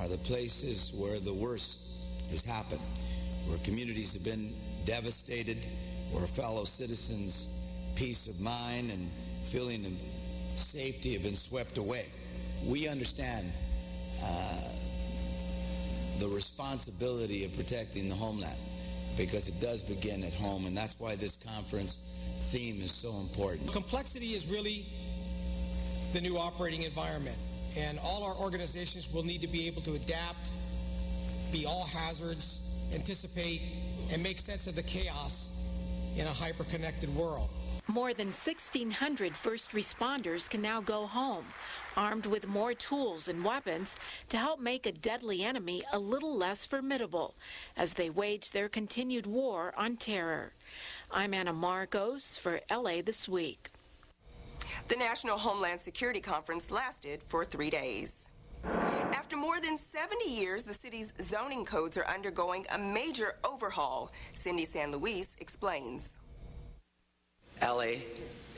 are the places where the worst has happened, where communities have been devastated, where fellow citizens' peace of mind and feeling of safety have been swept away. We understand the responsibility of protecting the homeland, because it does begin at home, and that's why this conference theme is so important. Complexity is really the new operating environment, and all our organizations will need to be able to adapt, be all hazards, anticipate, and make sense of the chaos in a hyper-connected world. More than 1,600 first responders can now go home, armed with more tools and weapons to help make a deadly enemy a little less formidable as they wage their continued war on terror. I'm Anna Marcos for LA This Week. The National Homeland Security Conference lasted for 3 days. After more than 70 years, the city's zoning codes are undergoing a major overhaul. Cindy San Luis explains. LA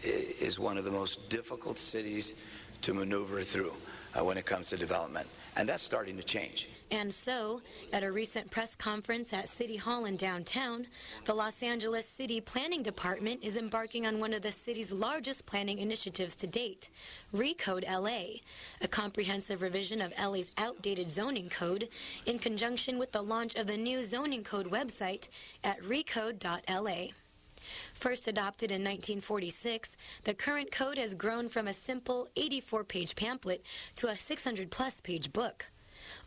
is one of the most difficult cities to maneuver through when it comes to development, and that's starting to change. And so, at a recent press conference at City Hall in downtown, the Los Angeles City Planning Department is embarking on one of the city's largest planning initiatives to date, Recode LA, a comprehensive revision of LA's outdated zoning code in conjunction with the launch of the new zoning code website at recode.la. First adopted in 1946, the current code has grown from a simple 84-page pamphlet to a 600-plus page book.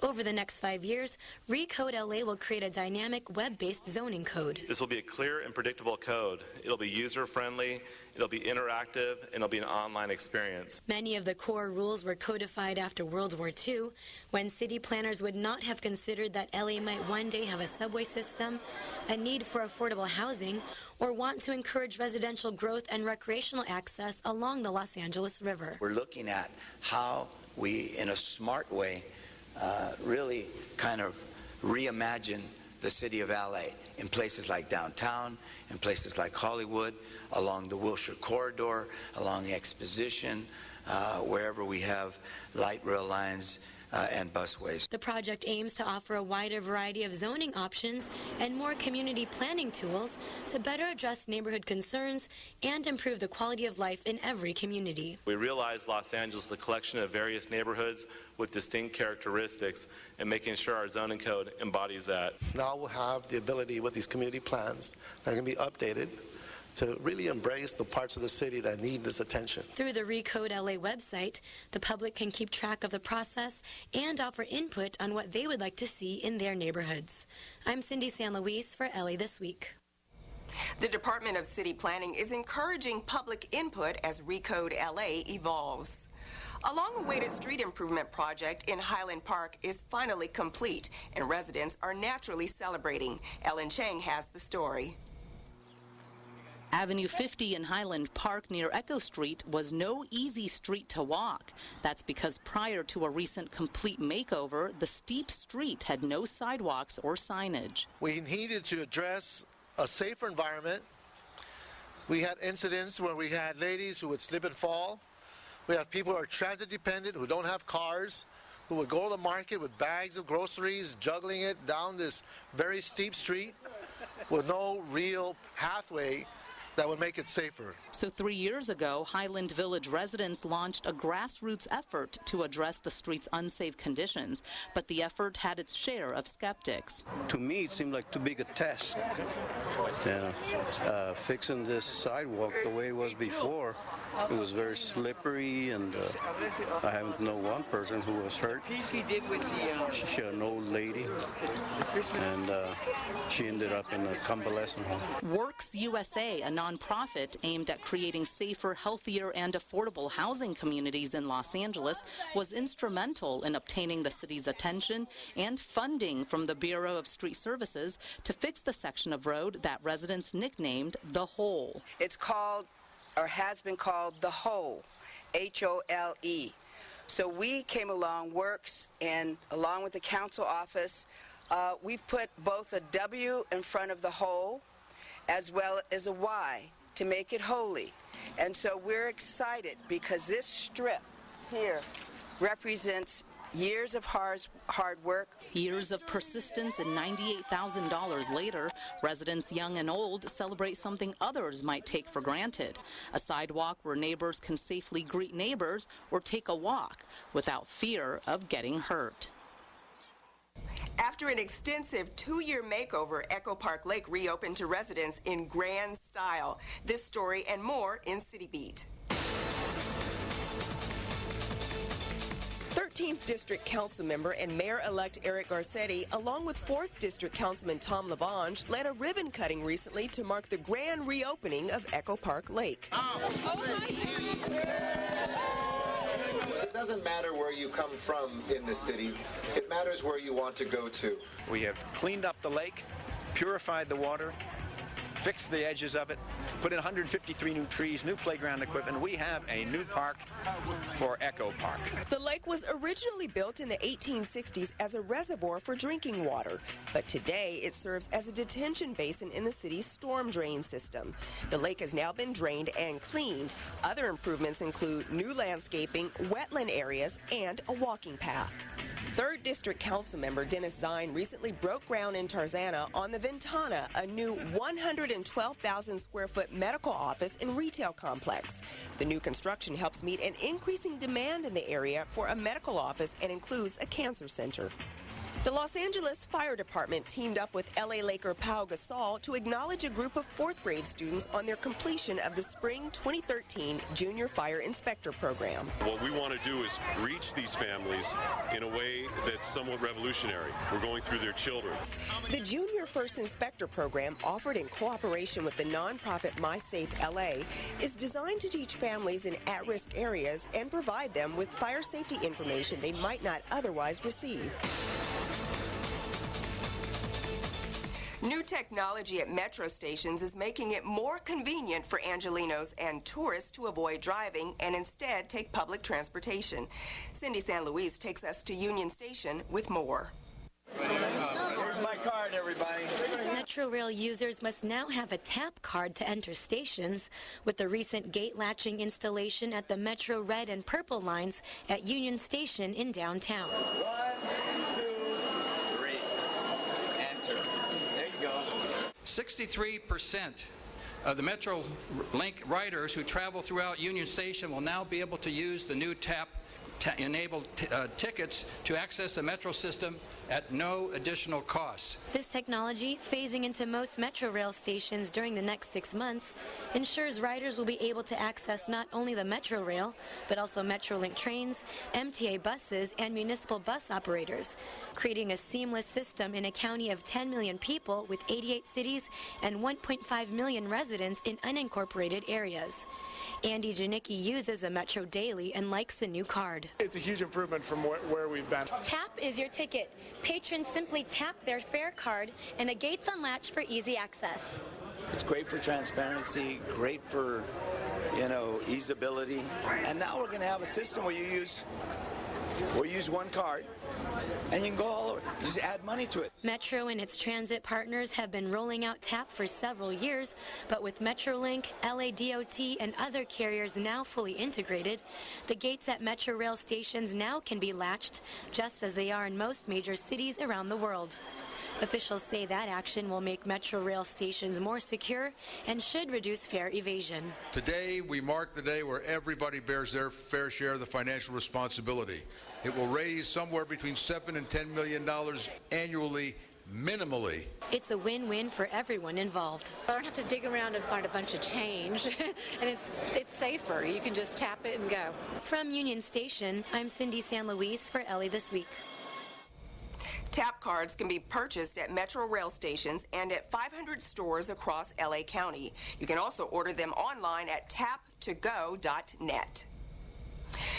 Over the next 5 years, Recode LA will create a dynamic web-based zoning code. This will be a clear and predictable code. It'll be user-friendly, it'll be interactive, and it'll be an online experience. Many of the core rules were codified after World War II, when city planners would not have considered that LA might one day have a subway system, a need for affordable housing, or want to encourage residential growth and recreational access along the Los Angeles River. We're looking at how we, in a smart way, really kind of reimagine the city of LA in places like downtown, in places like Hollywood, along the Wilshire Corridor, along the Exposition, wherever we have light rail lines and busways. The project aims to offer a wider variety of zoning options and more community planning tools to better address neighborhood concerns and improve the quality of life in every community. We realize Los Angeles is a collection of various neighborhoods with distinct characteristics, and making sure our zoning code embodies that. Now we'll have the ability with these community plans that are going to be updated to really embrace the parts of the city that need this attention. Through the Recode LA website, the public can keep track of the process and offer input on what they would like to see in their neighborhoods. I'm Cindy San Luis for LA This Week. The Department of City Planning is encouraging public input as Recode LA evolves. A long-awaited street improvement project in Highland Park is finally complete, and residents are naturally celebrating. Ellen Chang has the story. Avenue 50 in Highland Park near Echo Street was no easy street to walk. That's because prior to a recent complete makeover, the steep street had no sidewalks or signage. We needed to address a safer environment. We had incidents where we had ladies who would slip and fall. We have people who are transit dependent, who don't have cars, who would go to the market with bags of groceries, juggling it down this very steep street with no real pathway that would make it safer. So 3 years ago, Highland Village residents launched a grassroots effort to address the street's unsafe conditions, but the effort had its share of skeptics. To me, it seemed like too big a test. Fixing this sidewalk the way it was before, it was very slippery, and I haven't known one person who was hurt. She's an old lady, and she ended up in a convalescent home. Works USA, a nonprofit aimed at creating safer, healthier, and affordable housing communities in Los Angeles, was instrumental in obtaining the city's attention and funding from the Bureau of Street Services to fix the section of road that residents nicknamed The Hole. It's called, or has been called, The Hole, H-O-L-E. So we came along, Works, and along with the council office, we've put both a W in front of the hole as well as a Y to make it holy. And so we're excited because this strip here represents years of hard work. Years of persistence and $98,000 later, residents young and old celebrate something others might take for granted: a sidewalk where neighbors can safely greet neighbors or take a walk without fear of getting hurt. After an extensive 2-year makeover, Echo Park Lake reopened to residents in grand style. This story and more in City Beat. 13th District Council member and Mayor-elect Eric Garcetti, along with 4th District Councilman Tom Lavange, led a ribbon cutting recently to mark the grand reopening of Echo Park Lake. It doesn't matter where you come from in the city. It matters where you want to go to. We have cleaned up the lake, purified the water, fixed the edges of it, put in 153 new trees, new playground equipment. We have a new park for Echo Park. The lake was originally built in the 1860s as a reservoir for drinking water, but today it serves as a detention basin in the city's storm drain system. The lake has now been drained and cleaned. Other improvements include new landscaping, wetland areas, and a walking path. 3rd District Council member Dennis Zine recently broke ground in Tarzana on the Ventana, a new 112,000 square foot medical office and retail complex. The new construction helps meet an increasing demand in the area for a medical office and includes a cancer center. The Los Angeles Fire Department teamed up with LA Laker Pau Gasol to acknowledge a group of 4th grade students on their completion of the Spring 2013 Junior Fire Inspector Program. What we want to do is reach these families in a way that's somewhat revolutionary. We're going through their children. The Junior First Inspector Program, offered in cooperation with the nonprofit MySafe LA, is designed to teach families in at-risk areas and provide them with fire safety information they might not otherwise receive. New technology at metro stations is making it more convenient for Angelenos and tourists to avoid driving and instead take public transportation. Cindy San Luis takes us to Union Station with more. Here's my card, everybody. Metrorail users must now have a tap card to enter stations, with the recent gate latching installation at the Metro Red and Purple lines at Union Station in downtown. 1, 2, 3. Enter. There you go. 63% of the MetroLink riders who travel throughout Union Station will now be able to use the new tap-enabled tickets to access the Metro system at no additional cost. This technology, phasing into most Metrorail stations during the next 6 months, ensures riders will be able to access not only the Metrorail, but also Metrolink trains, MTA buses, and municipal bus operators, creating a seamless system in a county of 10 million people with 88 cities and 1.5 million residents in unincorporated areas. Andy Janicki uses a Metro daily and likes the new card. It's a huge improvement from where we've been. Tap is your ticket. Patrons simply tap their fare card and the gates unlatch for easy access. It's great for transparency, great for, easeability. And now we're going to have a system where you use one card and you can go all over. Just add money to it. Metro and its transit partners have been rolling out TAP for several years, but with Metrolink, LADOT, and other carriers now fully integrated, the gates at Metrorail stations now can be latched, just as they are in most major cities around the world. Officials say that action will make Metrorail stations more secure and should reduce fare evasion. Today, we mark the day where everybody bears their fair share of the financial responsibility. It will raise somewhere between $7 and $10 million annually, minimally. It's a win-win for everyone involved. I don't have to dig around and find a bunch of change, and it's safer. You can just tap it and go. From Union Station, I'm Cindy San Luis for LA This Week. TAP cards can be purchased at Metro Rail stations and at 500 stores across LA County. You can also order them online at tap2go.net.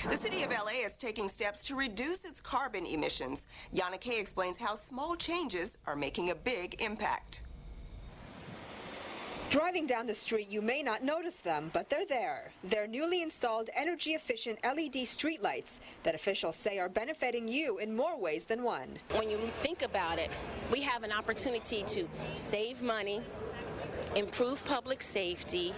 The city of LA is taking steps to reduce its carbon emissions. Yana Kay explains how small changes are making a big impact. Driving down the street, you may not notice them, but they're there. They're newly installed energy-efficient LED streetlights that officials say are benefiting you in more ways than one. When you think about it, we have an opportunity to save money, improve public safety,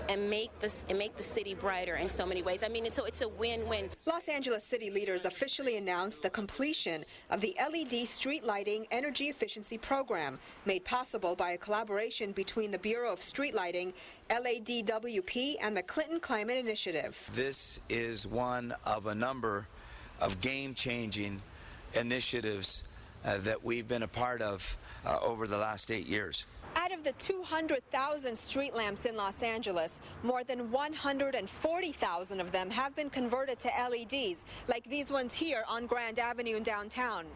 and make the city brighter in so many ways. I mean, it's a win-win. Los Angeles city leaders officially announced the completion of the LED street lighting energy efficiency program, made possible by a collaboration between the Bureau of Street Lighting, LADWP, and the Clinton Climate Initiative. This is one of a number of game-changing initiatives that we've been a part of over the last 8 years. Out of the 200,000 street lamps in Los Angeles, more than 140,000 of them have been converted to LEDs, like these ones here on Grand Avenue in downtown.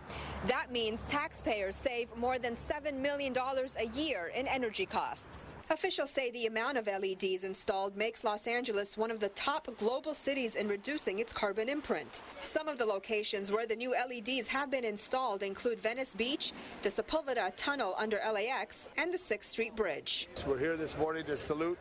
That means taxpayers save more than $7 million a year in energy costs. Officials say the amount of LEDs installed makes Los Angeles one of the top global cities in reducing its carbon imprint. Some of the locations where the new LEDs have been installed include Venice Beach, the Sepulveda Tunnel under LAX, and the 6th Street Bridge. We're here this morning to salute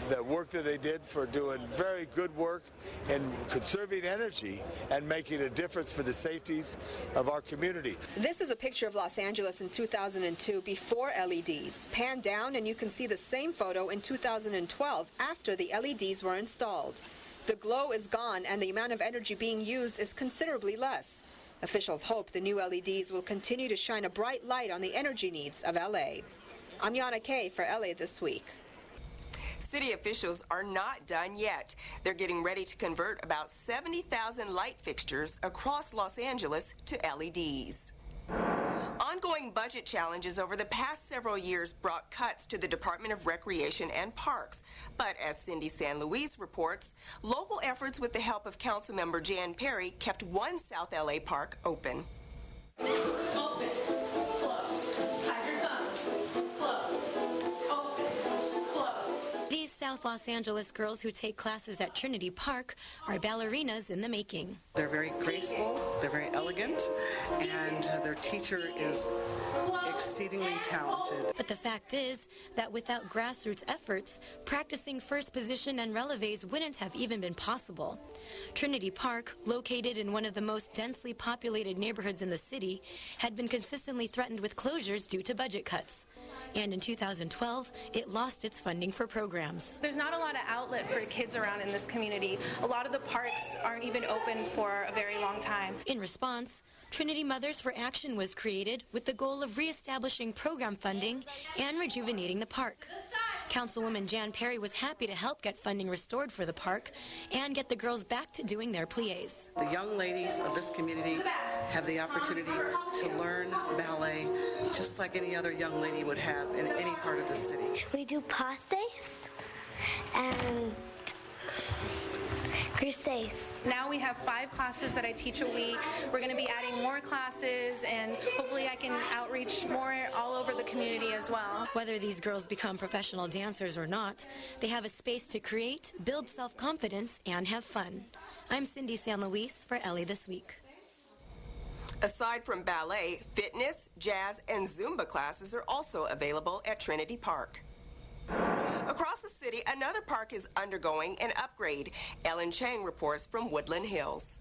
the work that they did for doing very good work in conserving energy and making a difference for the safeties of our community. This is a picture of Los Angeles in 2002 before LEDs. Pan down and you can see the same photo in 2012 after the LEDs were installed. The glow is gone and the amount of energy being used is considerably less. Officials hope the new LEDs will continue to shine a bright light on the energy needs of LA. I'm Yana Kay for LA This Week. City officials are not done yet. They're getting ready to convert about 70,000 light fixtures across Los Angeles to LEDs. Ongoing budget challenges over the past several years brought cuts to the Department of Recreation and Parks. But as Cindy San Luis reports, local efforts with the help of Councilmember Jan Perry kept one South LA park open. Open, close, hide your thumbs, close, open, close. These South Los Angeles girls who take classes at Trinity Park are ballerinas in the making. They're very graceful, they're very elegant, and their teacher is exceedingly talented. But the fact is that without grassroots efforts, practicing first position and releves wouldn't have even been possible. Trinity Park, located in one of the most densely populated neighborhoods in the city, had been consistently threatened with closures due to budget cuts. And in 2012, it lost its funding for programs. There's not a lot of outlet for kids around in this community. A lot of the parks aren't even open for a very long time. In response, Trinity Mothers for Action was created with the goal of reestablishing program funding and rejuvenating the park. Councilwoman Jan Perry was happy to help get funding restored for the park and get the girls back to doing their pliés. The young ladies of this community have the opportunity to learn ballet just like any other young lady would have in any part of the city. We do passes and Crusades. Now we have 5 classes that I teach a week. We're going to be adding more classes, and hopefully I can outreach more all over the community as well. Whether these girls become professional dancers or not, they have a space to create, build self-confidence, and have fun. I'm Cindy San Luis for LA This Week. Aside from ballet, fitness, jazz, and Zumba classes are also available at Trinity Park. Across the city, another park is undergoing an upgrade. Ellen Chang reports from Woodland Hills.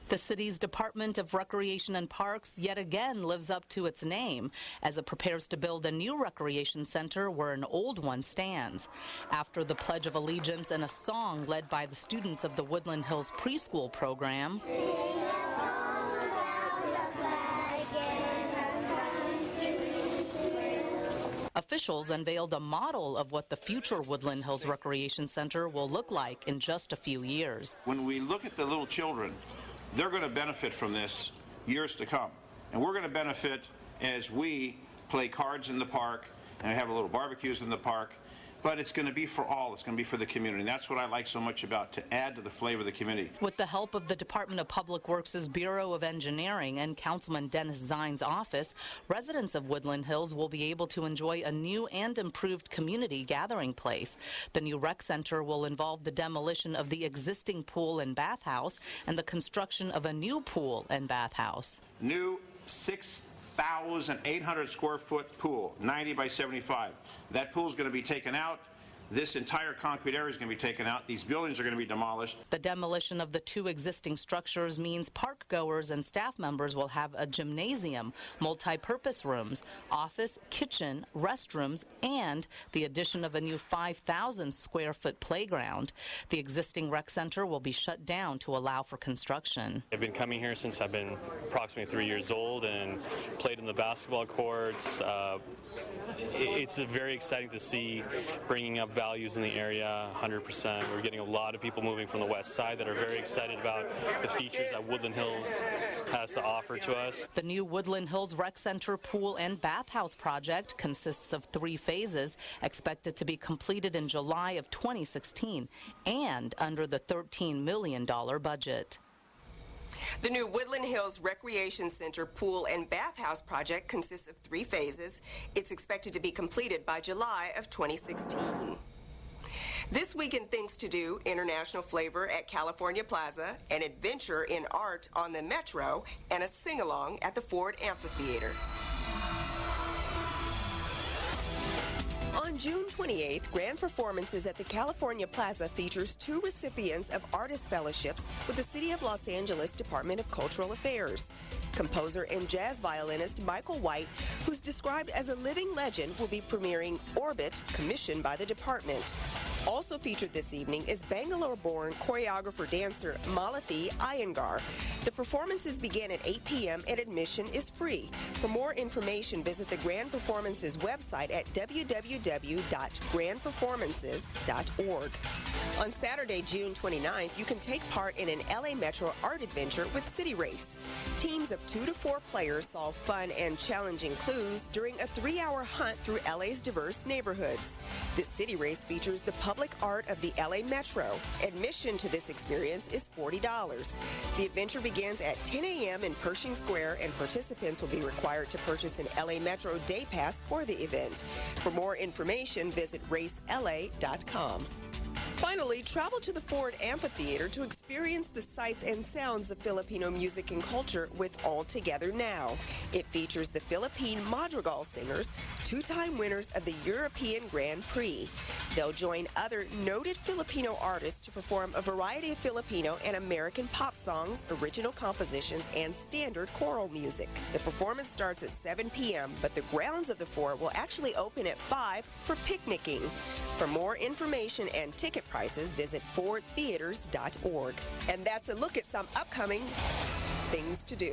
The city's Department of Recreation and Parks yet again lives up to its name as it prepares to build a new recreation center where an old one stands. After the Pledge of Allegiance and a song led by the students of the Woodland Hills preschool program, officials unveiled a model of what the future Woodland Hills Recreation Center will look like in just a few years. When we look at the little children, they're going to benefit from this years to come. And we're going to benefit as we play cards in the park and have a little barbecues in the park. But it's going to be for all. It's going to be for the community. And that's what I like so much about, to add to the flavor of the community. With the help of the Department of Public Works' Bureau of Engineering and Councilman Dennis Zine's office, residents of Woodland Hills will be able to enjoy a new and improved community gathering place. The new rec center will involve the demolition of the existing pool and bathhouse and the construction of a new pool and bathhouse. New 6,800 square foot pool, 90 by 75. That pool is going to be taken out. This entire concrete area is going to be taken out. These buildings are going to be demolished. The demolition of the 2 existing structures means park goers and staff members will have a gymnasium, multi-purpose rooms, office, kitchen, restrooms, and the addition of a new 5,000 square foot playground. The existing rec center will be shut down to allow for construction. I've been coming here since I've been approximately 3 years old and played in the basketball courts. It's very exciting to see bringing up values in the area 100%. We're getting a lot of people moving from the west side that are very excited about the features that Woodland Hills has to offer to us. The new Woodland Hills Rec Center pool and bathhouse project consists of 3 phases, expected to be completed in July of 2016 and under the $13 million budget. The new Woodland Hills Recreation Center pool and bathhouse project consists of 3 phases. It's expected to be completed by July of 2016. This week in Things to Do, international flavor at California Plaza, an adventure in art on the Metro, and a sing-along at the Ford Amphitheater. On June 28th, Grand Performances at the California Plaza features 2 recipients of artist fellowships with the City of Los Angeles Department of Cultural Affairs. Composer and jazz violinist Michael White, who's described as a living legend, will be premiering Orbit, commissioned by the department. Also featured this evening is Bangalore-born choreographer-dancer Malathi Iyengar. The performances begin at 8 p.m. and admission is free. For more information, visit the Grand Performances website at www.grandperformances.org. On Saturday, June 29th, you can take part in an LA Metro art adventure with City Race. Teams of 2 to 4 players solve fun and challenging clues during a 3-hour hunt through LA's diverse neighborhoods. This City Race features the public art of the LA Metro. Admission to this experience is $40. The adventure begins at 10 a.m. in Pershing Square, and participants will be required to purchase an LA Metro Day Pass for the event. For more information, visit racela.com. Finally, travel to the Ford Amphitheater to experience the sights and sounds of Filipino music and culture with All Together Now. It features the Philippine Madrigal singers, 2-time winners of the European Grand Prix. They'll join other noted Filipino artists to perform a variety of Filipino and American pop songs, original compositions, and standard choral music. The performance starts at 7 p.m., but the grounds of the Ford will actually open at 5 for picnicking. For more information and ticket prices, visit fordtheaters.org. And that's a look at some upcoming things to do.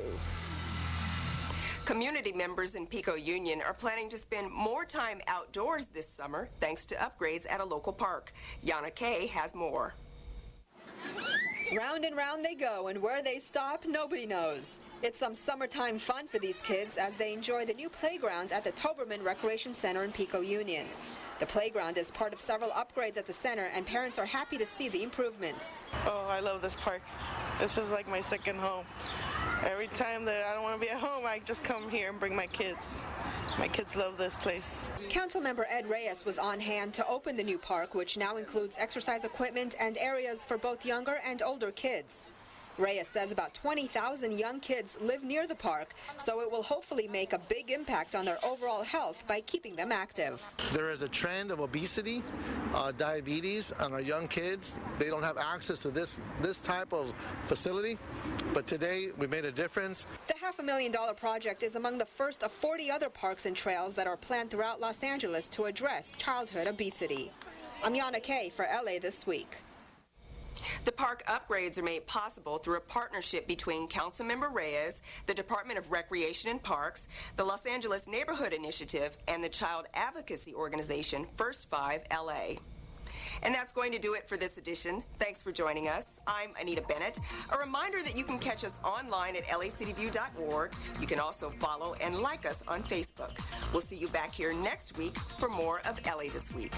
Community members in Pico Union are planning to spend more time outdoors this summer thanks to upgrades at a local park. Yana Kay has more. Round and round they go, and where they stop, nobody knows. It's some summertime fun for these kids as they enjoy the new playground at the Toberman Recreation Center in Pico Union. The playground is part of several upgrades at the center, and parents are happy to see the improvements. Oh, I love this park. This is like my second home. Every time that I don't want to be at home, I just come here and bring my kids. My kids love this place. Councilmember Ed Reyes was on hand to open the new park, which now includes exercise equipment and areas for both younger and older kids. Reyes says about 20,000 young kids live near the park, so it will hopefully make a big impact on their overall health by keeping them active. There is a trend of obesity, diabetes, and our young kids. They don't have access to this type of facility, but today we made a difference. The $500,000 project is among the first of 40 other parks and trails that are planned throughout Los Angeles to address childhood obesity. I'm Yana Kay for LA This Week. The park upgrades are made possible through a partnership between Councilmember Reyes, the Department of Recreation and Parks, the Los Angeles Neighborhood Initiative, and the child advocacy organization First 5 LA. And that's going to do it for this edition. Thanks for joining us. I'm Anita Bennett. A reminder that you can catch us online at lacityview.org. You can also follow and like us on Facebook. We'll see you back here next week for more of LA This Week.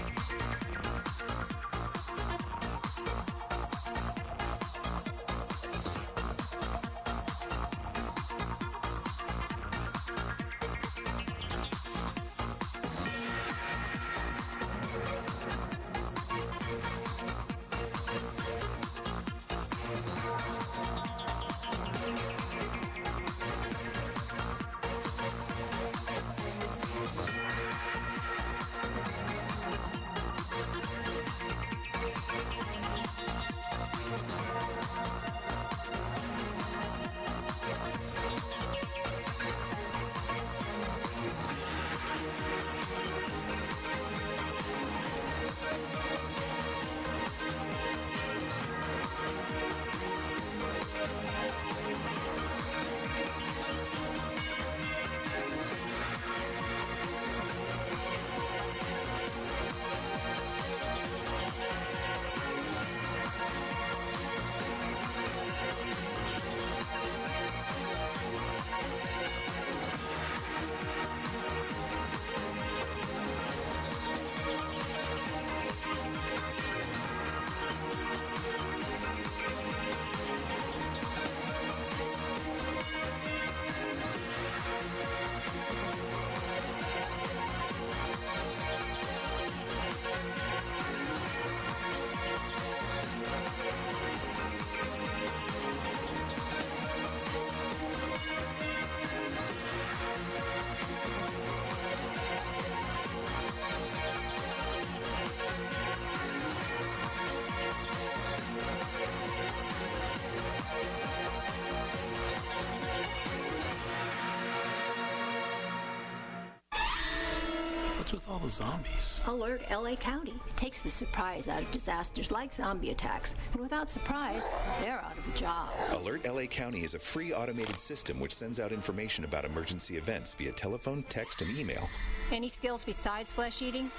What's with all the zombies? Alert LA County takes the surprise out of disasters like zombie attacks. And without surprise, they're out of a job. Alert LA County is a free automated system which sends out information about emergency events via telephone, text, and email. Any skills besides flesh eating?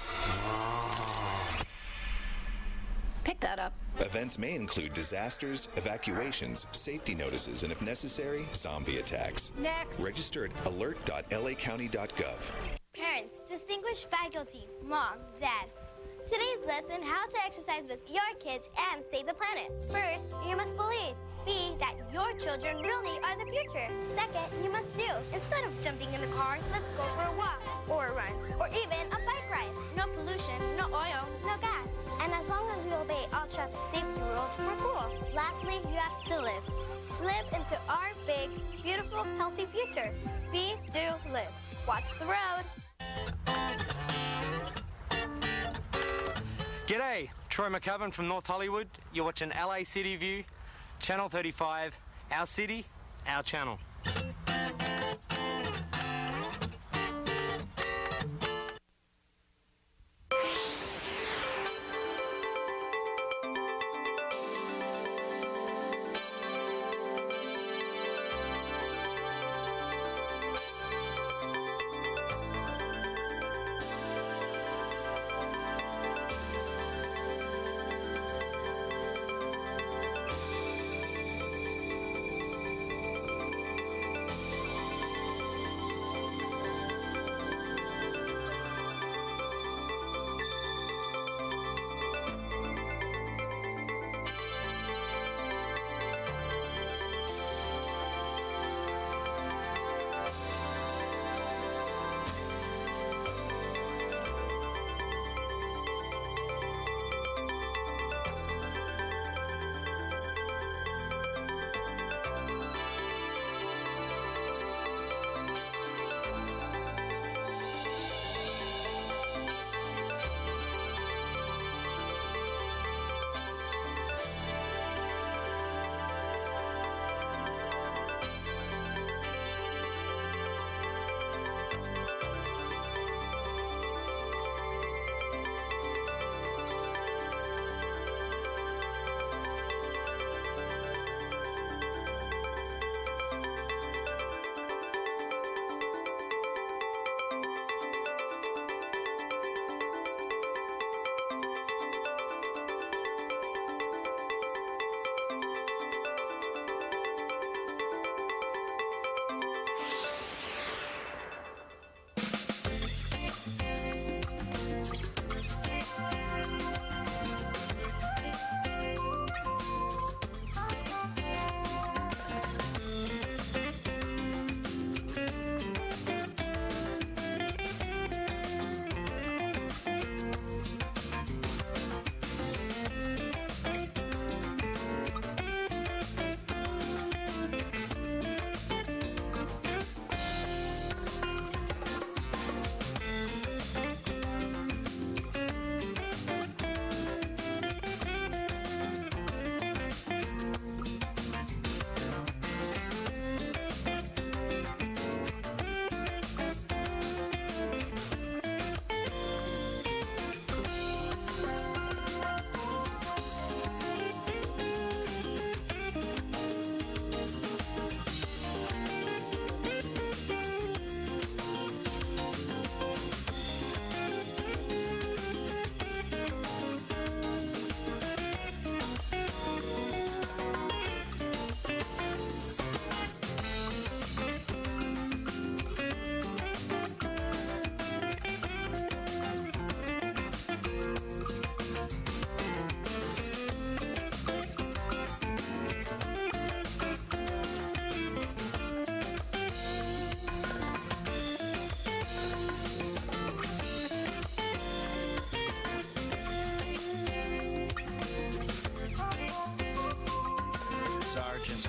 Pick that up. Events may include disasters, evacuations, safety notices, and if necessary, zombie attacks. Next. Register at alert.lacounty.gov. Parents, distinguished faculty, mom, dad. Today's lesson, how to exercise with your kids and save the planet. First, you must believe. B, that your children really are the future. Second, you must do. Instead of jumping in the car, let's go for a walk, or a run, or even a bike ride. No pollution, no oil, no gas. And as long as we obey all traffic safety rules, we're cool. Lastly, you have to live. Live into our big, beautiful, healthy future. Be, do, live. Watch the road. G'day, Troy McCubbin from North Hollywood. You're watching LA City View, Channel 35, our city, our channel.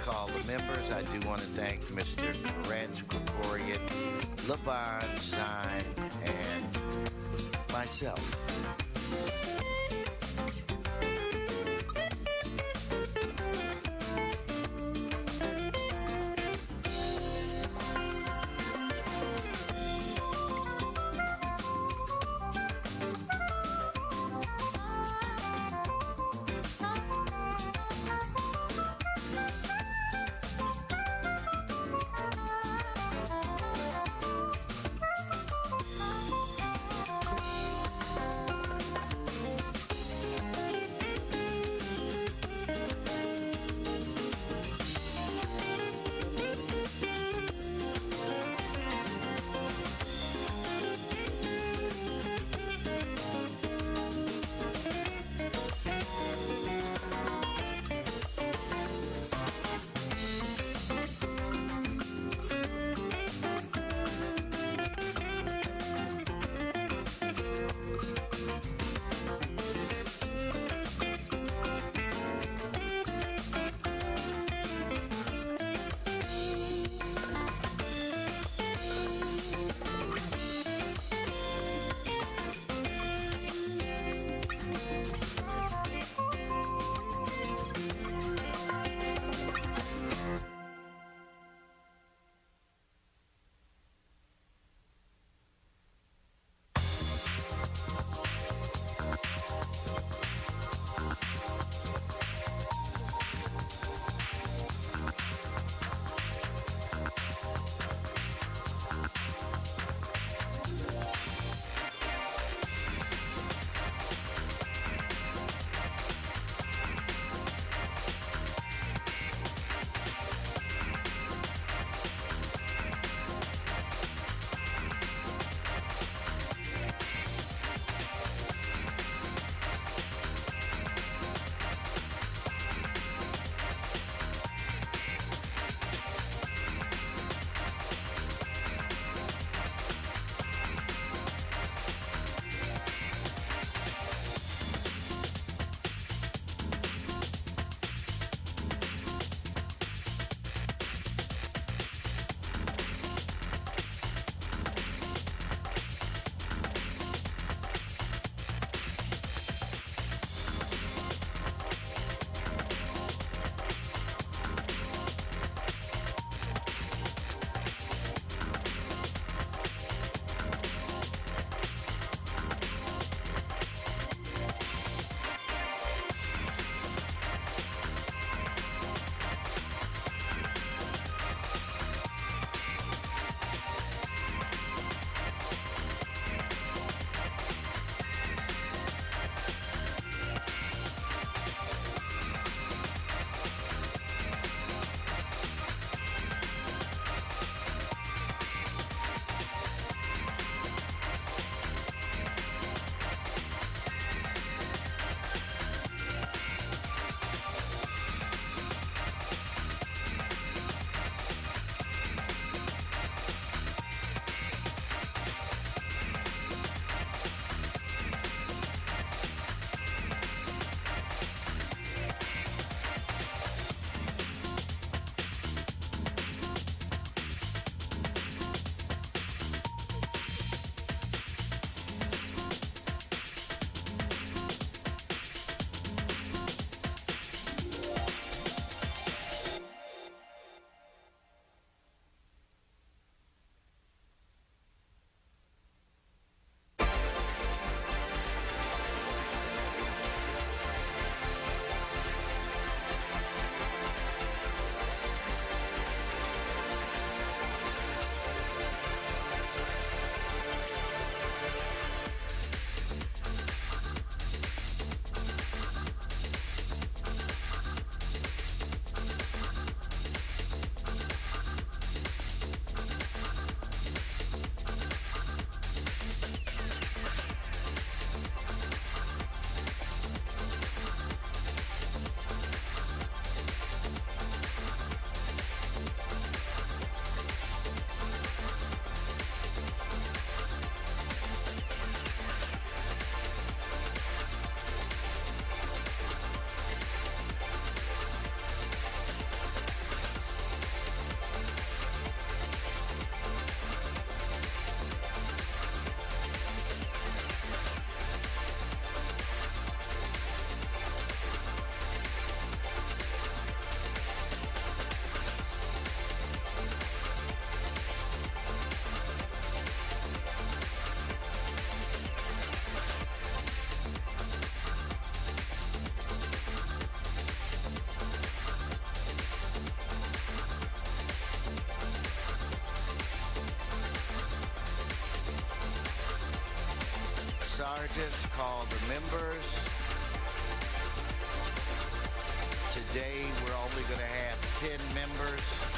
Call the members. I do want to thank Mr. Lorenz, Krikorian, LeBaron, Stein, and myself. sergeants call the members. Today, we're only going to have 10 members.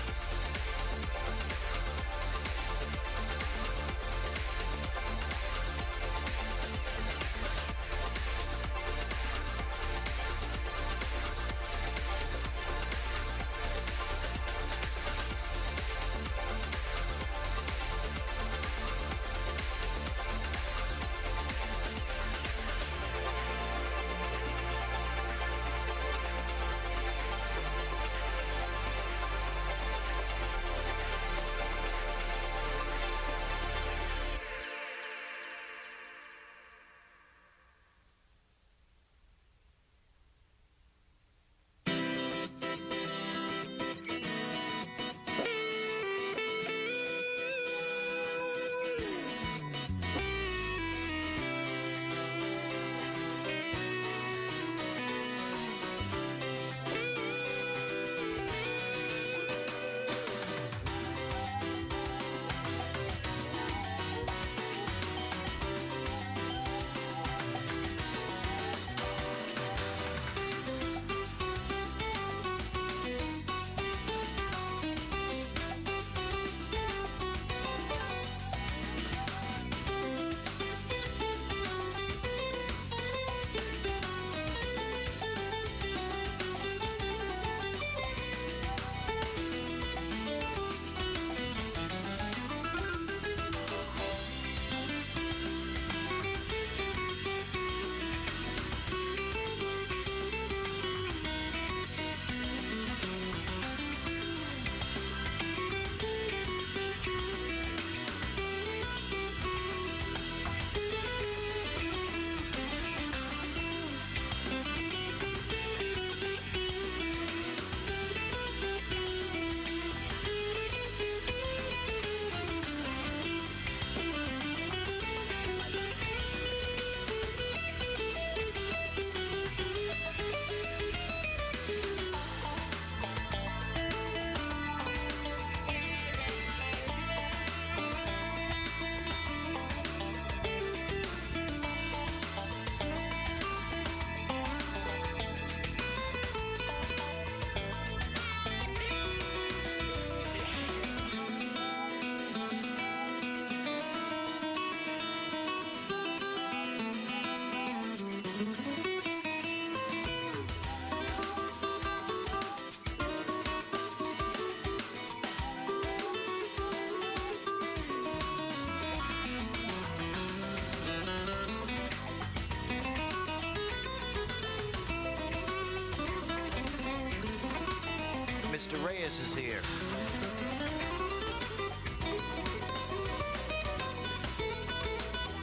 Mr. Reyes is here.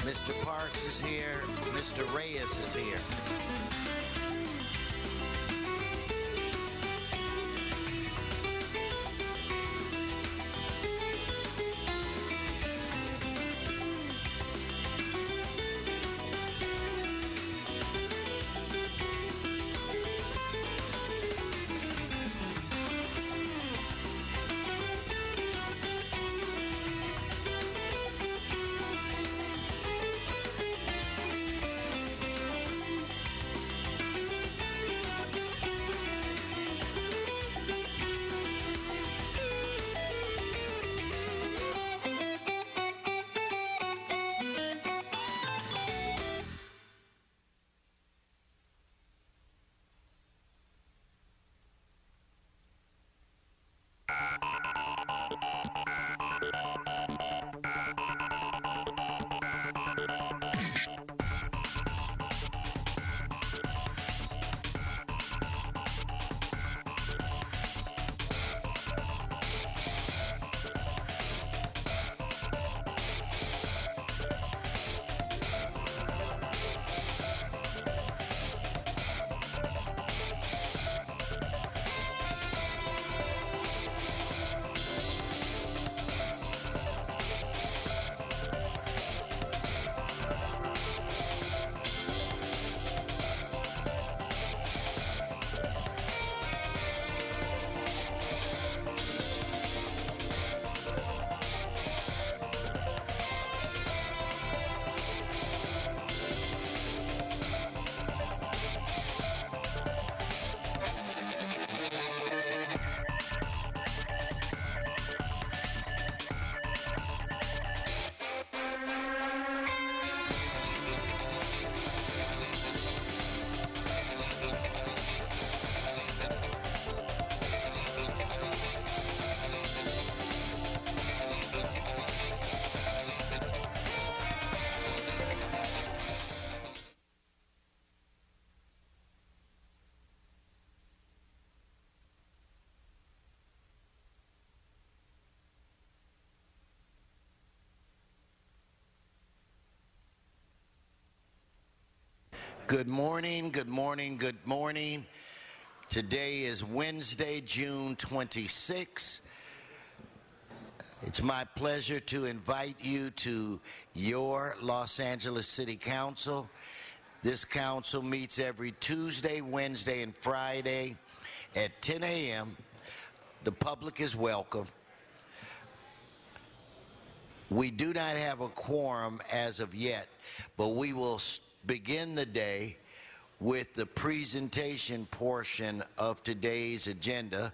Mr. Parks is here. Mr. Reyes is here. Good morning, good morning, good morning. Today is Wednesday, June 26. It's my pleasure to invite you to your Los Angeles City Council. This council meets every Tuesday, Wednesday, and Friday at 10 a.m. The public is welcome. We do not have a quorum as of yet, but we will begin the day with the presentation portion of today's agenda.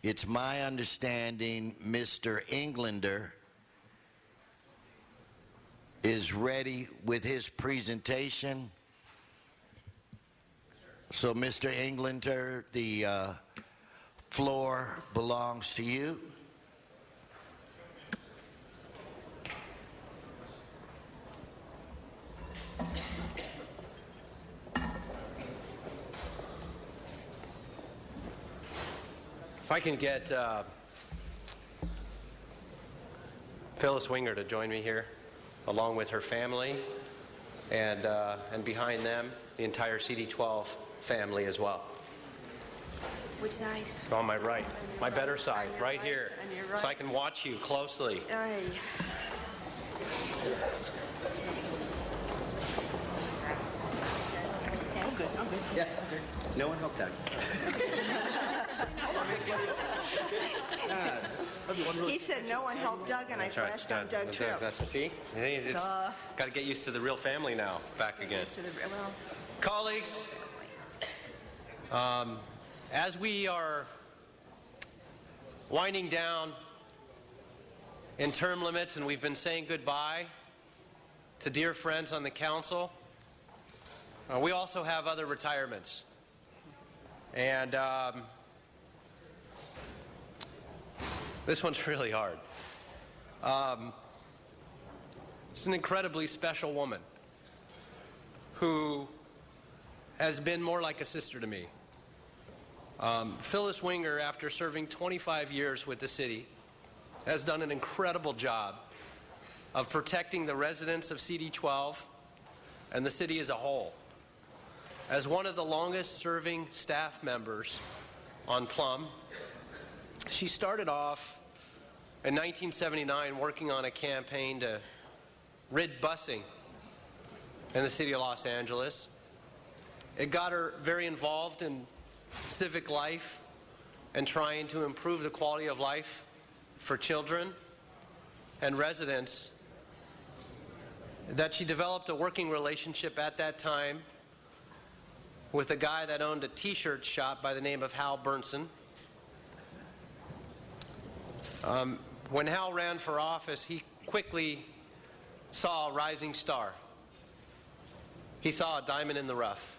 It's my understanding Mr. Englander is ready with his presentation. So, Mr. Englander, the floor belongs to you. If I can get Phyllis Winger to join me here, along with her family, and behind them, the entire CD12 family as well. Which side? On my right, my better side, right here, right. so I can watch you closely. Aye. I'm good. Yeah, I'm good. No one helped Doug. He said no one helped Doug, and That's I right. flashed on Doug too. That's see, it's got to get used to the real family now. Back again. Well, Colleagues, as we are winding down in term limits and we've been saying goodbye to dear friends on the council, we also have other retirements. And this one's really hard. It's an incredibly special woman who has been more like a sister to me. Phyllis Winger, after serving 25 years with the city, has done an incredible job of protecting the residents of CD12 and the city as a whole. As one of the longest serving staff members on Plum, she started off in 1979 working on a campaign to rid busing in the city of Los Angeles. It got her very involved in civic life and trying to improve the quality of life for children and residents, that she developed a working relationship at that time with a guy that owned a t-shirt shop by the name of Hal Burnson. When Hal ran for office, he quickly saw a rising star. He saw a diamond in the rough.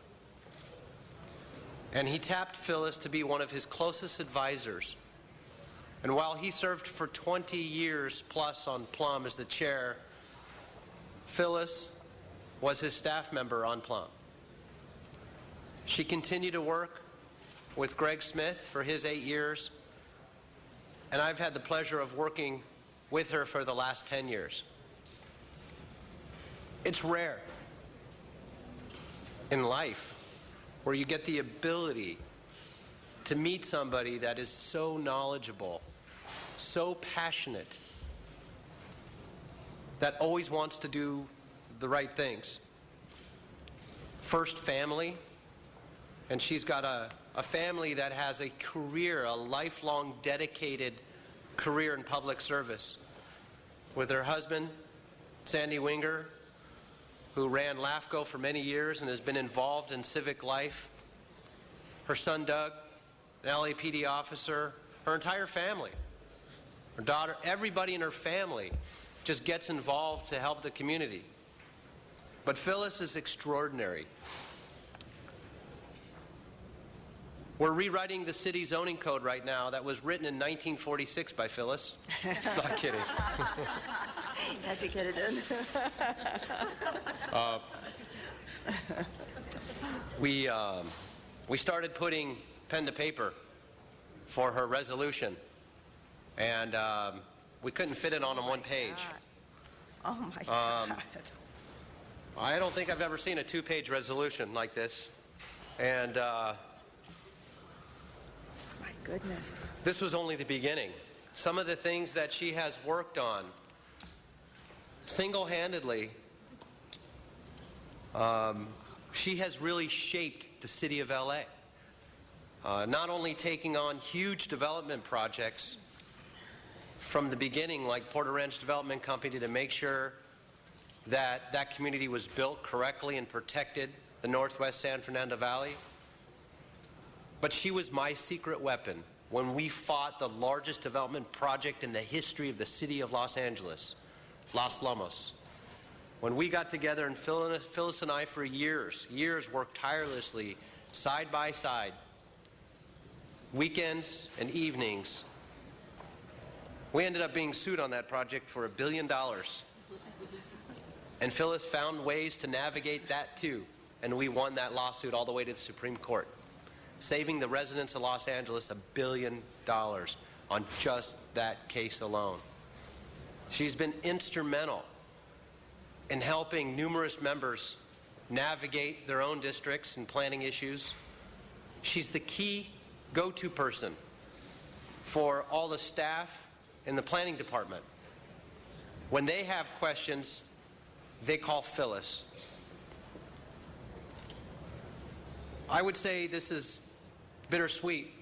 And he tapped Phyllis to be one of his closest advisors. And while he served for 20 years plus on Plum as the chair, Phyllis was his staff member on Plum. She continued to work with Greg Smith for his 8 years, and I've had the pleasure of working with her for the last 10 years. It's rare in life where you get the ability to meet somebody that is so knowledgeable, so passionate, that always wants to do the right things. First, family. And she's got a family that has a career, a lifelong dedicated career in public service. With her husband, Sandy Winger, who ran LAFCO for many years and has been involved in civic life. Her son, Doug, an LAPD officer, her entire family. Her daughter, everybody in her family just gets involved to help the community. But Phyllis is extraordinary. We're rewriting the city zoning code right now that was written in 1946 by Phyllis. Not kidding. Had to get it in. We started putting pen to paper for her resolution, and we couldn't fit it on one page. Oh my God. I don't think I've ever seen a two-page resolution like this. And My goodness. this was only the beginning. Some of the things that she has worked on single-handedly, she has really shaped the city of LA. Not only taking on huge development projects from the beginning, like Porter Ranch Development Company, to make sure that that community was built correctly and protected the Northwest San Fernando Valley, but she was my secret weapon when we fought the largest development project in the history of the city of Los Angeles, Los Lomos. When we got together, and Phyllis and I for years worked tirelessly, side by side, weekends and evenings. We ended up being sued on that project for $1 billion. And Phyllis found ways to navigate that too, and we won that lawsuit all the way to the Supreme Court, saving the residents of Los Angeles $1 billion on just that case alone. She's been instrumental in helping numerous members navigate their own districts and planning issues. She's the key go-to person for all the staff in the planning department. When they have questions, they call Phyllis. I would say this is bittersweet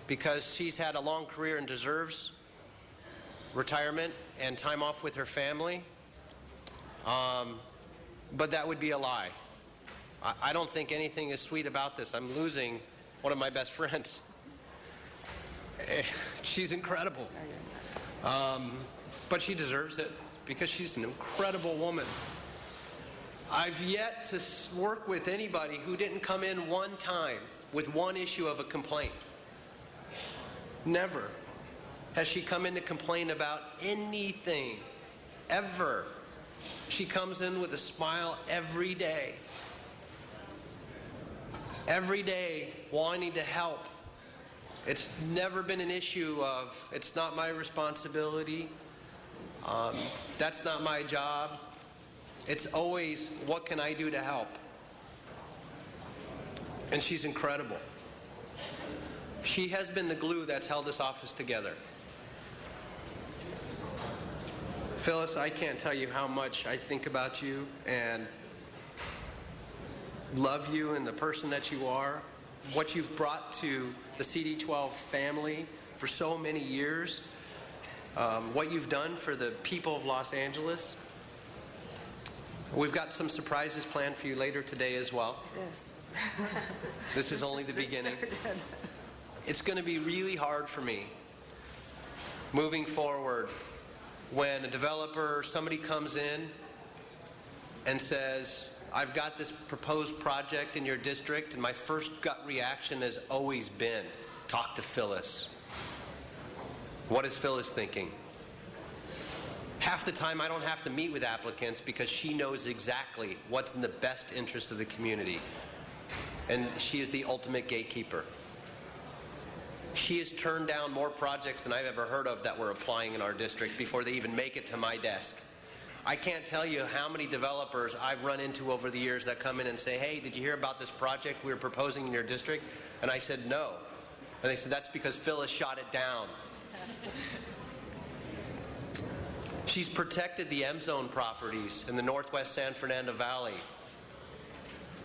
because she's had a long career and deserves retirement and time off with her family. But that would be a lie. I don't think anything is sweet about this. I'm losing one of my best friends. She's incredible. But she deserves it because she's an incredible woman. I've yet to work with anybody who didn't come in one time with one issue of a complaint. Never has she come in to complain about anything, ever. She comes in with a smile every day wanting to help. It's never been an issue of, it's not my responsibility, that's not my job. It's always, what can I do to help? And she's incredible. She has been the glue that's held this office together. Phyllis, I can't tell you how much I think about you and love you and the person that you are, what you've brought to the CD12 family for so many years, what you've done for the people of Los Angeles. We've got some surprises planned for you later today as well. Yes. This is only the beginning. It's going to be really hard for me moving forward when a developer, somebody comes in and says, I've got this proposed project in your district, and my first gut reaction has always been, talk to Phyllis. What is Phyllis thinking? Half the time I don't have to meet with applicants because she knows exactly what's in the best interest of the community. And she is the ultimate gatekeeper. She has turned down more projects than I've ever heard of that were applying in our district before they even make it to my desk. I can't tell you how many developers I've run into over the years that come in and say, hey, did you hear about this project we were proposing in your district? And I said, no. And they said, that's because Phyllis shot it down. She's protected the M-Zone properties in the Northwest San Fernando Valley.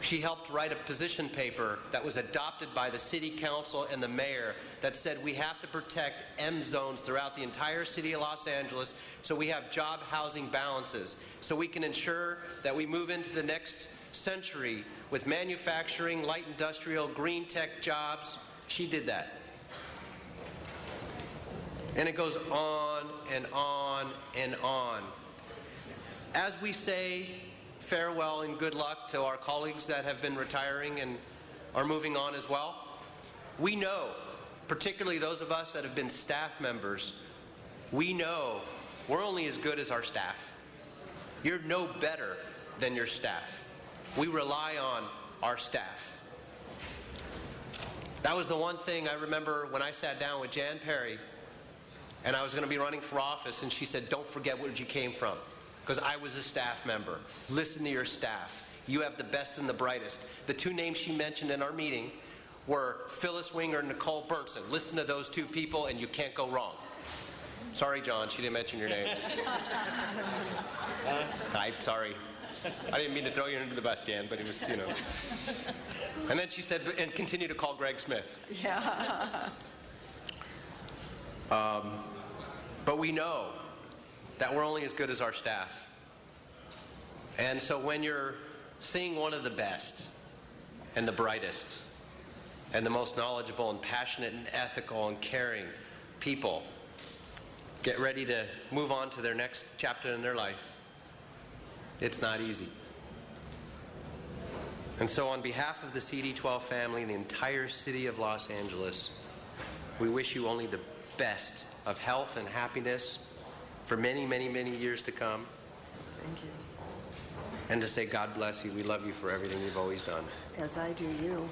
She helped write a position paper that was adopted by the city council and the mayor that said we have to protect M-zones throughout the entire city of Los Angeles so we have job housing balances, so we can ensure that we move into the next century with manufacturing, light industrial, green tech jobs. She did that. And it goes on and on and on. As we say farewell and good luck to our colleagues that have been retiring and are moving on as well, we know, particularly those of us that have been staff members, we know we're only as good as our staff. You're no better than your staff. We rely on our staff. That was the one thing I remember when I sat down with Jan Perry and I was going to be running for office, and she said, don't forget where you came from. because I was a staff member. Listen to your staff. You have the best and the brightest. The two names she mentioned in our meeting were Phyllis Winger and Nicole Burnson. Listen to those two people and you can't go wrong. Sorry, John, she didn't mention your name. I'm sorry. I didn't mean to throw you under the bus, Jan, but it was, you know. And then she said, and continue to call Greg Smith. Yeah. But we know that we're only as good as our staff. And so when you're seeing one of the best and the brightest and the most knowledgeable and passionate and ethical and caring people get ready to move on to their next chapter in their life, it's not easy. And so on behalf of the CD12 family and the entire city of Los Angeles, we wish you only the best of health and happiness for many, many, many years to come. Thank you. And to say God bless you. We love you for everything you've always done. As I do you.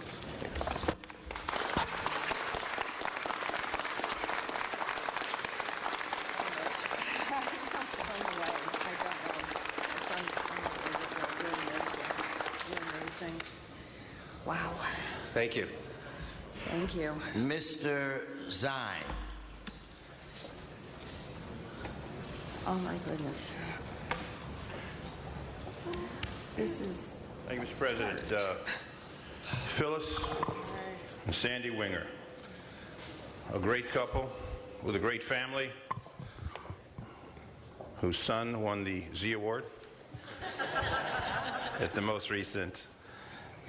Wow. Thank you. Thank you. Mr. Zine. Oh my goodness. This is... Thank you, Mr. President. Phyllis and Sandy Winger, a great couple with a great family whose son won the Z Award at the most recent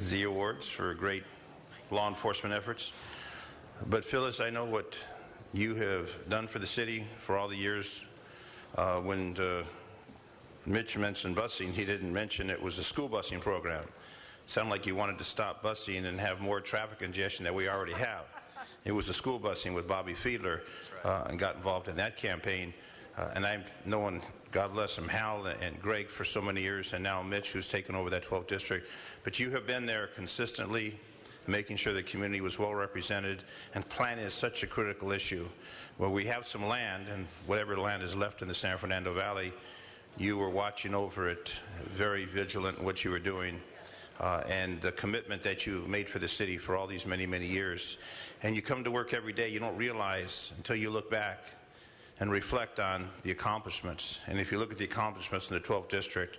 Z Awards for great law enforcement efforts. But Phyllis, I know what you have done for the city for all the years. When Mitch mentioned busing, he didn't mention it was a school busing program. It sounded like you wanted to stop busing and have more traffic congestion that we already have. It was a school busing with Bobby Fiedler, and got involved in that campaign. And I've known, God bless him, Hal and Greg for so many years, and now Mitch, who's taken over that 12th district. But you have been there consistently, making sure the community was well represented, and planning is such a critical issue. Well, we have some land, and whatever land is left in the San Fernando Valley, you were watching over it, very vigilant in what you were doing, and the commitment that you made for the city for all these many, many years. And you come to work every day, you don't realize until you look back and reflect on the accomplishments. And if you look at the accomplishments in the 12th district,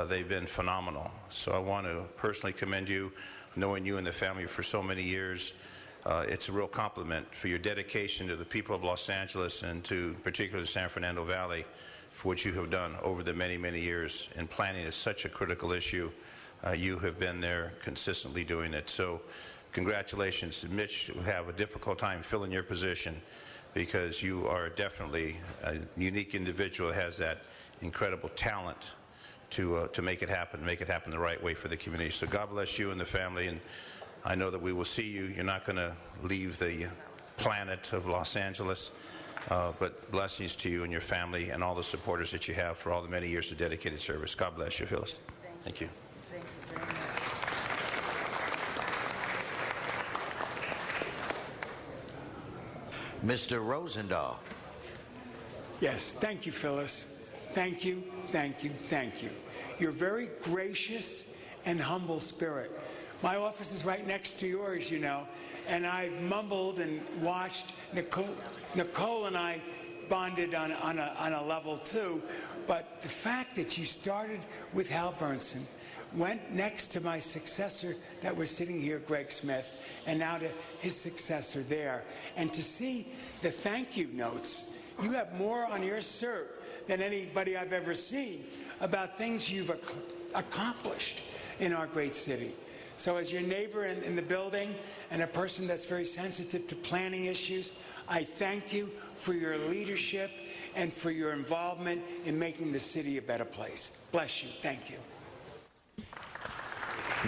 they've been phenomenal. So I want to personally commend you, knowing you and the family for so many years. It's a real compliment for your dedication to the people of Los Angeles and to particularly the San Fernando Valley for what you have done over the many, many years. And planning is such a critical issue. You have been there consistently doing it. So congratulations. Mitch will have a difficult time filling your position because you are definitely a unique individual that has that incredible talent to make it happen the right way for the community. So God bless you and the family, and I know that we will see you. You're not going to leave the planet of Los Angeles, but blessings to you and your family and all the supporters that you have for all the many years of dedicated service. God bless you, Phyllis. Thank you. Thank you very much. Mr. Rosendahl. Yes, thank you, Phyllis. Thank you, thank you, thank you. You're very gracious and humble spirit. My office is right next to yours, you know, and I've mumbled and watched. Nicole and I bonded on a level too, but the fact that you started with Hal Burnson, went next to my successor that was sitting here, Greg Smith, and now to his successor there, and to see the thank you notes. You have more on your cert than anybody I've ever seen about things you've accomplished in our great city. So as your neighbor in the building and a person that's very sensitive to planning issues, I thank you for your leadership and for your involvement in making the city a better place. Bless you. Thank you.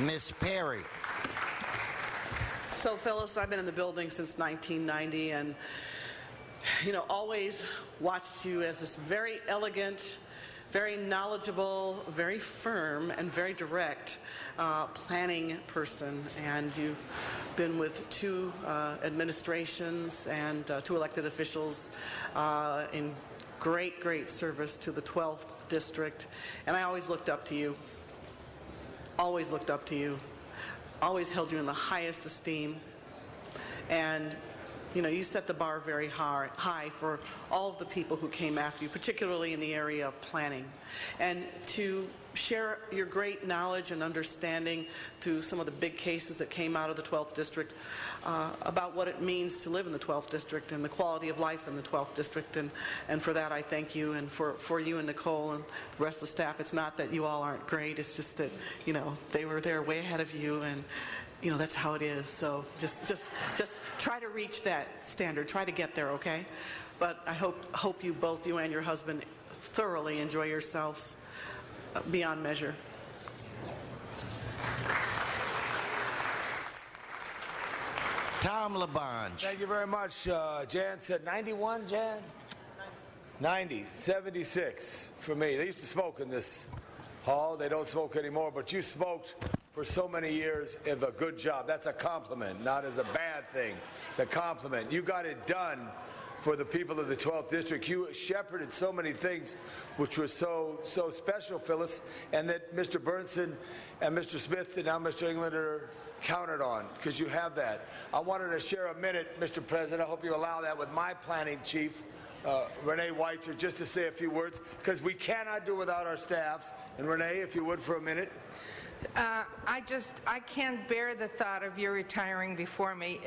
Miss Perry. So, Phyllis, I've been in the building since 1990 and, you know, always watched you as this very elegant, very knowledgeable, very firm, and very direct planning person. And you've been with two administrations and two elected officials in great service to the 12th District, and I always looked up to you. Always looked up to you. Always held you in the highest esteem. And you know, you set the bar very high for all of the people who came after you, particularly in the area of planning. And to share your great knowledge and understanding through some of the big cases that came out of the 12th District about what it means to live in the 12th District and the quality of life in the 12th District. And for that, I thank you. And for you and Nicole and the rest of the staff, it's not that you all aren't great. It's just that, you know, they were there way ahead of you, and you know, that's how it is. So just try to reach that standard. Try to get there, okay? But I hope you both, you and your husband, thoroughly enjoy yourselves beyond measure. Tom LaBonge. Thank you very much. Jan said 91, Jan? 90, 76 for me. They used to smoke in this hall. They don't smoke anymore, but you smoked for so many years of a good job. That's a compliment, not as a bad thing. It's a compliment. You got it done for the people of the 12th District. You shepherded so many things which was so special, Phyllis, and that Mr. Bernsen and Mr. Smith and now Mr. Englander counted on, because you have that. I wanted to share a minute, Mr. President, I hope you allow that, with my planning chief, Renee Weitzer, just to say a few words, because we cannot do without our staffs. And Renee, if you would, for a minute. I can't bear the thought of you retiring before me.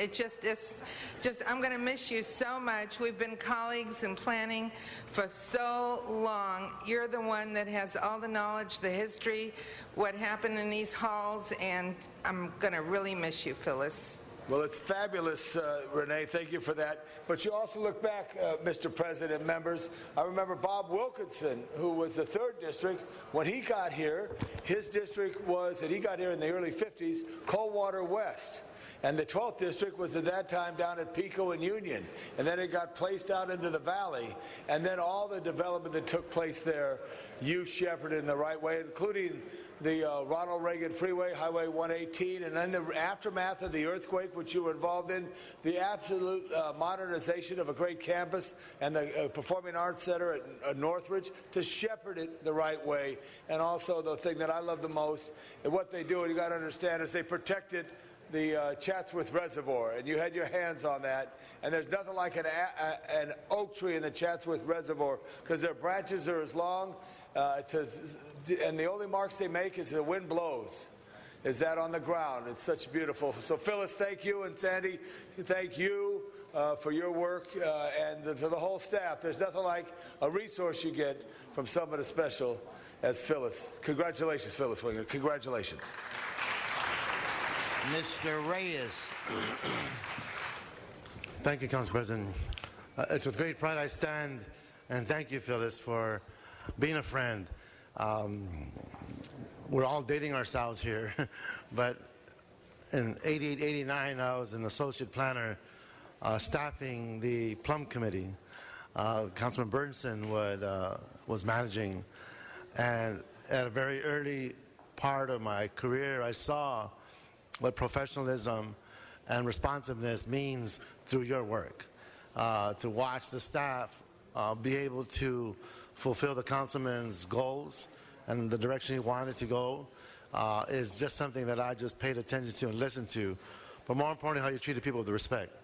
I'm going to miss you so much. We've been colleagues in planning for so long. You're the one that has all the knowledge, the history, what happened in these halls, and I'm going to really miss you, Phyllis. Well, it's fabulous, Renee. Thank you for that. But you also look back, Mr. President, members. I remember Bob Wilkinson, who was the 3rd District. When he got here, his district was, and he got here in the early 50s, Coldwater West. And the 12th District was at that time down at Pico and Union. And then it got placed out into the valley. And then all the development that took place there, you shepherded in the right way, including the Ronald Reagan Freeway, Highway 118, and then the aftermath of the earthquake, which you were involved in, the absolute modernization of a great campus and the Performing Arts Center at Northridge, to shepherd it the right way. And also the thing that I love the most, and what they do, and you got to understand, is they protected the Chatsworth Reservoir, and you had your hands on that. And there's nothing like an oak tree in the Chatsworth Reservoir, because their branches are as long, and the only marks they make is the wind blows. Is that on the ground? It's such beautiful. So Phyllis, thank you, and Sandy, thank you for your work, and to the whole staff. There's nothing like a resource you get from someone as special as Phyllis. Congratulations, Phyllis Winger. Congratulations. Mr. Reyes. Thank you, Council President. It's with great pride I stand and thank you, Phyllis, for being a friend. We're all dating ourselves here, but in 88, 89, I was an associate planner staffing the Plum Committee. Councilman Bernsen was managing, and at a very early part of my career, I saw what professionalism and responsiveness means through your work. To watch the staff be able to fulfill the councilman's goals and the direction he wanted to go is just something that I just paid attention to and listened to. But more importantly, how you treated people with respect.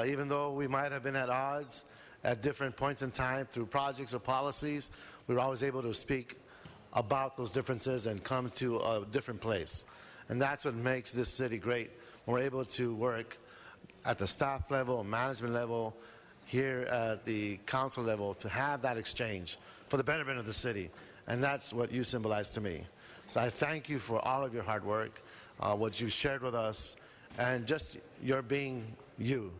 Even though we might have been at odds at different points in time through projects or policies, we were always able to speak about those differences and come to a different place. And that's what makes this city great. We're able to work at the staff level, management level, here at the council level, to have that exchange for the betterment of the city. And that's what you symbolize to me. So I thank you for all of your hard work, what you shared with us, and just your being you,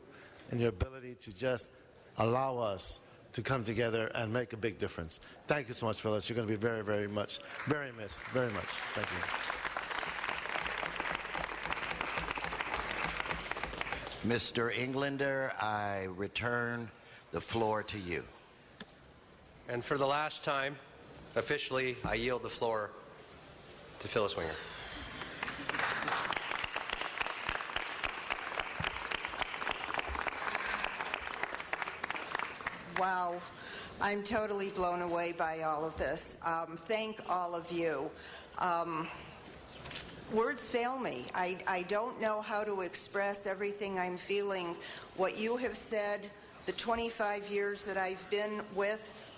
and your ability to just allow us to come together and make a big difference. Thank you so much, Phyllis. You're going to be very, very missed. Very much. Thank you. Mr. Englander, I return the floor to you. And for the last time, officially, I yield the floor to Phyllis Winger. Wow. I'm totally blown away by all of this. Thank all of you. Words fail me. I don't know how to express everything I'm feeling. What you have said, the 25 years that I've been with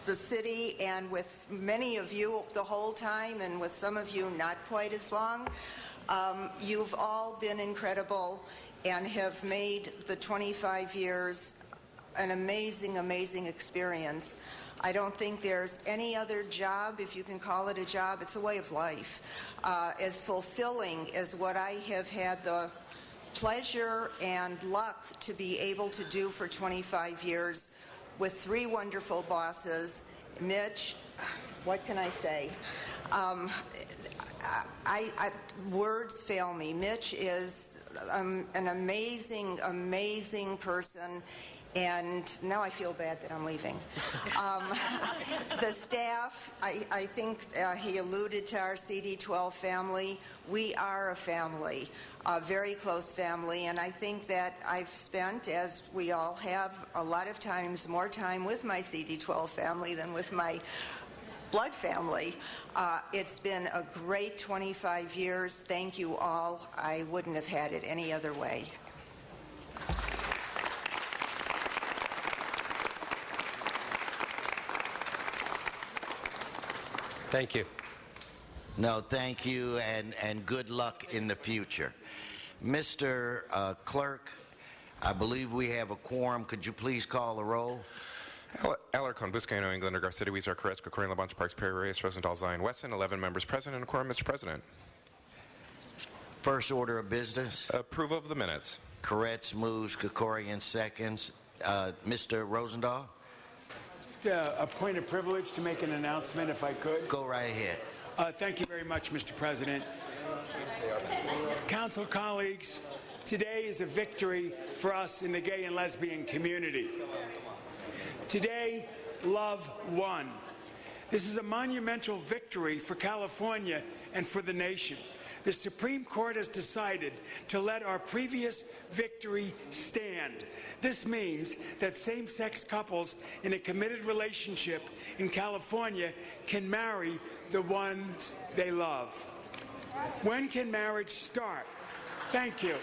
the city and with many of you the whole time, and with some of you not quite as long, you've all been incredible and have made the 25 years an amazing, amazing experience. I don't think there's any other job, if you can call it a job, it's a way of life, as fulfilling as what I have had the pleasure and luck to be able to do for 25 years with 3 wonderful bosses. Mitch, what can I say? Words fail me. Mitch is an amazing, amazing person. And now I feel bad that I'm leaving. The staff, I think he alluded to our CD12 family. We are a family, a very close family, and I think that I've spent, as we all have, a lot of times more time with my CD12 family than with my blood family. It's been a great 25 years. Thank you all. I wouldn't have had it any other way. Thank you. No, thank you, and good luck in the future. Mr. Clerk, I believe we have a quorum. Could you please call the roll? Alarcon, Buscaino, Englander, Garcetti, Weezer, Carrasco, Corrine, LaBonge, Parks, Perry, Reyes, Rosendahl, Zion, Wesson, 11 members present, and a quorum, Mr. President. First order of business. Approval of the minutes. Koretz moves, Krikorian seconds. Mr. Rosendahl? A point of privilege to make an announcement, if I could. Go right ahead. Thank you very much, Mr. President. Council colleagues, today is a victory for us in the gay and lesbian community. Today, love won. This is a monumental victory for California and for the nation. The Supreme Court has decided to let our previous victory stand. This means that same-sex couples in a committed relationship in California can marry the ones they love. When can marriage start? Thank you.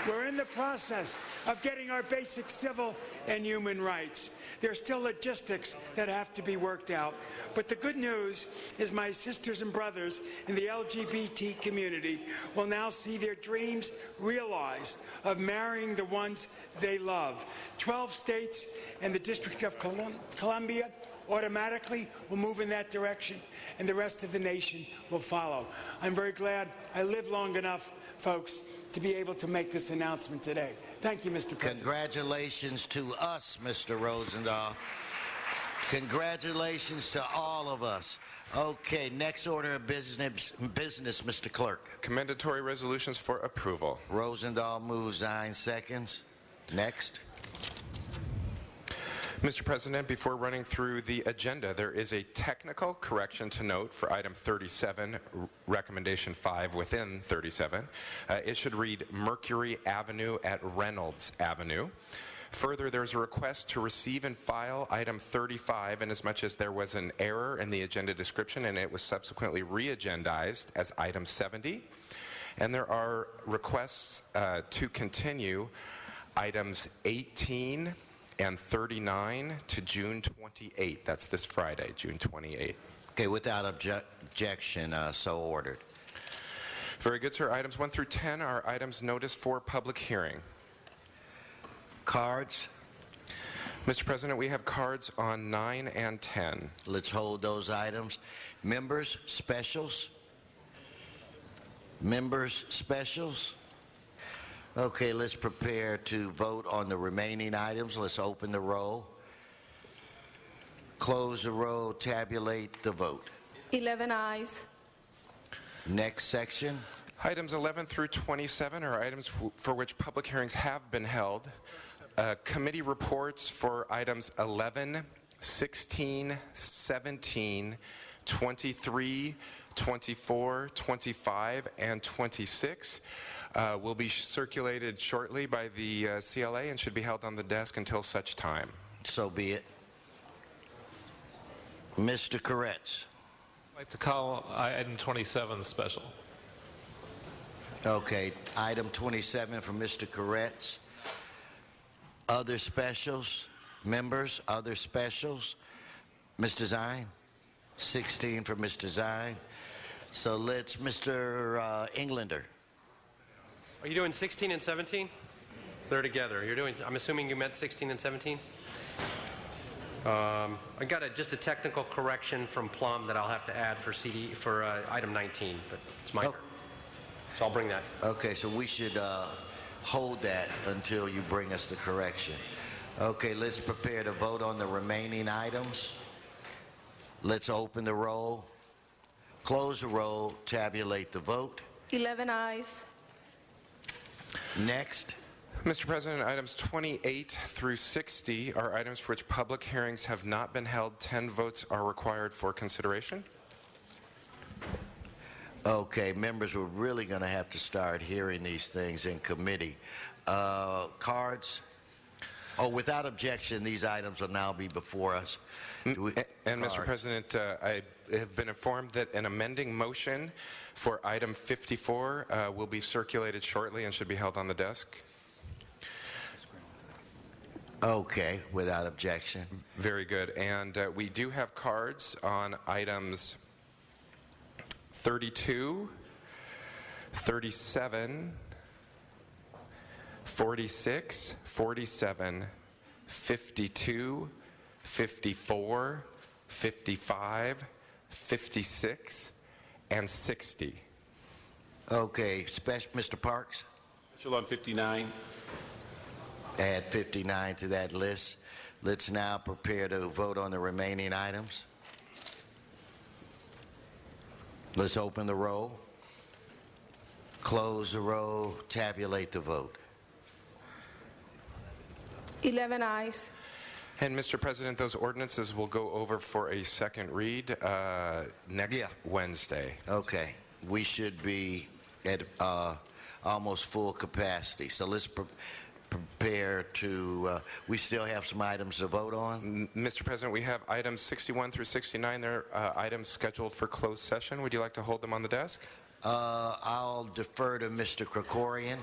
We're in the process of getting our basic civil and human rights. There's still logistics that have to be worked out. But the good news is my sisters and brothers in the LGBT community will now see their dreams realized of marrying the ones they love. 12 states and the District of Columbia automatically will move in that direction, and the rest of the nation will follow. I'm very glad I lived long enough, folks, to be able to make this announcement today. Thank you, Mr. President. Congratulations to us, Mr. Rosendahl. Congratulations to all of us. Okay, next order of business, Mr. Clerk. Commendatory resolutions for approval. Rosendahl moves, Zion seconds. Next. Mr. President, before running through the agenda, there is a technical correction to note for item 37, recommendation 5 within 37. It should read Mercury Avenue at Reynolds Avenue. Further, there's a request to receive and file item 35 inasmuch as there was an error in the agenda description and it was subsequently re-agendized as item 70. And there are requests to continue items 18 and 39 to June 28th. That's this Friday, June 28th. Okay, without objection, so ordered. Very good, sir. Items 1 through 10 are items noticed for public hearing. Cards? Mr. President, we have cards on 9 and 10. Let's hold those items. Members, specials? Members, specials? Okay, let's prepare to vote on the remaining items. Let's open the roll. Close the roll, tabulate the vote. 11 ayes. Next section. Items 11 through 27 are items for which public hearings have been held. Committee reports for items 11, 16, 17, 23, 24, 25, and 26 will be circulated shortly by the CLA and should be held on the desk until such time. So be it. Mr. Koretz. I'd like to call item 27 special. Okay, item 27 from Mr. Koretz. Other specials, members, other specials. Mr. Zine, 16 for Mr. Zine. So let's, Mr. Englander. Are you doing 16 and 17? They're together. You're doing. I'm assuming you meant 16 and 17. I got just a technical correction from Plum that I'll have to add for item 19, but it's my turn. So I'll bring that. Okay, so we should hold that until you bring us the correction. Okay, let's prepare to vote on the remaining items. Let's open the roll, close the roll, tabulate the vote. 11 ayes. Next. Mr. President, items 28 through 60 are items for which public hearings have not been held. 10 votes are required for consideration. Okay, members, we're really going to have to start hearing these things in committee. Cards? Oh, without objection, these items will now be before us. Mr. President, I have been informed that an amending motion for item 54 will be circulated shortly and should be held on the desk. Okay, without objection. Very good. And we do have cards on items 32, 37, 46, 47, 52, 54, 55, 56, and 60. Okay, Mr. Parks? Special on 59. Add 59 to that list. Let's now prepare to vote on the remaining items. Let's open the roll, close the roll, tabulate the vote. 11 ayes. And Mr. President, those ordinances will go over for a second read next Wednesday. Okay. We should be at almost full capacity. So let's prepare to, we still have some items to vote on. Mr. President, we have items 61 through 69. They're items scheduled for closed session. Would you like to hold them on the desk? I'll defer to Mr. Krikorian.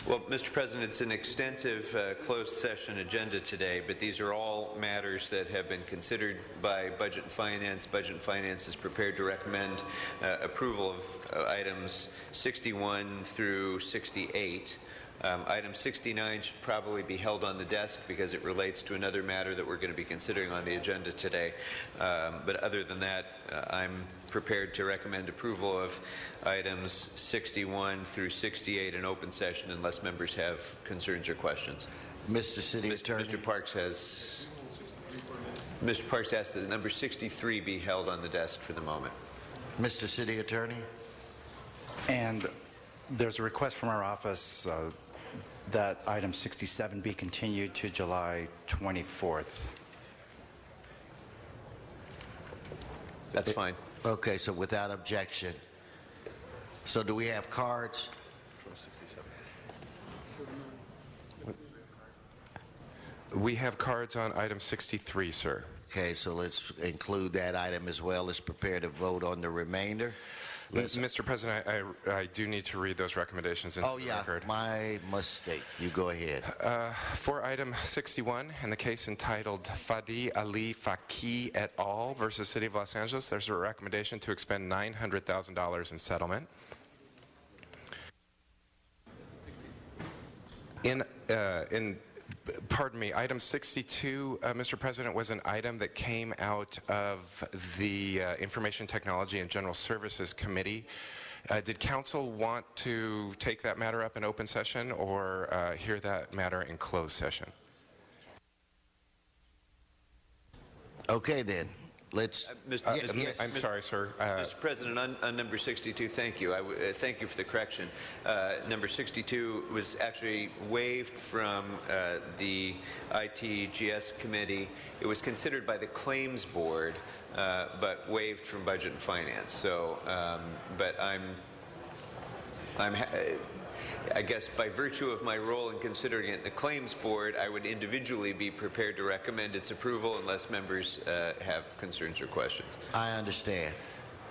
Well, Mr. President, it's an extensive closed session agenda today, but these are all matters that have been considered by Budget and Finance. Budget and Finance is prepared to recommend approval of items 61 through 68. Item 69 should probably be held on the desk because it relates to another matter that we're going to be considering on the agenda today. But other than that, I'm prepared to recommend approval of items 61 through 68 in open session unless members have concerns or questions. Mr. City Attorney. Mr. Parks asked that number 63 be held on the desk for the moment. Mr. City Attorney. And there's a request from our office that item 67 be continued to July 24th. That's fine. Okay, so without objection. So do we have cards? We have cards on item 63, sir. Okay, so let's include that item as well. Let's prepare to vote on the remainder. Mr. President, I do need to read those recommendations into the record. My mistake. You go ahead. For item 61, in the case entitled Fadi Ali Faki et al. Versus City of Los Angeles, there's a recommendation to expend $900,000 in settlement. Pardon me, item 62, Mr. President, was an item that came out of the Information Technology and General Services Committee. Did Council want to take that matter up in open session or hear that matter in closed session? Okay, then. let's... I'm sorry, sir. Mr. President, on number 62, thank you. Thank you for the correction. Number 62 was actually waived from the ITGS committee. It was considered by the Claims Board, but waived from Budget and Finance. So, but I guess by virtue of my role in considering it in the Claims Board, I would individually be prepared to recommend its approval unless members have concerns or questions. I understand.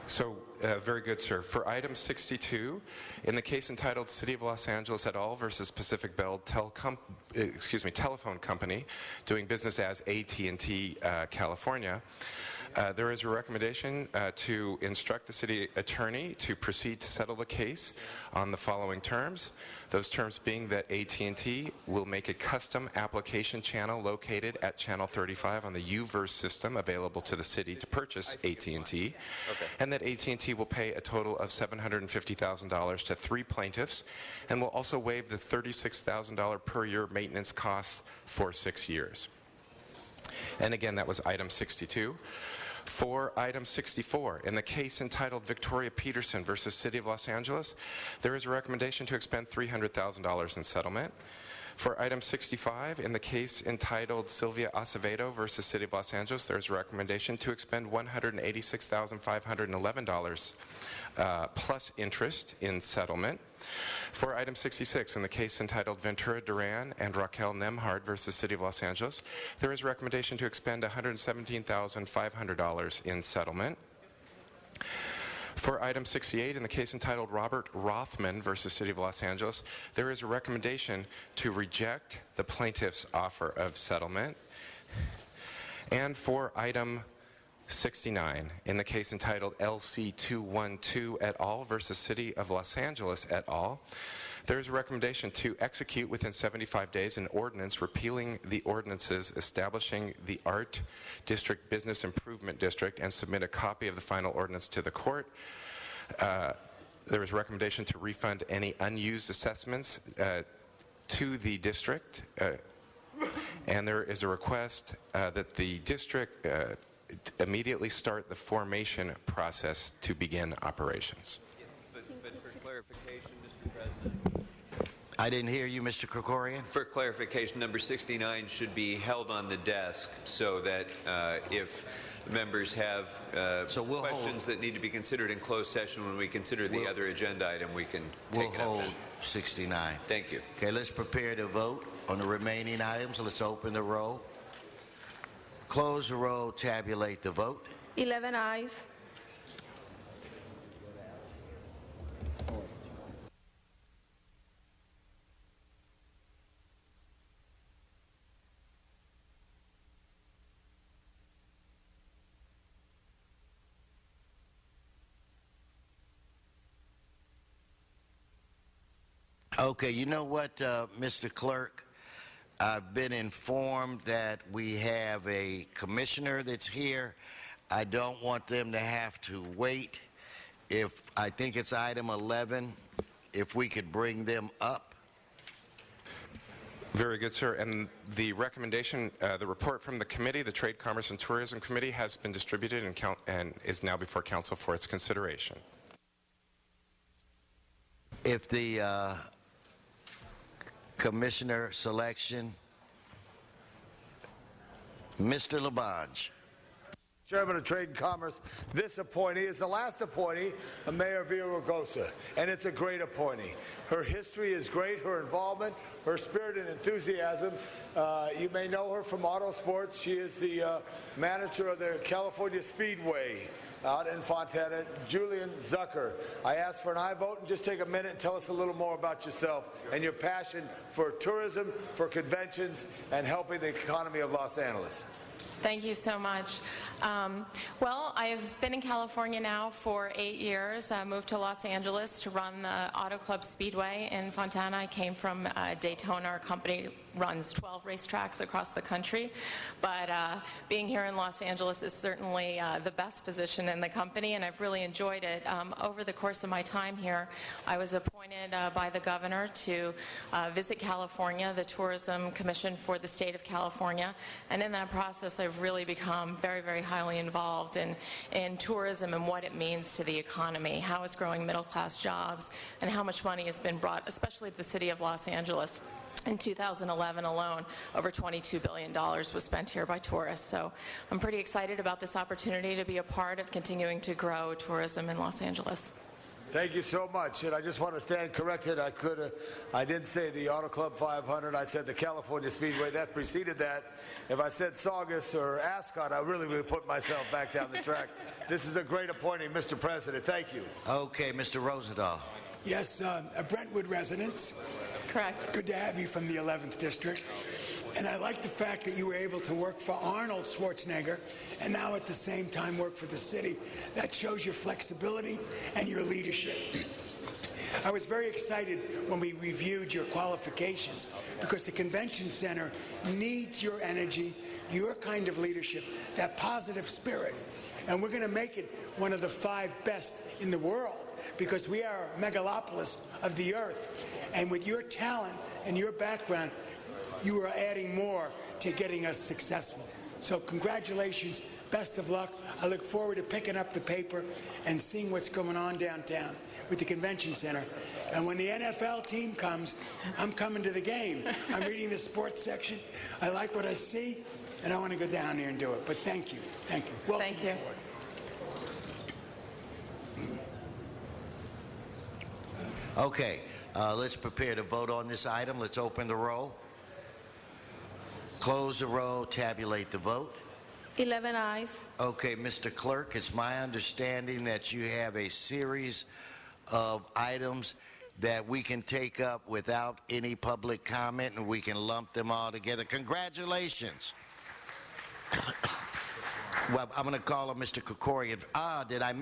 So, very good, sir. For item 62, in the case entitled City of Los Angeles et al. Versus Pacific Bell Telephone Company, doing business as AT&T California, there is a recommendation to instruct the city attorney to proceed to settle the case on the following terms. Those terms being that AT&T will make a custom application channel located at Channel 35 on the UVerse system available to the city to purchase AT&T, and that AT&T will pay a total of $750,000 to 3 plaintiffs and will also waive the $36,000 per year maintenance costs for 6 years. And again, that was item 62. For item 64, in the case entitled Victoria Peterson versus City of Los Angeles, there is a recommendation to expend $300,000 in settlement. For item 65, in the case entitled Sylvia Acevedo versus City of Los Angeles, there is a recommendation to expend $186,511 plus interest in settlement. For item 66, in the case entitled Ventura Duran and Raquel Nemhard versus City of Los Angeles, there is a recommendation to expend $117,500 in settlement. For item 68, in the case entitled Robert Rothman versus City of Los Angeles, there is a recommendation to reject the plaintiff's offer of settlement. And for item 69, in the case entitled LC212 et al. Versus City of Los Angeles et al., there is a recommendation to execute within 75 days an ordinance repealing the ordinances establishing the Art District Business Improvement District and submit a copy of the final ordinance to the court. There is a recommendation to refund any unused assessments to the district, and there is a request that the district immediately start the formation process to begin operations. But for clarification, Mr. President. I didn't hear you, Mr. Krikorian. For clarification, number 69 should be held on the desk so that if members have questions that need to be considered in closed session when we consider the other agenda item, we can take it up. We'll hold 69. Thank you. Okay, let's prepare to vote on the remaining items. Let's open the roll. Close the roll, tabulate the vote. 11 ayes. Okay, you know what, Mr. Clerk? I've been informed that we have a commissioner that's here. I don't want them to have to wait. If I think it's item 11, if we could bring them up. Very good, sir. And the recommendation, the report from the committee, the Trade, Commerce, and Tourism Committee, has been distributed and is now before council for its consideration. If the commissioner selection, Mr. Labange. Chairman of Trade and Commerce, this appointee is the last appointee of Mayor Villaraigosa, and it's a great appointee. Her history is great, her involvement, her spirit and enthusiasm. You may know her from Autosports. She is the manager of the California Speedway out in Fontana. Julian Zucker. I ask for an aye vote, and just take a minute and tell us a little more about yourself and your passion for tourism, for conventions, and helping the economy of Los Angeles. Thank you so much. Well, I've been in California now for 8 years. I moved to Los Angeles to run the Auto Club Speedway in Fontana. I came from Daytona. Our company runs 12 racetracks across the country. But being here in Los Angeles is certainly the best position in the company, and I've really enjoyed it. Over the course of my time here, I was appointed appointed by the governor to visit California, the Tourism Commission for the state of California, and in that process I've really become very, very highly involved in tourism and what it means to the economy, how it's growing middle-class jobs, and how much money has been brought, especially to the city of Los Angeles. In 2011 alone, over $22 billion was spent here by tourists. So I'm pretty excited about this opportunity to be a part of continuing to grow tourism in Los Angeles. Thank you so much. And I just want to stand corrected. I didn't say the Auto Club 500. I said the California Speedway. That preceded that. If I said Saugus or Ascot, I really would put myself back down the track. This is a great appointing, Mr. President. Thank you. Okay, Mr. Rosendahl. Yes, a Brentwood resident. Correct. Good to have you from the 11th District. And I like the fact that you were able to work for Arnold Schwarzenegger and now at the same time work for the city. That shows your flexibility and your leadership. I was very excited when we reviewed your qualifications because the convention center needs your energy, your kind of leadership, that positive spirit. And we're going to make it one of the 5 best in the world because we are a megalopolis of the earth. And with your talent and your background, you are adding more to getting us successful. So congratulations, best of luck. I look forward to picking up the paper and seeing what's going on downtown with the convention center. And when the NFL team comes, I'm coming to the game. I'm reading the sports section. I like what I see, and I want to go down there and do it. But thank you. Thank you. Welcome Thank you. aboard. Okay, let's prepare to vote on this item. Let's open the roll. Close the roll, tabulate the vote. 11 ayes. Okay, Mr. Clerk, it's my understanding that you have a series of items that we can take up without any public comment and we can lump them all together. Congratulations. Well, I'm going to call on Mr. Krikorian.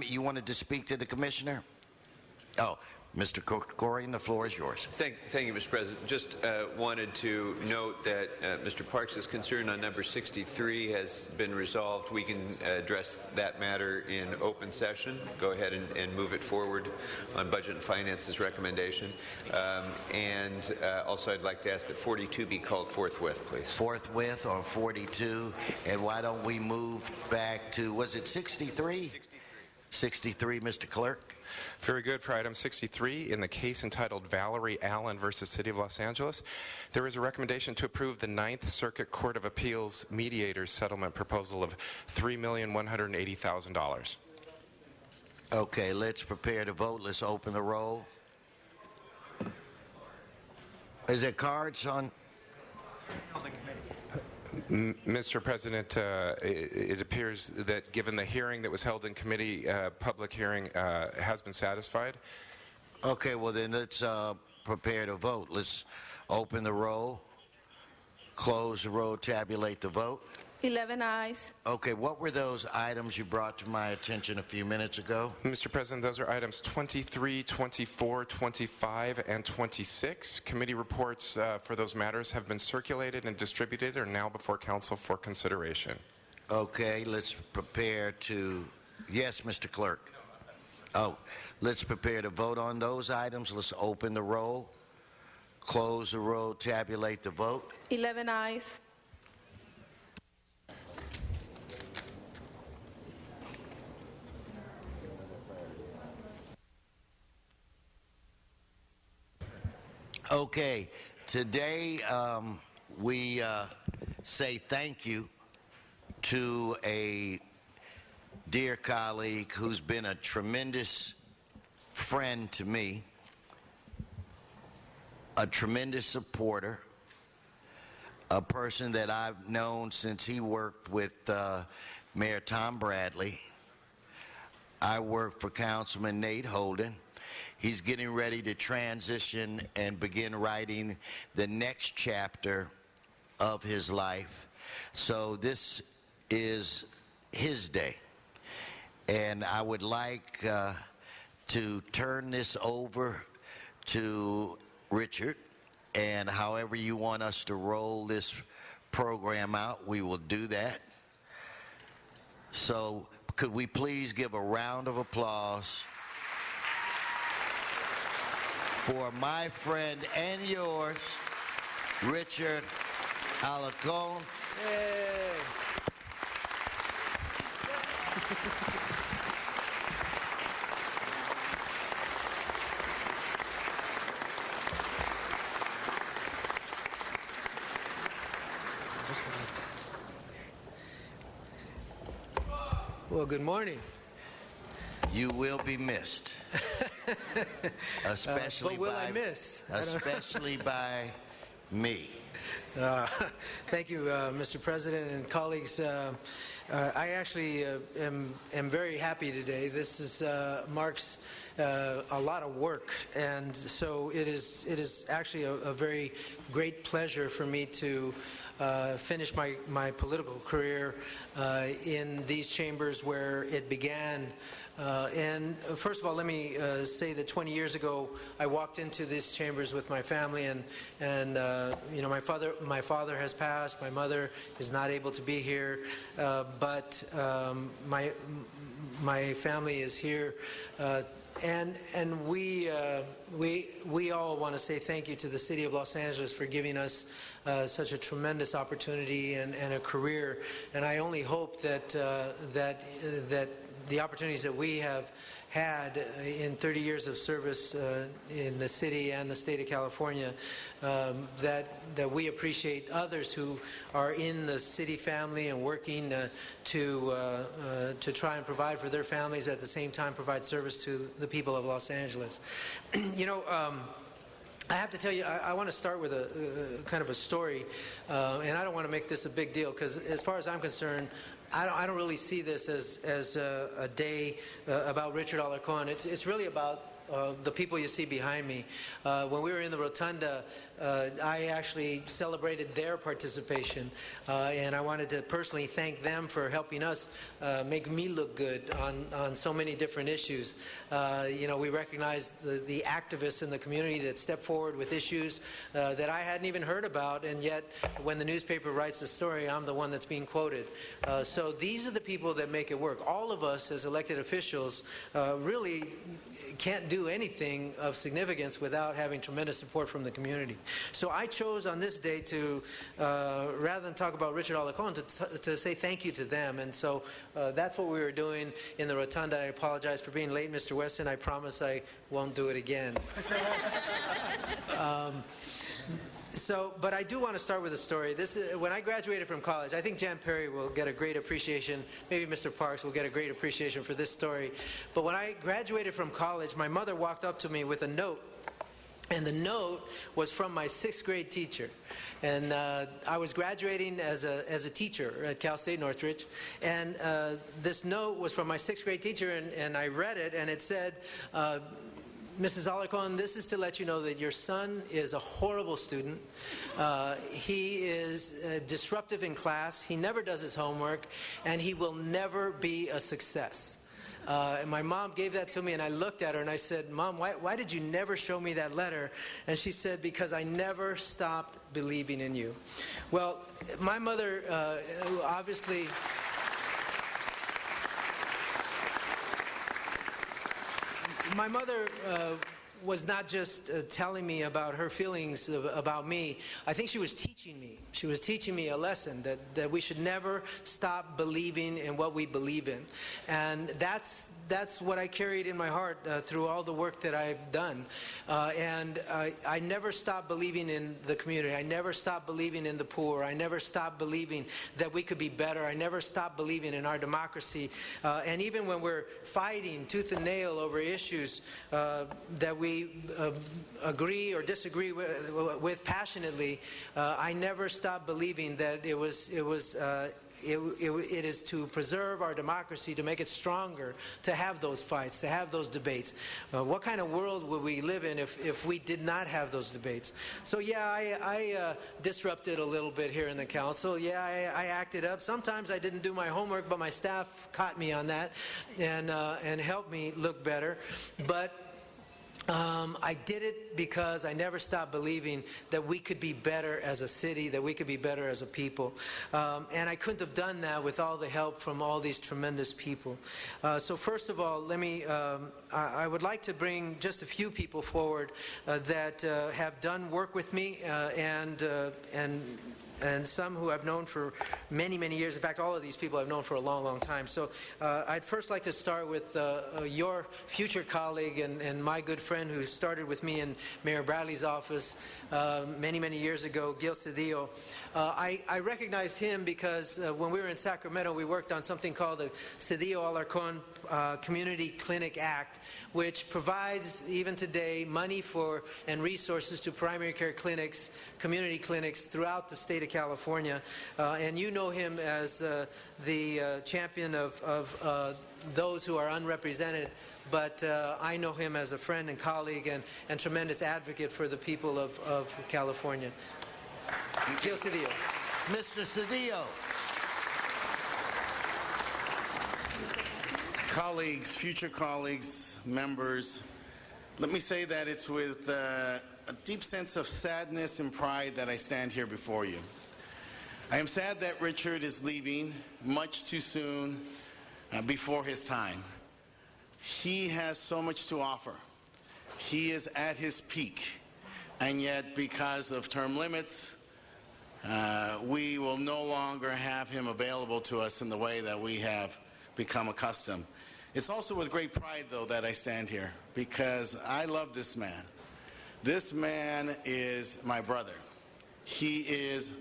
You wanted to speak to the commissioner? Oh, Mr. Krikorian, the floor is yours. Thank you, Mr. President. Just wanted to note that Mr. Parks' concern on number 63 has been resolved. We can address that matter in open session. Go ahead and move it forward on Budget and Finance's recommendation. Also, I'd like to ask that 42 be called forthwith, please. Forthwith on 42. And why don't we move back to, was it 63? 63, Mr. Clerk. Very good. For item 63, in the case entitled Valerie Allen versus City of Los Angeles, there is a recommendation to approve the Ninth Circuit Court of Appeals mediators settlement proposal of $3,180,000. Okay, let's prepare to vote. Let's open the roll. Is there cards on? Mr. President, it appears that given the hearing that was held in committee, public hearing has been satisfied. Okay, well then let's prepare to vote. Let's open the roll, close the roll, tabulate the vote. 11 ayes. Okay, what were those items you brought to my attention a few minutes ago? Mr. President, those are items 23, 24, 25, and 26. Committee reports for those matters have been circulated and distributed and are now before council for consideration. Okay, let's prepare to... Yes, Mr. Clerk. Oh, let's prepare to vote on those items. Let's open the roll, close the roll, tabulate the vote. 11 ayes. Okay, today we say thank you to a dear colleague who's been a tremendous friend to me, a tremendous supporter, a person that I've known since he worked with Mayor Tom Bradley. I worked for Councilman Nate Holden. He's getting ready to transition and begin writing the next chapter of his life. So this is his day. And I would like to turn this over to Richard. And however you want us to roll this program out, we will do that. So could we please give a round of applause for my friend and yours, Richard Alarcon. Well, good morning. You will be missed. Especially but will by, I miss? Especially by me. Thank you, Mr. President and colleagues. I actually am very happy today. This is, marks a lot of work, and so it is actually a very great pleasure for me to finish my political career in these chambers where it began. And first of all, let me say that 20 years ago, I walked into these chambers with my family, and you know, my father has passed. My mother is not able to be here, but my family is here. And we all want to say thank you to the City of Los Angeles for giving us such a tremendous opportunity and a career. And I only hope that that the opportunities that we have had in 30 years of service in the city and the state of California, that we appreciate others who are in the city family and working to try and provide for their families, at the same time provide service to the people of Los Angeles. You know, I have to tell you, I want to start with a kind of a story, and I don't want to make this a big deal, because as far as I'm concerned, I don't really see this as a day about Richard Alarcon. It's really about the people you see behind me. When we were in the Rotunda, I actually celebrated their participation, and I wanted to personally thank them for helping us make me look good on so many different issues. You know, we recognize the activists in the community that step forward with issues that I hadn't even heard about, and yet when the newspaper writes the story, I'm the one that's being quoted. So these are the people that make it work. All of us as elected officials really can't do anything of significance without having tremendous support from the community. So I chose on this day to, rather than talk about Richard Alarcon, to say thank you to them. And so that's what we were doing in the Rotunda. I apologize for being late, Mr. Weston. I promise I won't do it again. But I do want to start with a story. When I graduated from college, I think Jan Perry will get a great appreciation. Maybe Mr. Parks will get a great appreciation for this story. But when I graduated from college, my mother walked up to me with a note. And the note was from my 6th grade teacher. And I was graduating as a teacher at Cal State Northridge. And this note was from my 6th grade teacher, and I read it, and it said, Mrs. Alarcon, this is to let you know that your son is a horrible student. He is disruptive in class. He never does his homework, and he will never be a success. And my mom gave that to me, and I looked at her and I said, Mom, why did you never show me that letter? And she said, because I never stopped believing in you. Well, my mother obviously... My mother was not just telling me about her feelings about me. I think she was teaching me. She was teaching me a lesson that we should never stop believing in what we believe in. And that's what I carried in my heart through all the work that I've done. And I never stopped believing in the community. I never stopped believing in the poor. I never stopped believing that we could be better. I never stopped believing in our democracy. And even when we're fighting tooth and nail over issues that we agree or disagree with passionately, I never stopped believing that it is to preserve our democracy, to make it stronger, to have those fights, to have those debates. What kind of world would we live in if we did not have those debates? So yeah, I disrupted a little bit here in the council. Yeah, I acted up. Sometimes I didn't do my homework, but my staff caught me on that and helped me look better. But I did it because I never stopped believing that we could be better as a city, that we could be better as a people. And I couldn't have done that with all the help from all these tremendous people. So first of all, I would like to bring just a few people forward that have done work with me and some who I've known for many, many years. In fact, all of these people I've known for a long, long time. So I'd first like to start with your future colleague and my good friend who started with me in Mayor Bradley's office many, many years ago, Gil Cedillo. I recognized him because when we were in Sacramento, we worked on something called the Cedillo-Alarcon Community Clinic Act, which provides, even today, money for and resources to primary care clinics, community clinics throughout the state of California. And you know him as the champion of those who are unrepresented, but I know him as a friend and colleague and tremendous advocate for the people of California. Gil Cedillo. Mr. Cedillo. Colleagues, future colleagues, members, let me say that it's with a deep sense of sadness and pride that I stand here before you. I am sad that Richard is leaving much too soon before his time. He has so much to offer. He is at his peak, and yet because of term limits, we will no longer have him available to us in the way that we have become accustomed. It's also with great pride, though, that I stand here, because I love this man. This man is my brother. He is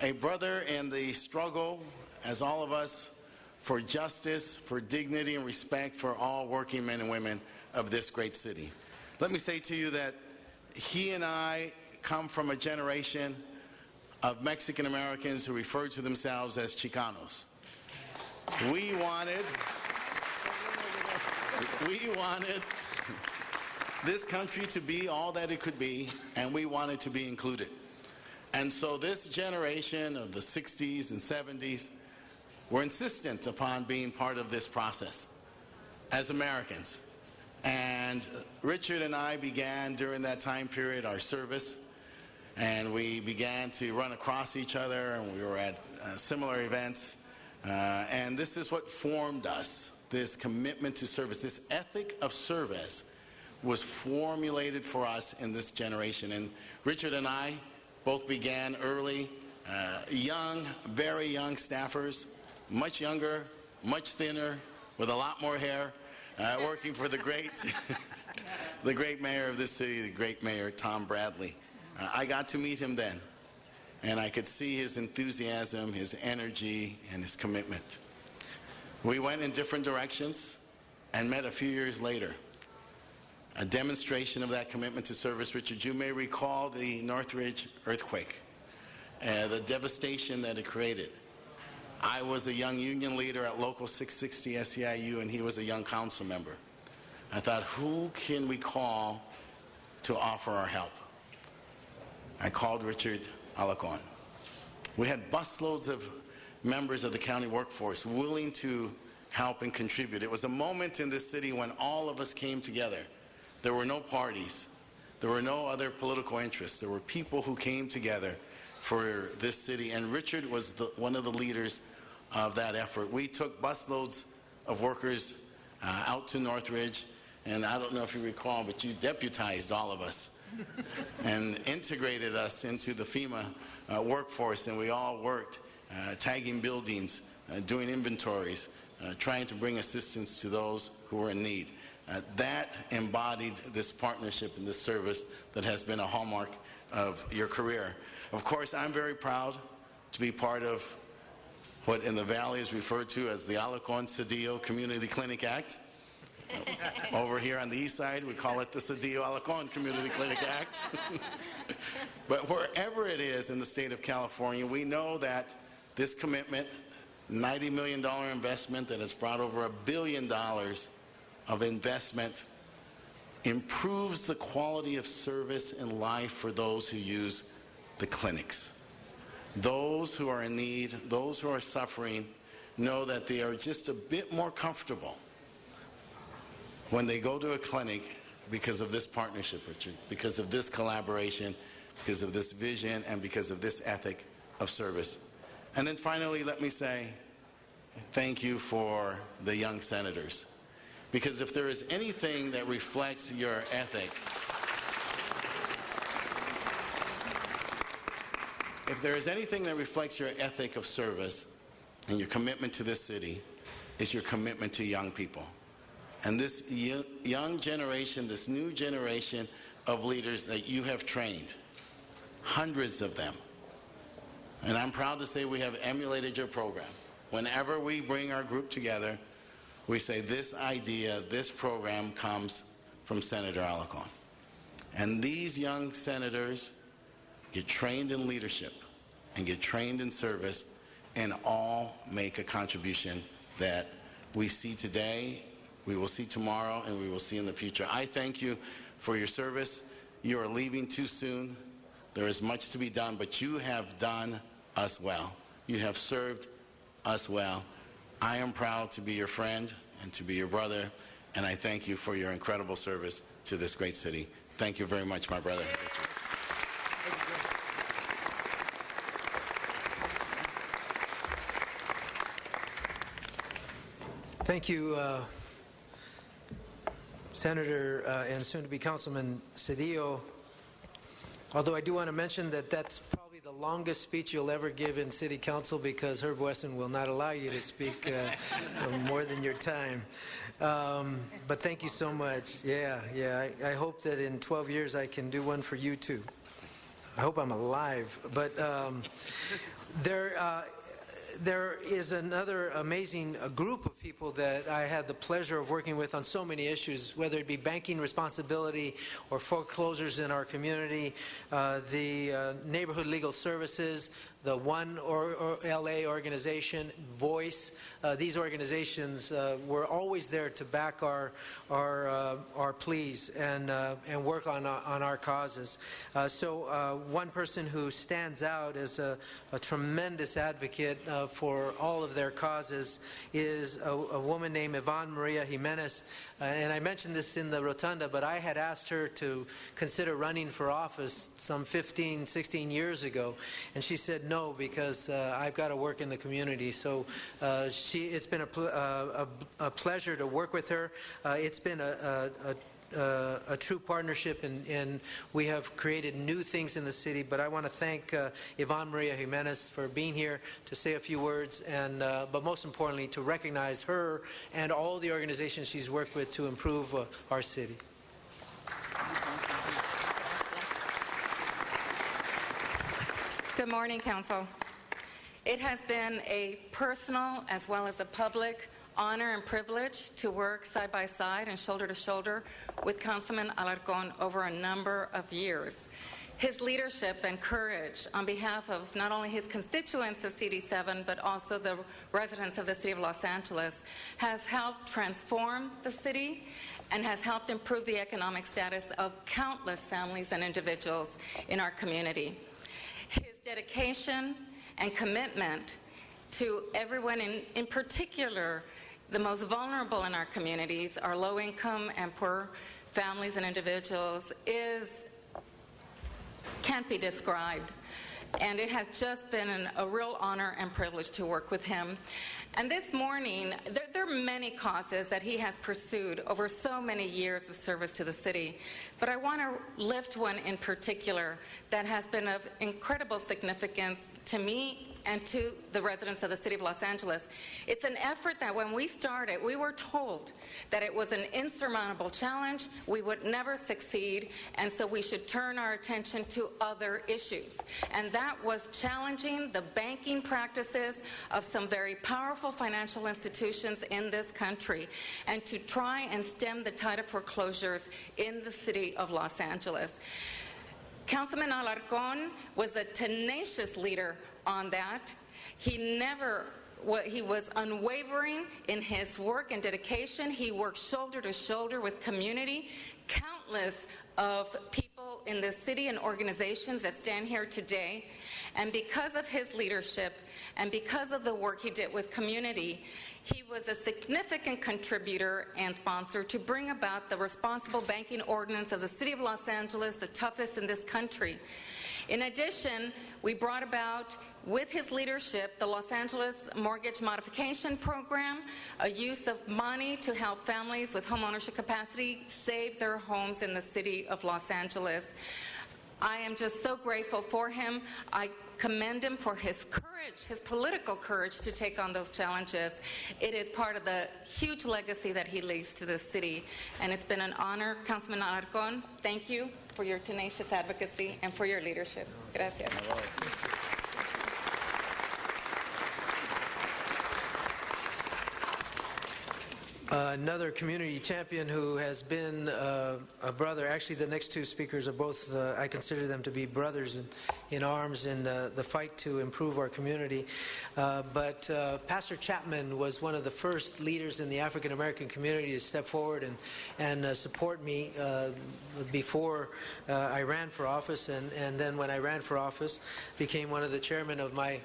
a brother in the struggle, as all of us, for justice, for dignity and respect for all working men and women of this great city. Let me say to you that he and I come from a generation of Mexican Americans who refer to themselves as Chicanos. We wanted this country to be all that it could be, and we wanted to be included. And so this generation of the 60s and 70s were insistent upon being part of this process as Americans. And Richard and I began during that time period our service, and we began to run across each other, and we were at similar events. And this is what formed us, this commitment to service, this ethic of service was formulated for us in this generation. And Richard and I both began early, young, very young staffers, much younger, much thinner, with a lot more hair, working for the great mayor of this city, the great Mayor Tom Bradley. I got to meet him then, and I could see his enthusiasm, his energy, and his commitment. We went in different directions and met a few years later. A demonstration of that commitment to service. Richard, you may recall the Northridge earthquake, the devastation that it created. I was a young union leader at Local 660 SEIU, and he was a young council member. I thought, who can we call to offer our help? I called Richard Alarcon. We had busloads of members of the county workforce willing to help and contribute. It was a moment in this city when all of us came together. There were no parties. There were no other political interests. There were people who came together for this city, and Richard was one of the leaders of that effort. We took busloads of workers out to Northridge, and I don't know if you recall, but you deputized all of us and integrated us into the FEMA workforce, and we all worked tagging buildings, doing inventories, trying to bring assistance to those who were in need. That embodied this partnership and this service that has been a hallmark of your career. Of course, I'm very proud to be part of what in the Valley is referred to as the Alarcon Cedillo Community Clinic Act. Over here on the east side, we call it the Cedillo Alarcon Community Clinic Act. But wherever it is in the state of California, we know that this commitment, $90 million investment that has brought over $1 billion of investment, improves the quality of service and life for those who use the clinics. Those who are in need, those who are suffering, know that they are just a bit more comfortable when they go to a clinic because of this partnership, Richard, because of this collaboration, because of this vision, and because of this ethic of service. And then finally, let me say thank you for the young senators. Because if there is anything that reflects your ethic, if there is anything that reflects your ethic of service and your commitment to this city, it's your commitment to young people. And this young generation, this new generation of leaders that you have trained, hundreds of them. And I'm proud to say we have emulated your program. Whenever we bring our group together, we say this idea, this program comes from Senator Alarcon. And these young senators get trained in leadership and get trained in service and all make a contribution that we see today, we will see tomorrow, and we will see in the future. I thank you for your service. You are leaving too soon. There is much to be done, but you have done us well. You have served us well. I am proud to be your friend and to be your brother, and I thank you for your incredible service to this great city. Thank you very much, my brother. Thank you, Senator and soon-to-be Councilman Cedillo. Although I do want to mention that that's probably the longest speech you'll ever give in City Council because Herb Wesson will not allow you to speak more than your time. But thank you so much. Yeah. I hope that in 12 years I can do one for you too. I hope I'm alive. But there is another amazing group of people that I had the pleasure of working with on so many issues, whether it be banking responsibility or foreclosures in our community, the neighborhood legal services, the One or LA organization, Voice. These organizations were always there to back our pleas and work on our causes. So one person who stands out as a tremendous advocate for all of their causes is a woman named Yvonne Maria Jimenez. And I mentioned this in the rotunda, but I had asked her to consider running for office some 15, 16 years ago. And she said no, because I've got to work in the community. So it's been a pleasure to work with her. It's been a true partnership, and we have created new things in the city. But I want to thank Yvonne Maria Jimenez for being here to say a few words, and but most importantly, to recognize her and all the organizations she's worked with to improve our city. Good morning, Council. It has been a personal as well as a public honor and privilege to work side by side and shoulder to shoulder with Councilman Alarcon over a number of years. His leadership and courage on behalf of not only his constituents of CD7, but also the residents of the City of Los Angeles, has helped transform the city and has helped improve the economic status of countless families and individuals in our community. His dedication and commitment to everyone, in particular the most vulnerable in our communities, our low-income and poor families and individuals, can't be described. And it has just been a real honor and privilege to work with him. And this morning, there are many causes that he has pursued over so many years of service to the city. But I want to lift one in particular that has been of incredible significance to me and to the residents of the City of Los Angeles. It's an effort that when we started, we were told that it was an insurmountable challenge, we would never succeed, and so we should turn our attention to other issues. And that was challenging the banking practices of some very powerful financial institutions in this country, and to try and stem the tide of foreclosures in the City of Los Angeles. Councilman Alarcon was a tenacious leader on that. He never He was unwavering in his work and dedication. He worked shoulder to shoulder with community. Countless of people in the city and organizations that stand here today. And because of his leadership and because of the work he did with community, he was a significant contributor and sponsor to bring about the responsible banking ordinance of the City of Los Angeles, the toughest in this country. In addition, we brought about, with his leadership, the Los Angeles Mortgage Modification Program, a use of money to help families with homeownership capacity save their homes in the City of Los Angeles. I am just so grateful for him. I commend him for his courage, his political courage to take on those challenges. It is part of the huge legacy that he leaves to the city. And it's been an honor. Councilman Alarcon, thank you for your tenacious advocacy and for your leadership. Gracias. Another community champion who has been a brother. Actually, the next two speakers are both, I consider them to be brothers in arms in the fight to improve our community. But Pastor Chapman was one of the first leaders in the African American community to step forward and support me before I ran for office. And then when I ran for office, became one of the chairmen of my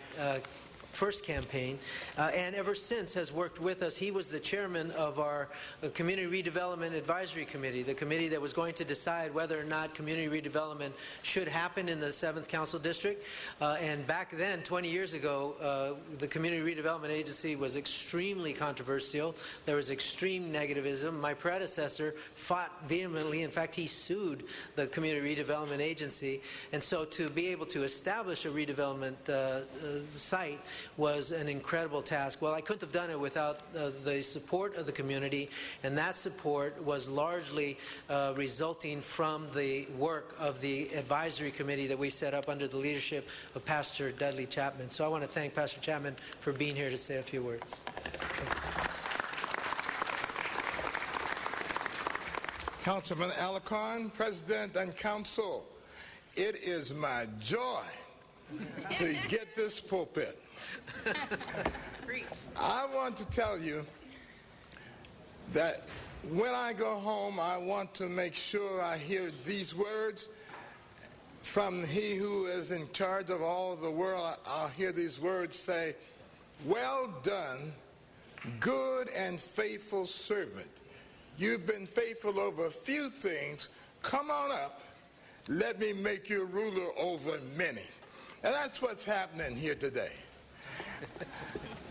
first campaign, and ever since has worked with us. He was the chairman of our Community Redevelopment Advisory Committee, the committee that was going to decide whether or not community redevelopment should happen in the 7th Council District. And back then, 20 years ago, the Community Redevelopment Agency was extremely controversial. There was extreme negativism. My predecessor fought vehemently. In fact, he sued the Community Redevelopment Agency. And so to be able to establish a redevelopment site was an incredible task. Well, I couldn't have done it without the support of the community, and that support was largely resulting from the work of the advisory committee that we set up under the leadership of Pastor Dudley Chapman. So I want to thank Pastor Chapman for being here to say a few words. Councilman Alarcon, President and Council, it is my joy to get this pulpit. I want to tell you that when I go home, I want to make sure I hear these words from he who is in charge of all the world. I'll hear these words say, "Well done, good and faithful servant. You've been faithful over a few things. Come on up. Let me make you ruler over many." And that's what's happening here today.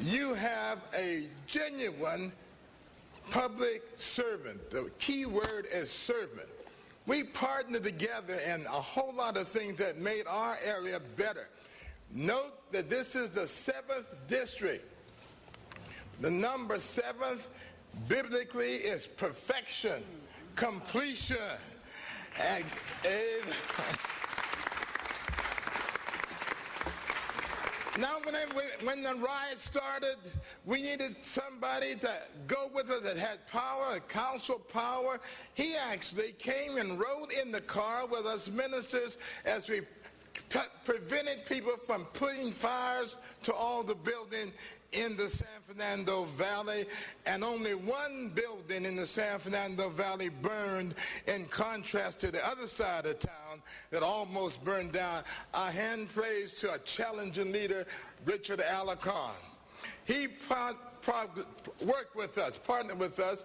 You have a genuine public servant. The key word is servant. We partnered together in a whole lot of things that made our area better. Note that this is the 7th district. The number 7th biblically is perfection, completion, and now, when the riot started, we needed somebody to go with us that had power, council power. He actually came and rode in the car with us ministers as we prevented people from putting fires to all the buildings in the San Fernando Valley, and only one building in the San Fernando Valley burned, in contrast to the other side of town that almost burned down. Our hand praise to a challenging leader, Richard Alarcon. He worked with us, partnered with us.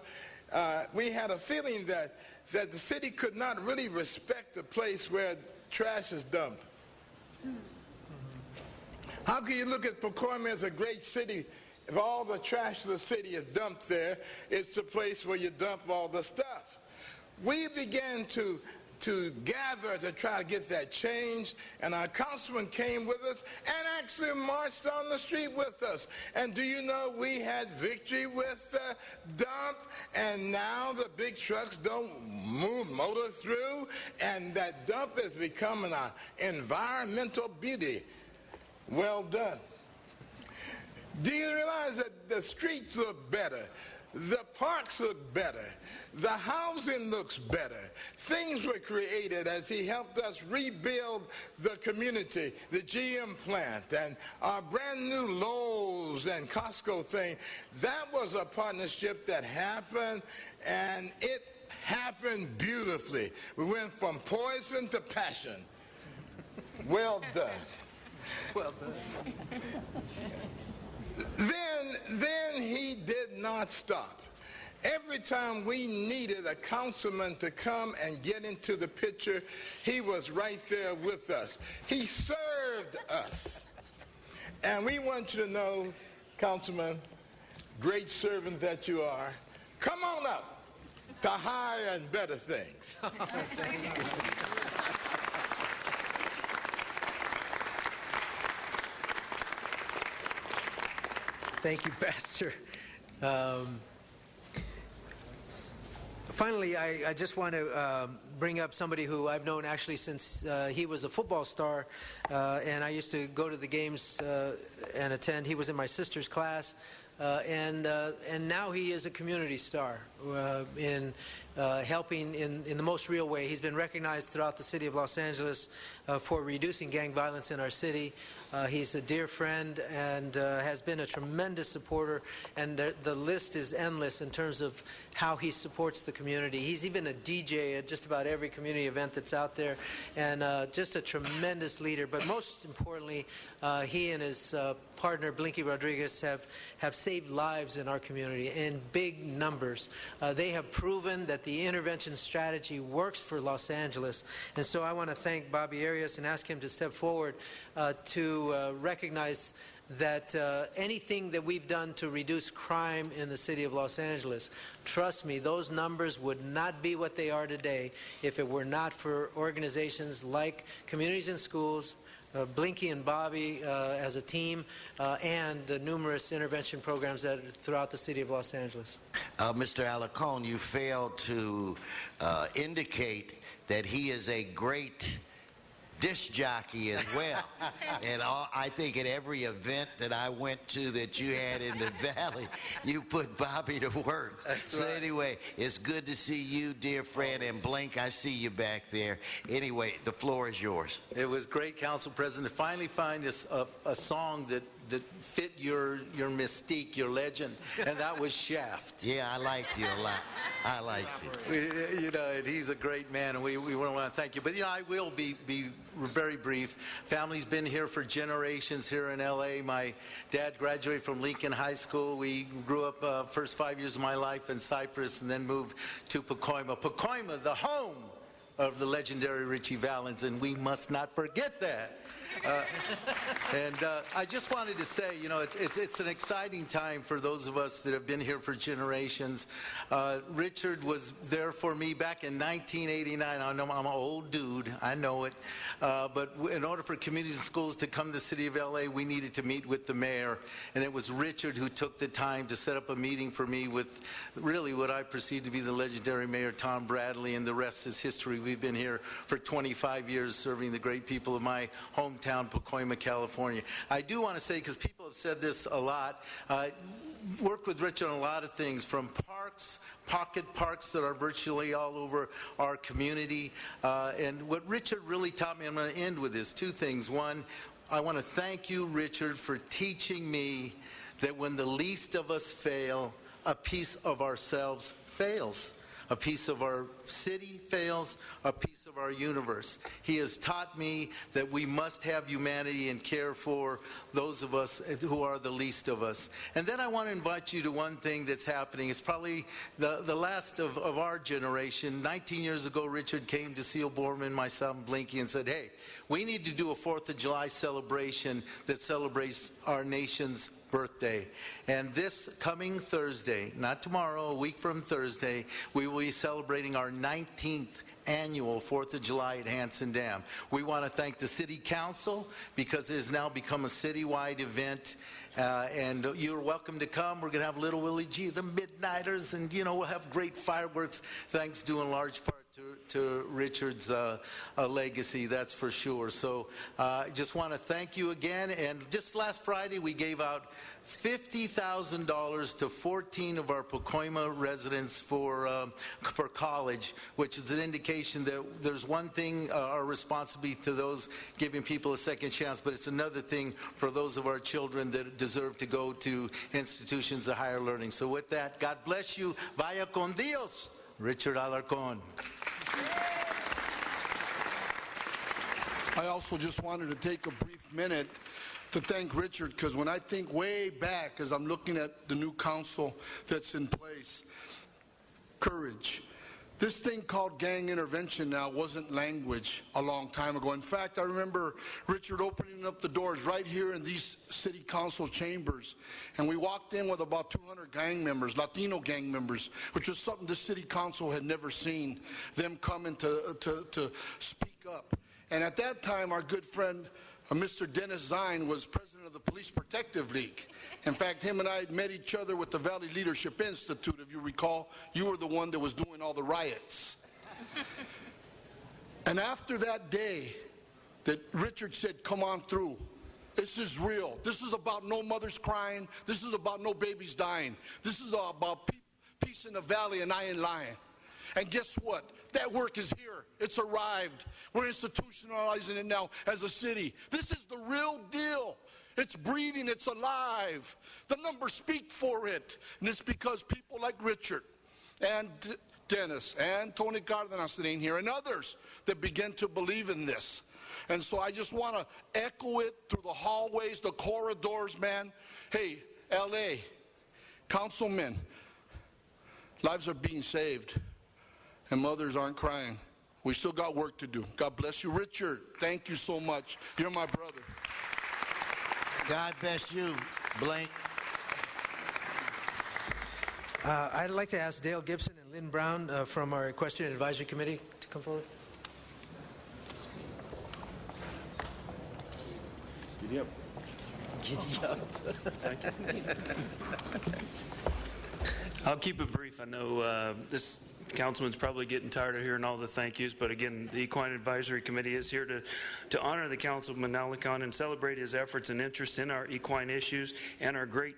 We had a feeling that the city could not really respect a place where trash is dumped. How can you look at Pacoima as a great city if all the trash of the city is dumped there? It's the place where you dump all the stuff. We began to gather to try to get that changed, and our councilman came with us and actually marched on the street with us. And do you know we had victory with the dump, and now the big trucks don't motor through, and that dump is becoming an environmental beauty. Well done. Do you realize that the streets look better? The parks look better. The housing looks better. Things were created as he helped us rebuild the community, the GM plant, and our brand new Lowe's and Costco thing. That was a partnership that happened, and it happened beautifully. We went from poison to passion. Well done. Well done. Then he did not stop. Every time we needed a councilman to come and get into the picture, he was right there with us. He served us. And we want you to know, Councilman, great servant that you are, come on up to higher and better things. Thank you, Pastor. Finally, I just want to bring up somebody who I've known actually since he was a football star, and I used to go to the games and attend. He was in my sister's class, and now he is a community star in helping in the most real way. He's been recognized throughout the city of Los Angeles for reducing gang violence in our city. He's a dear friend and has been a tremendous supporter, and the list is endless in terms of how he supports the community. He's even a DJ at just about every community event that's out there, and just a tremendous leader. But most importantly, he and his partner, Blinky Rodriguez, have saved lives in our community in big numbers. They have proven that the intervention strategy works for Los Angeles. And so I want to thank Bobby Arias and ask him to step forward to recognize that anything that we've done to reduce crime in the city of Los Angeles, trust me, those numbers would not be what they are today if it were not for organizations like Communities in Schools, Blinky and Bobby as a team, and the numerous intervention programs that are throughout the city of Los Angeles. Mr. Alarcon, you failed to indicate that he is a great disc jockey as well. And I think at every event that I went to that you had in the Valley, you put Bobby to work. That's so right. Anyway, it's good to see you, dear friend, and Blink, I see you back there. Anyway, the floor is yours. It was great, Council President, to finally find a song that fit your mystique, your legend, and that was Shaft. Yeah, I like you a lot. I like you. You know, and he's a great man, and we want to thank you. But, you know, I will be very brief. Family's been here for generations here in L.A. My dad graduated from Lincoln High School. We grew up first 5 years of my life in Cypress and then moved to Pacoima. Pacoima, the home of the legendary Richie Valens, and we must not forget that. I just wanted to say, you know, it's an exciting time for those of us that have been here for generations. Richard was there for me back in 1989. I know I'm an old dude, I know it. But in order for Communities and Schools to come to the city of LA, we needed to meet with the mayor. And it was Richard who took the time to set up a meeting for me with really what I perceive to be the legendary Mayor Tom Bradley, and the rest is history. We've been here for 25 years serving the great people of my hometown, Pacoima, California. I do want to say, because people have said this a lot, worked with Richard on a lot of things, from parks, pocket parks that are virtually all over our community. And what Richard really taught me, I'm going to end with this, two things. One, I want to thank you, Richard, for teaching me that when the least of us fail, a piece of ourselves fails. A piece of our city fails, a piece of our universe. He has taught me that we must have humanity and care for those of us who are the least of us. And then I want to invite you to one thing that's happening. It's probably the last of our generation. 19 years ago, Richard came to Seal Borman, myself, and Blinky, and said, hey, we need to do a 4th of July celebration that celebrates our nation's birthday. And this coming Thursday, not tomorrow, a week from Thursday, we will be celebrating our 19th annual 4th of July at Hanson Dam. We want to thank the City Council because it has now become a citywide event, and you're welcome to come. We're going to have Little Willie G, the Midnighters, and, you know, we'll have great fireworks, thanks due in large part to Richard's legacy, that's for sure. So I just want to thank you again. And just last Friday, we gave out $50,000 to 14 of our Pacoima residents for college, which is an indication that there's one thing, our responsibility to those giving people a second chance, but it's another thing for those of our children that deserve to go to institutions of higher learning. So with that, God bless you. Vaya con Dios. Richard Alarcon. I also just wanted to take a brief minute to thank Richard, because when I think way back as I'm looking at the new council that's in place, courage. This thing called gang intervention now wasn't language a long time ago. In fact, I remember Richard opening up the doors right here in these city council chambers, and we walked in with about 200 gang members, Latino gang members, which was something the city council had never seen, them coming to speak up. And at that time, our good friend Mr. Dennis Zine was president of the Police Protective League. In fact, him and I had met each other with the Valley Leadership Institute. If you recall, you were the one that was doing all the riots. And after that day that Richard said, come on through, this is real. This is about no mothers crying. This is about no babies dying. This is about peace in the valley, and I ain't lying. And guess what? That work is here. It's arrived. We're institutionalizing it now as a city. This is the real deal. It's breathing. It's alive. The numbers speak for it. And it's because people like Richard and Dennis and Tony Cardenas that ain't here and others that begin to believe in this. And so I just want to echo it through the hallways, the corridors, man. Hey, L.A., councilmen, lives are being saved. And mothers aren't crying. We still got work to do. God bless you. Richard, thank you so much. You're my brother. God bless you, Blake. I'd like to ask Dale Gibson and Lynn Brown from our Equestrian Advisory Committee to come forward. Giddy up. Giddy up. I'll keep it brief. I know this Councilman's probably getting tired of hearing all the thank yous, but again, the Equine Advisory Committee is here to honor the Councilman Alarcon and celebrate his efforts and interest in our equine issues and our great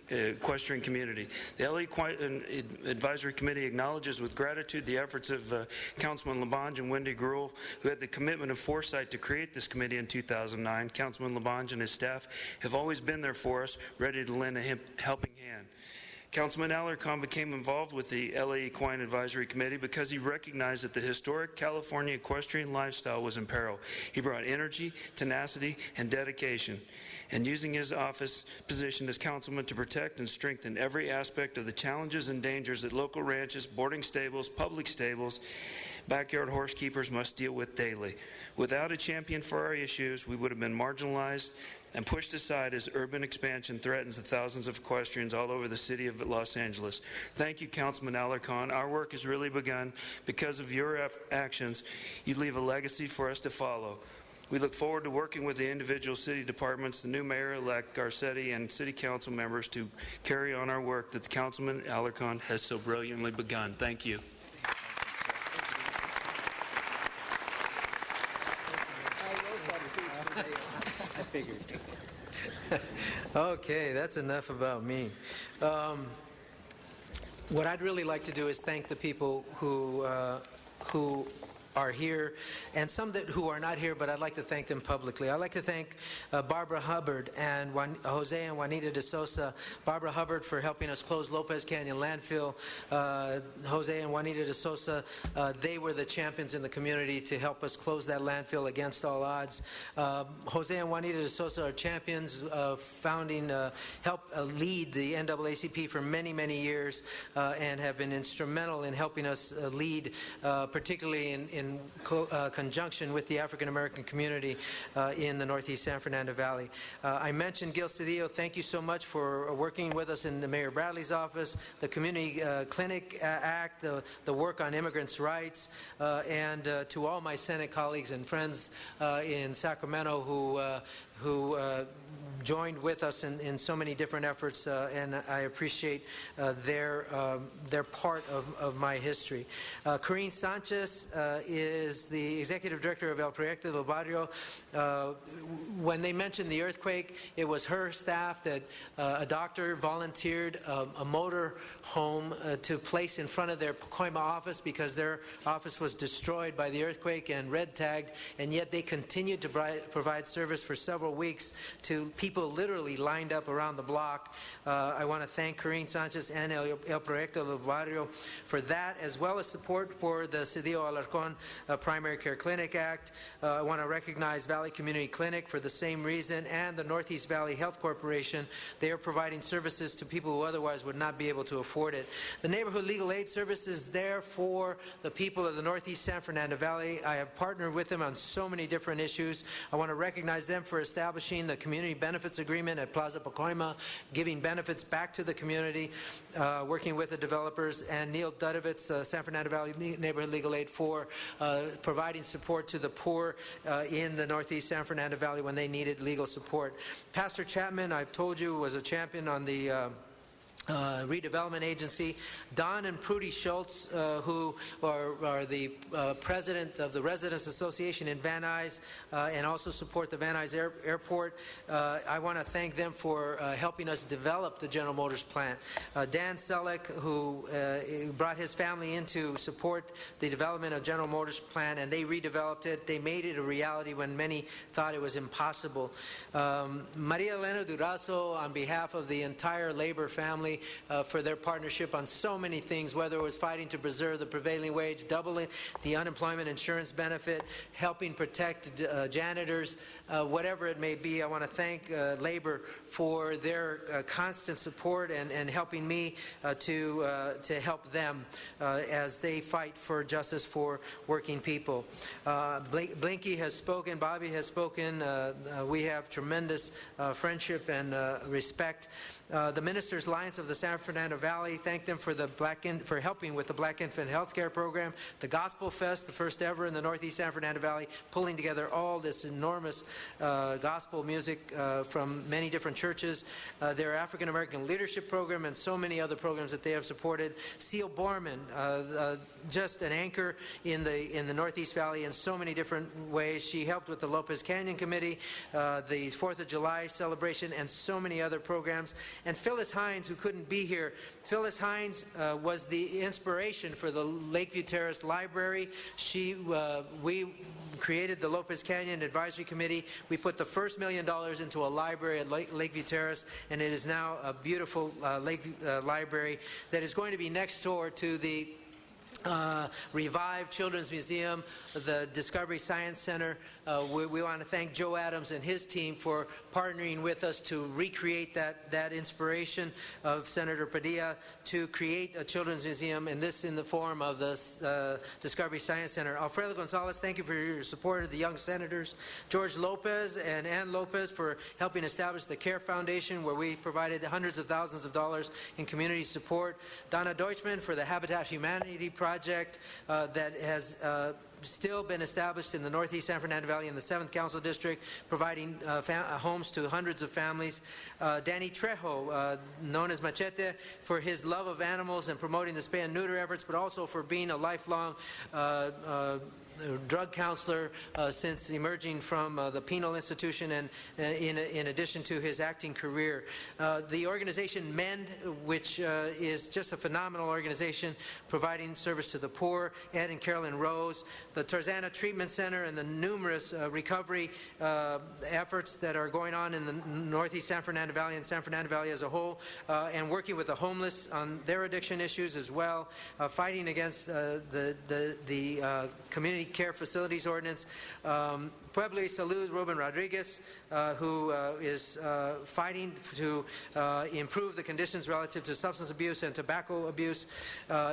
equestrian community. The LA Equine Advisory Committee acknowledges with gratitude the efforts of Councilman LaBonge and Wendy Gruhl, who had the commitment and foresight to create this committee in 2009. Councilman LaBonge and his staff have always been there for us, ready to lend a helping hand. Councilman Alarcon became involved with the LA Equine Advisory Committee because he recognized that the historic California equestrian lifestyle was in peril. He brought energy, tenacity, and dedication, and using his office position as councilman to protect and strengthen every aspect of the challenges and dangers that local ranches, boarding stables, public stables, backyard horse keepers must deal with daily. Without a champion for our issues, we would have been marginalized and pushed aside as urban expansion threatens the thousands of equestrians all over the city of Los Angeles. Thank you, Councilman Alarcon. Our work has really begun. Because of your actions, you leave a legacy for us to follow. We look forward to working with the individual city departments, the new mayor-elect Garcetti, and city council members to carry on our work that Councilman Alarcon has so brilliantly begun. Thank you. I figured. Okay, that's enough about me. What I'd really like to do is thank the people who are here, and some who are not here, but I'd like to thank them publicly. I'd like to thank Barbara Hubbard and Jose and Juanita de Sosa. Barbara Hubbard for helping us close Lopez Canyon landfill. Jose and Juanita de Sosa, they were the champions in the community to help us close that landfill against all odds. Jose and Juanita de Sosa are champions founding, help lead the NAACP for many, many years, and have been instrumental in helping us lead, particularly in conjunction with the African American community in the Northeast San Fernando Valley. I mentioned Gil Cedillo. Thank you so much for working with us in the Mayor Bradley's office, the Community Clinic Act, the work on immigrants' rights, and to all my Senate colleagues and friends in Sacramento who joined with us in so many different efforts, and I appreciate their part of my history. Corrine Sanchez is the executive director of El Proyecto del Barrio. When they mentioned the earthquake, it was her staff that a doctor volunteered a motor home to place in front of their Pacoima office because their office was destroyed by the earthquake and red tagged, and yet they continued to provide service for several weeks to people literally lined up around the block. I want to thank Corine Sanchez and El Proyecto del Barrio for that, as well as support for the Cedillo Alarcón Primary Care Clinic Act. I want to recognize Valley Community Clinic for the same reason, and the Northeast Valley Health Corporation. They are providing services to people who otherwise would not be able to afford it. The Neighborhood Legal Aid Service is there for the people of the Northeast San Fernando Valley. I have partnered with them on so many different issues. I want to recognize them for establishing the Community Benefits Agreement at Plaza Pacoima, giving benefits back to the community, working with the developers, and Neil Dudovitz, San Fernando Valley Neighborhood Legal Aid, for providing support to the poor in the Northeast San Fernando Valley when they needed legal support. Pastor Chapman, I've told you, was a champion on the redevelopment agency. Don and Prudy Schultz, who are the president of the Residents Association in Van Nuys and also support the Van Nuys Airport. I want to thank them for helping us develop the General Motors plant. Dan Selleck, who brought his family in to support the development of General Motors plant, and they redeveloped it. They made it a reality when many thought it was impossible. Maria Elena Durazo, on behalf of the entire labor family, for their partnership on so many things, whether it was fighting to preserve the prevailing wage, doubling the unemployment insurance benefit, helping protect janitors, whatever it may be. I want to thank labor for their constant support and helping me to help them as they fight for justice for working people. Blinky has spoken, Bobby has spoken. We have tremendous friendship and respect. The Ministers Alliance of the San Fernando Valley, thank them for for helping with the Black Infant Health Care Program. The Gospel Fest, the first ever in the Northeast San Fernando Valley, pulling together all this enormous gospel music from many different churches. Their African American Leadership Program and so many other programs that they have supported. Seal Borman, just an anchor in the Northeast Valley in so many different ways. She helped with the Lopez Canyon Committee, the 4th of July celebration, and so many other programs. And Phyllis Hines, who couldn't be here. Phyllis Hines was the inspiration for the Lakeview Terrace Library. We created the Lopez Canyon Advisory Committee. We put the first $1 million into a library at Lakeview Terrace, and it is now a beautiful Lakeview library that is going to be next door to the Revive Children's Museum, the Discovery Science Center. We want to thank Joe Adams and his team for partnering with us to recreate that inspiration of Senator Padilla to create a children's museum, and this in the form of the Discovery Science Center. Alfredo Gonzalez, thank you for your support of the young senators. George Lopez and Ann Lopez for helping establish the CARE Foundation, where we provided hundreds of thousands of dollars in community support. Donna Deutschman for the Habitat Humanity Project that has still been established in the Northeast San Fernando Valley in the 7th Council District, providing homes to hundreds of families. Danny Trejo, known as Machete, for his love of animals and promoting the spay and neuter efforts, but also for being a lifelong drug counselor since emerging from the penal institution, and in addition to his acting career. The organization MEND, which is just a phenomenal organization providing service to the poor, Ed and Carolyn Rose, the Tarzana Treatment Center, and the numerous recovery efforts that are going on in the Northeast San Fernando Valley and San Fernando Valley as a whole, and working with the homeless on their addiction issues as well, fighting against the community care facilities ordinance. Pueblo y Salud, Ruben Rodriguez, who is fighting to improve the conditions relative to substance abuse and tobacco abuse.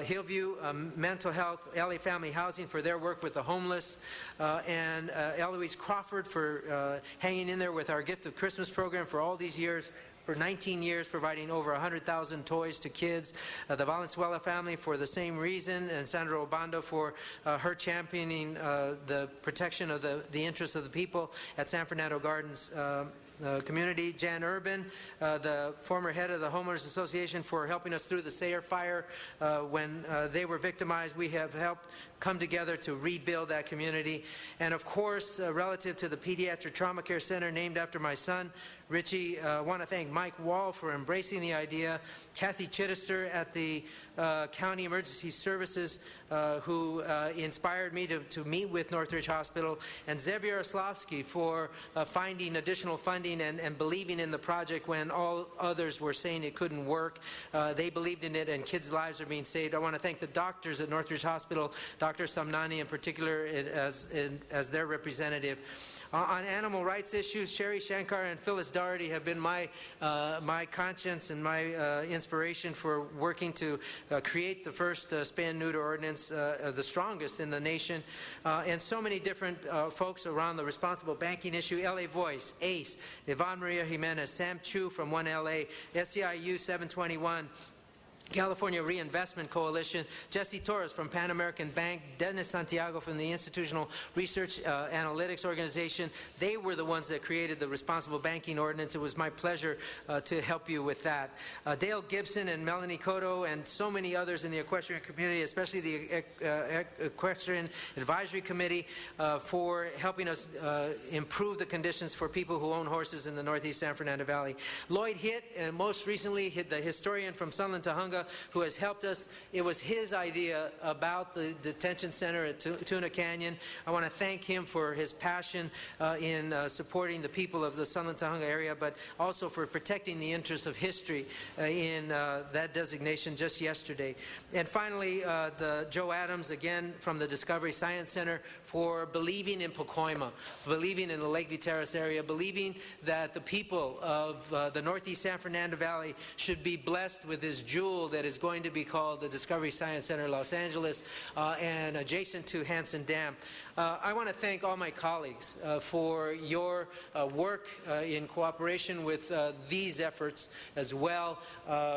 Hillview Mental Health, LA Family Housing for their work with the homeless, and Eloise Crawford for hanging in there with our Gift of Christmas program for all these years. For 19 years, providing over 100,000 toys to kids. The Valenzuela family for the same reason, and Sandra Obando for her championing the protection of the interests of the people at San Fernando Gardens. community. Jan Urban, the former head of the Homeowners Association, for helping us through the Sayre fire when they were victimized. We have helped come together to rebuild that community. And of course, relative to the Pediatric Trauma Care Center named after my son, Richie, I want to thank Mike Wall for embracing the idea, Kathy Chittister at the County Emergency Services who inspired me to meet with Northridge Hospital, and Zev Yaroslavsky for finding additional funding and believing in the project when all others were saying it couldn't work. They believed in it, and kids' lives are being saved. I want to thank the doctors at Northridge Hospital, Dr. Samnani in particular as their representative. On animal rights issues, Sherry Shankar and Phyllis Doherty have been my conscience and my inspiration for working to create the first spay-and-neuter ordinance, the strongest in the nation, and so many different folks around the responsible banking issue. LA Voice, ACE, Yvonne Maria Jimenez, Sam Chu from 1LA, SEIU 721, California Reinvestment Coalition, Jesse Torres from Pan American Bank, Dennis Santiago from the Institutional Research Analytics Organization. They were the ones that created the Responsible Banking Ordinance. It was my pleasure to help you with that. Dale Gibson and Melanie Cotto and so many others in the equestrian community, especially the Equestrian Advisory Committee, for helping us improve the conditions for people who own horses in the Northeast San Fernando Valley. Lloyd Hitt, and most recently the historian from Sunland Tahunga, who has helped us. It was his idea about the detention center at Tuna Canyon. I want to thank him for his passion in supporting the people of the Sunland Tahunga area, but also for protecting the interests of history in that designation just yesterday. And finally, Joe Adams, again from the Discovery Science Center, for believing in Pacoima, believing in the Lake Viterras area, believing that the people of the Northeast San Fernando Valley should be blessed with this jewel that is going to be called the Discovery Science Center Los Angeles and adjacent to Hansen Dam. I want to thank all my colleagues for your work in cooperation with these efforts as well.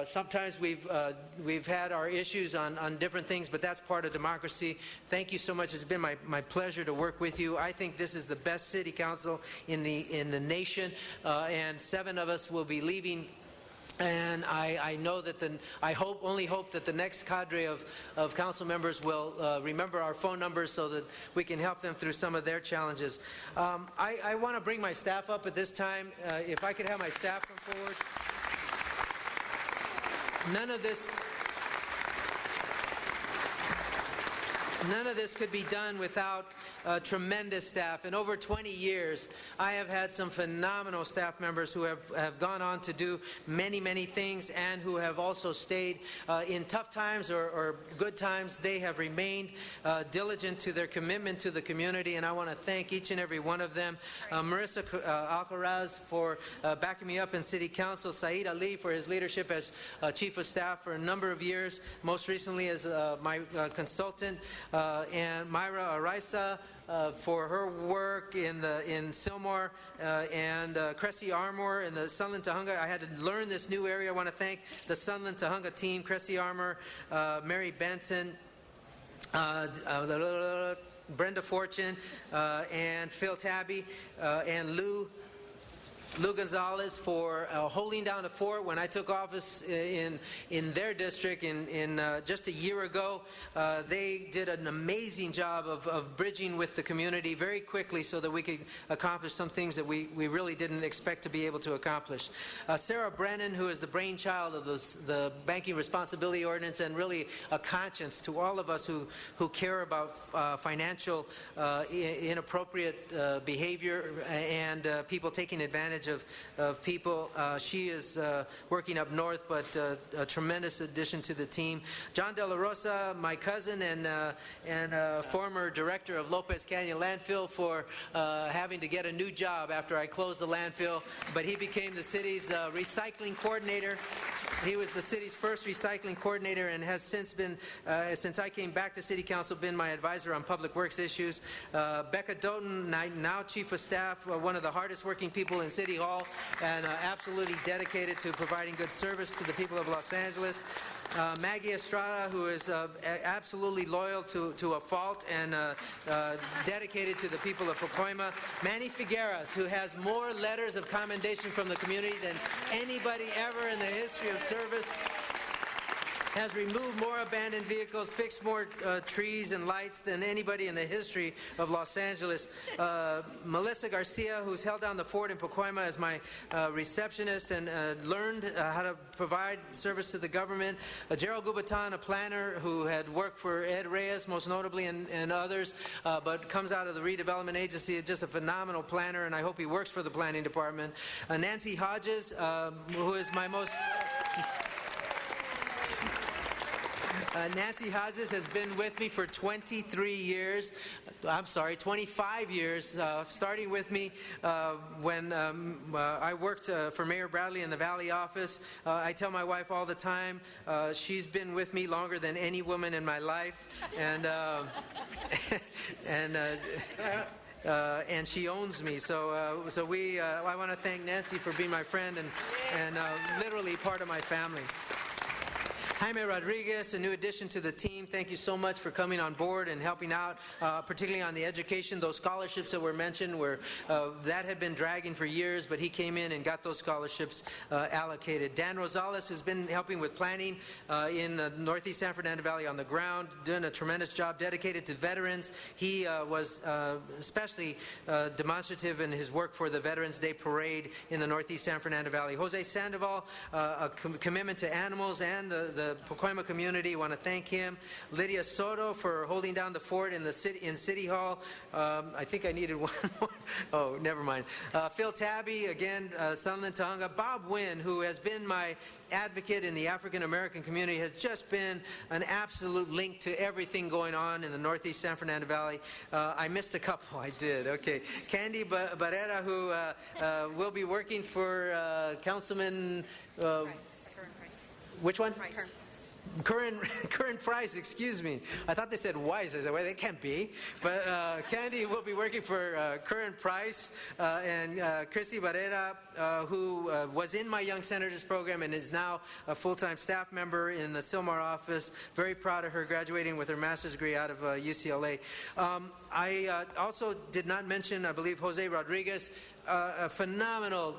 Sometimes we've had our issues on different things, but that's part of democracy. Thank you so much. It's been my pleasure to work with you. I think this is the best city council in the nation, and 7 of us will be leaving. And I know that I only hope that the next cadre of council members will remember our phone numbers so that we can help them through some of their challenges. I want to bring my staff up at this time. If I could have my staff come forward. None of this could be done without tremendous staff. In over 20 years, I have had some phenomenal staff members who have gone on to do many, many things, and who have also stayed in tough times or good times. They have remained diligent to their commitment to the community, and I want to thank each and every one of them. Marissa Alcaraz for backing me up in City Council, Saeed Ali for his leadership as Chief of Staff for a number of years, most recently as my consultant, and Myra Araiza for her work in Sylmar, and Cressy Armour in the Sunland Tahunga. I had to learn this new area. I want to thank the Sunland Tahunga team, Cressy Armour, Mary Benson, Brenda Fortune, and Phil Tabby, and Lou Gonzalez for holding down the fort when I took office in their district in just a year ago. They did an amazing job of bridging with the community very quickly so that we could accomplish some things that we really didn't expect to be able to accomplish. Sarah Brennan, who is the brainchild of the Banking Responsibility Ordinance and really a conscience to all of us who care about financial inappropriate behavior and people taking advantage of people. She is working up north, but a tremendous addition to the team. John De La Rosa, my cousin and former director of Lopez Canyon Landfill, for having to get a new job after I closed the landfill, but he became the city's recycling coordinator. He was the city's first recycling coordinator and has since been, since I came back to City Council, been my advisor on public works issues. Becca Doughton, now Chief of Staff, one of the hardest working people in City Hall, and absolutely dedicated to providing good service to the people of Los Angeles. Maggie Estrada, who is absolutely loyal to a fault and dedicated to the people of Pacoima. Manny Figueras, who has more letters of commendation from the community than anybody ever in the history of service. Has removed more abandoned vehicles, fixed more trees and lights than anybody in the history of Los Angeles. Melissa Garcia, who's held down the fort in Pacoima as my receptionist and learned how to provide service to the government. Gerald Gubatan, a planner who had worked for Ed Reyes, most notably, and others, but comes out of the redevelopment agency, just a phenomenal planner, and I hope he works for the planning department. Nancy Hodges, who is my most... Nancy Hodges has been with me for 25 years, starting with me when I worked for Mayor Bradley in the Valley office. I tell my wife all the time, she's been with me longer than any woman in my life, and and she owns me. So I want to thank Nancy for being my friend and literally part of my family. Jaime Rodriguez, a new addition to the team, thank you so much for coming on board and helping out, particularly on the education. Those scholarships that were mentioned, that had been dragging for years, but he came in and got those scholarships allocated. Dan Rosales, who's been helping with planning in the Northeast San Fernando Valley on the ground, doing a tremendous job, dedicated to veterans. He was especially demonstrative in his work for the Veterans Day Parade in the Northeast San Fernando Valley. Jose Sandoval, a commitment to animals and the Pacoima community. I want to thank him. Lydia Soto for holding down the fort in City Hall. I think I needed one more. Oh, never mind. Phil Tabby, again, Sunland Tahunga. Bob Wynn, who has been my advocate in the African American community, has just been an absolute link to everything going on in the Northeast San Fernando Valley. I missed a couple. I did. Okay. Candy Barrera, who will be working for Councilman... Which one? Current Price, excuse me. I thought they said Wise. I said, well, they can't be. But Candy will be working for Current Price, and Christy Barrera, who was in my Young Senators program and is now a full-time staff member in the Sylmar office. Very proud of her graduating with her master's degree out of UCLA. I also did not mention, I believe, Jose Rodriguez, a phenomenal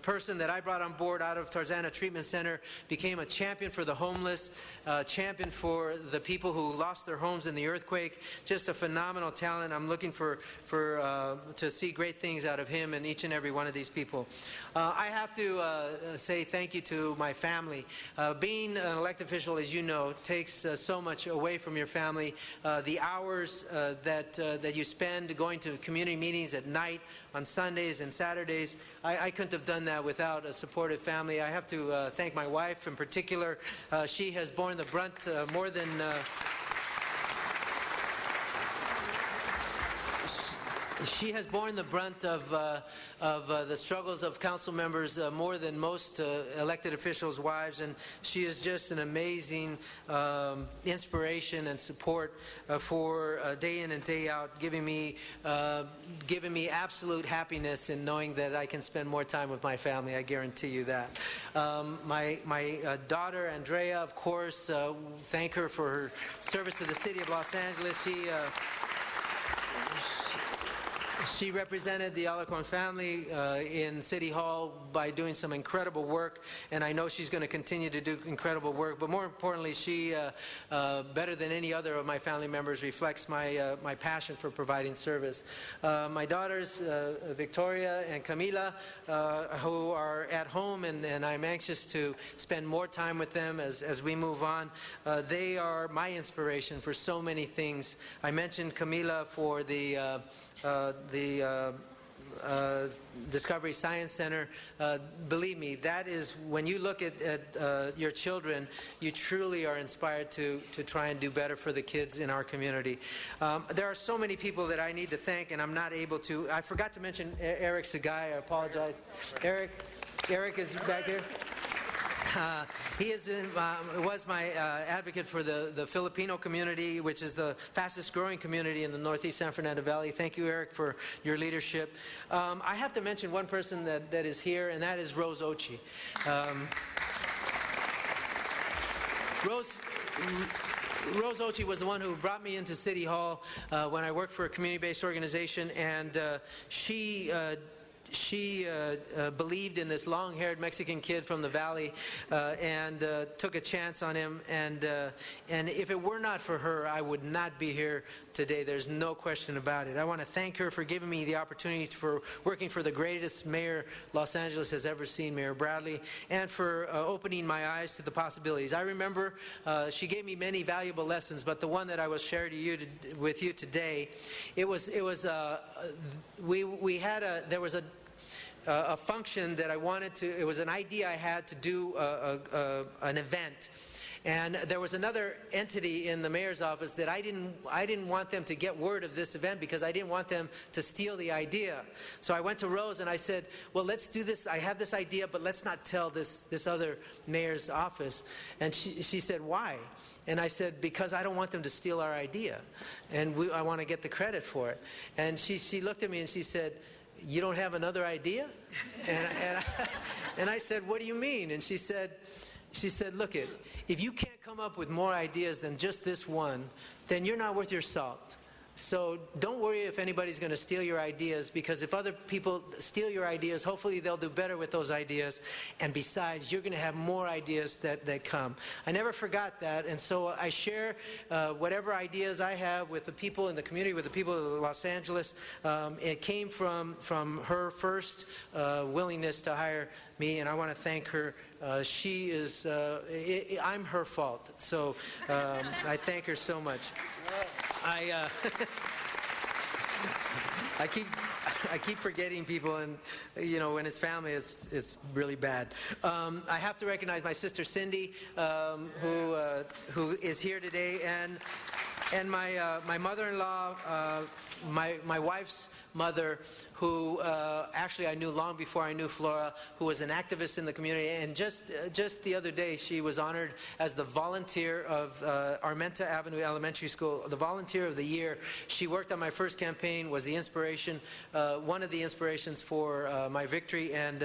person that I brought on board out of Tarzana Treatment Center, became a champion for the homeless, champion for the people who lost their homes in the earthquake. Just a phenomenal talent. I'm looking to see great things out of him and each and every one of these people. I have to say thank you to my family. Being an elected official, as you know, takes so much away from your family. The hours that you spend going to community meetings at night, on Sundays and Saturdays, I couldn't have done that without a supportive family. I have to thank my wife in particular. She has borne the brunt more than... She has borne the brunt of the struggles of council members more than most elected officials' wives, and she is just an amazing inspiration and support for day in and day out, giving me absolute happiness in knowing that I can spend more time with my family. I guarantee you that. My daughter Andrea, of course, thank her for her service to the city of Los Angeles. She represented the Alarcon family in City Hall by doing some incredible work, and I know she's going to continue to do incredible work. But more importantly, she, better than any other of my family members, reflects my passion for providing service. My daughters, Victoria and Camila, who are at home, and I'm anxious to spend more time with them as we move on. They are my inspiration for so many things. I mentioned Camila for the Discovery Science Center. Believe me, that is, when you look at your children, you truly are inspired to try and do better for the kids in our community. There are so many people that I need to thank, and I'm not able to. I forgot to mention Eric Segai. I apologize. Eric is back here. He was my advocate for the Filipino community, which is the fastest growing community in the Northeast San Fernando Valley. Thank you, Eric, for your leadership. I have to mention one person that is here, and that is Rose Ochi. Rose Ochi was the one who brought me into City Hall when I worked for a community-based organization, and she believed in this long-haired Mexican kid from the valley and took a chance on him. And if it were not for her, I would not be here today. There's no question about it. I want to thank her for giving me the opportunity for working for the greatest mayor Los Angeles has ever seen, Mayor Bradley, and for opening my eyes to the possibilities. I remember she gave me many valuable lessons, but the one that I will share with you today, there was a function that I wanted to, it was an idea I had to do an event. And there was another entity in the mayor's office that I didn't want them to get word of this event because I didn't want them to steal the idea. So I went to Rose and I said, well, let's do this. I have this idea, but let's not tell this other mayor's office. And she said, why? And I said, because I don't want them to steal our idea. And I want to get the credit for it. And she looked at me and she said, you don't have another idea? And I said, what do you mean? And she said, look, if you can't come up with more ideas than just this one, then you're not worth your salt. So don't worry if anybody's going to steal your ideas, because if other people steal your ideas, hopefully they'll do better with those ideas. And besides, you're going to have more ideas that come. I never forgot that, and so I share whatever ideas I have with the people in the community, with the people of Los Angeles. It came from her first willingness to hire me, and I want to thank her. She is, I'm her fault, so I thank her so much. I keep forgetting people, and when it's family, it's really bad. I have to recognize my sister Cindy, who is here today, and my mother-in-law, my wife's mother, who actually I knew long before I knew Flora, who was an activist in the community. And just the other day, she was honored as the volunteer of Armenta Avenue Elementary School, the volunteer of the year. She worked on my first campaign, was the inspiration, one of the inspirations for my victory, and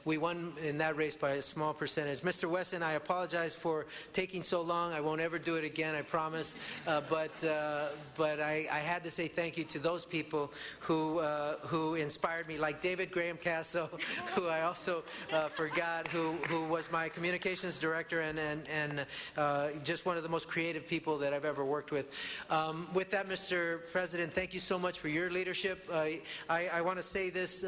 we won in that race by a small percentage. Mr. Wesson, I apologize for taking so long. I won't ever do it again, I promise. But I had to say thank you to those people who inspired me, like David Graham Casso, who I also forgot, who was my communications director and just one of the most creative people that I've ever worked with. With that, Mr. President, thank you so much for your leadership. I want to say this,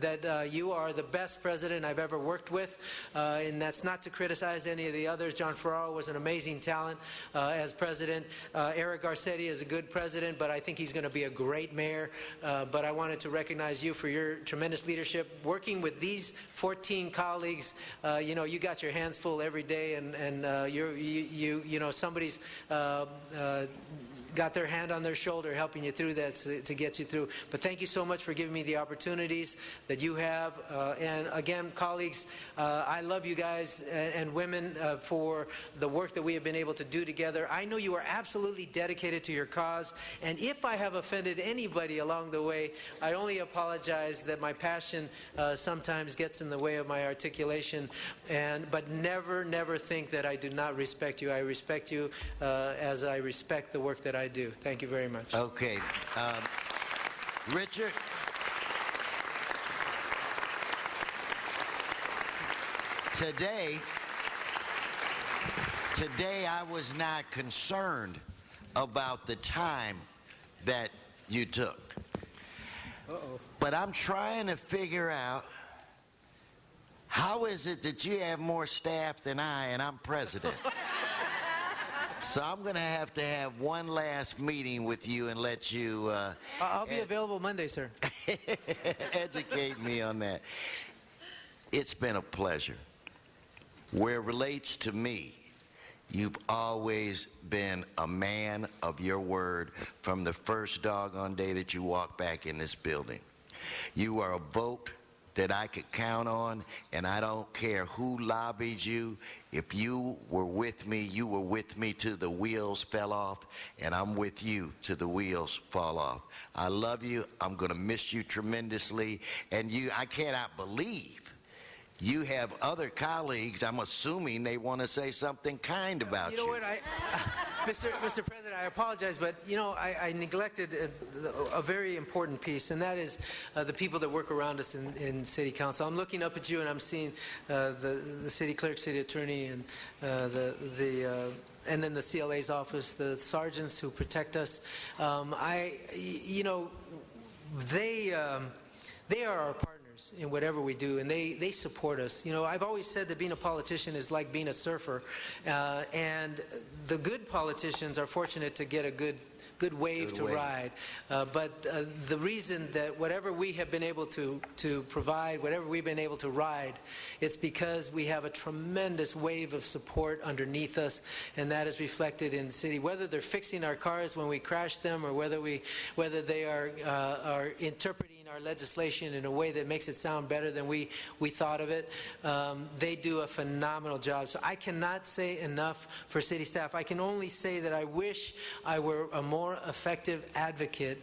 that you are the best president I've ever worked with, and that's not to criticize any of the others. John Ferraro was an amazing talent as president. Eric Garcetti is a good president, but I think he's going to be a great mayor. But I wanted to recognize you for your tremendous leadership. Working with these 14 colleagues, you got your hands full every day, and somebody's got their hand on their shoulder helping you through that to get you through. But thank you so much for giving me the opportunities that you have. And again, colleagues, I love you guys and women for the work that we have been able to do together. I know you are absolutely dedicated to your cause, and if I have offended anybody along the way, I only apologize that my passion sometimes gets in the way of my articulation. But never think that I do not respect you. I respect you as I respect the work that I do. Thank you very much. Okay. Richard? Today I was not concerned about the time that you took. But I'm trying to figure out, how is it that you have more staff than I and I'm president? So I'm going to have one last meeting with you and let you... I'll be available Monday, sir. Educate me on that. It's been a pleasure. Where it relates to me, you've always been a man of your word from the first doggone day that you walked back in this building. You are a vote that I could count on, and I don't care who lobbied you. If you were with me, you were with me till the wheels fell off, and I'm with you till the wheels fall off. I love you. I'm going to miss you tremendously. And I cannot believe you have other colleagues. I'm assuming they want to say something kind about you. You know what, Mr. President, I apologize, but I neglected a very important piece, and that is the people that work around us in City Council. I'm looking up at you, and I'm seeing the City Clerk, City Attorney, and and then the CLA's office, the sergeants who protect us. They are our partners in whatever we do, and they support us. I've always said that being a politician is like being a surfer, and the good politicians are fortunate to get a good wave to ride. But the reason that whatever we have been able to provide, whatever we've been able to ride, it's because we have a tremendous wave of support underneath us, and that is reflected in the city. Whether they're fixing our cars when we crash them, or whether they are interpreting our legislation in a way that makes it sound better than we thought of it, they do a phenomenal job. So I cannot say enough for city staff. I can only say that I wish I were a more effective advocate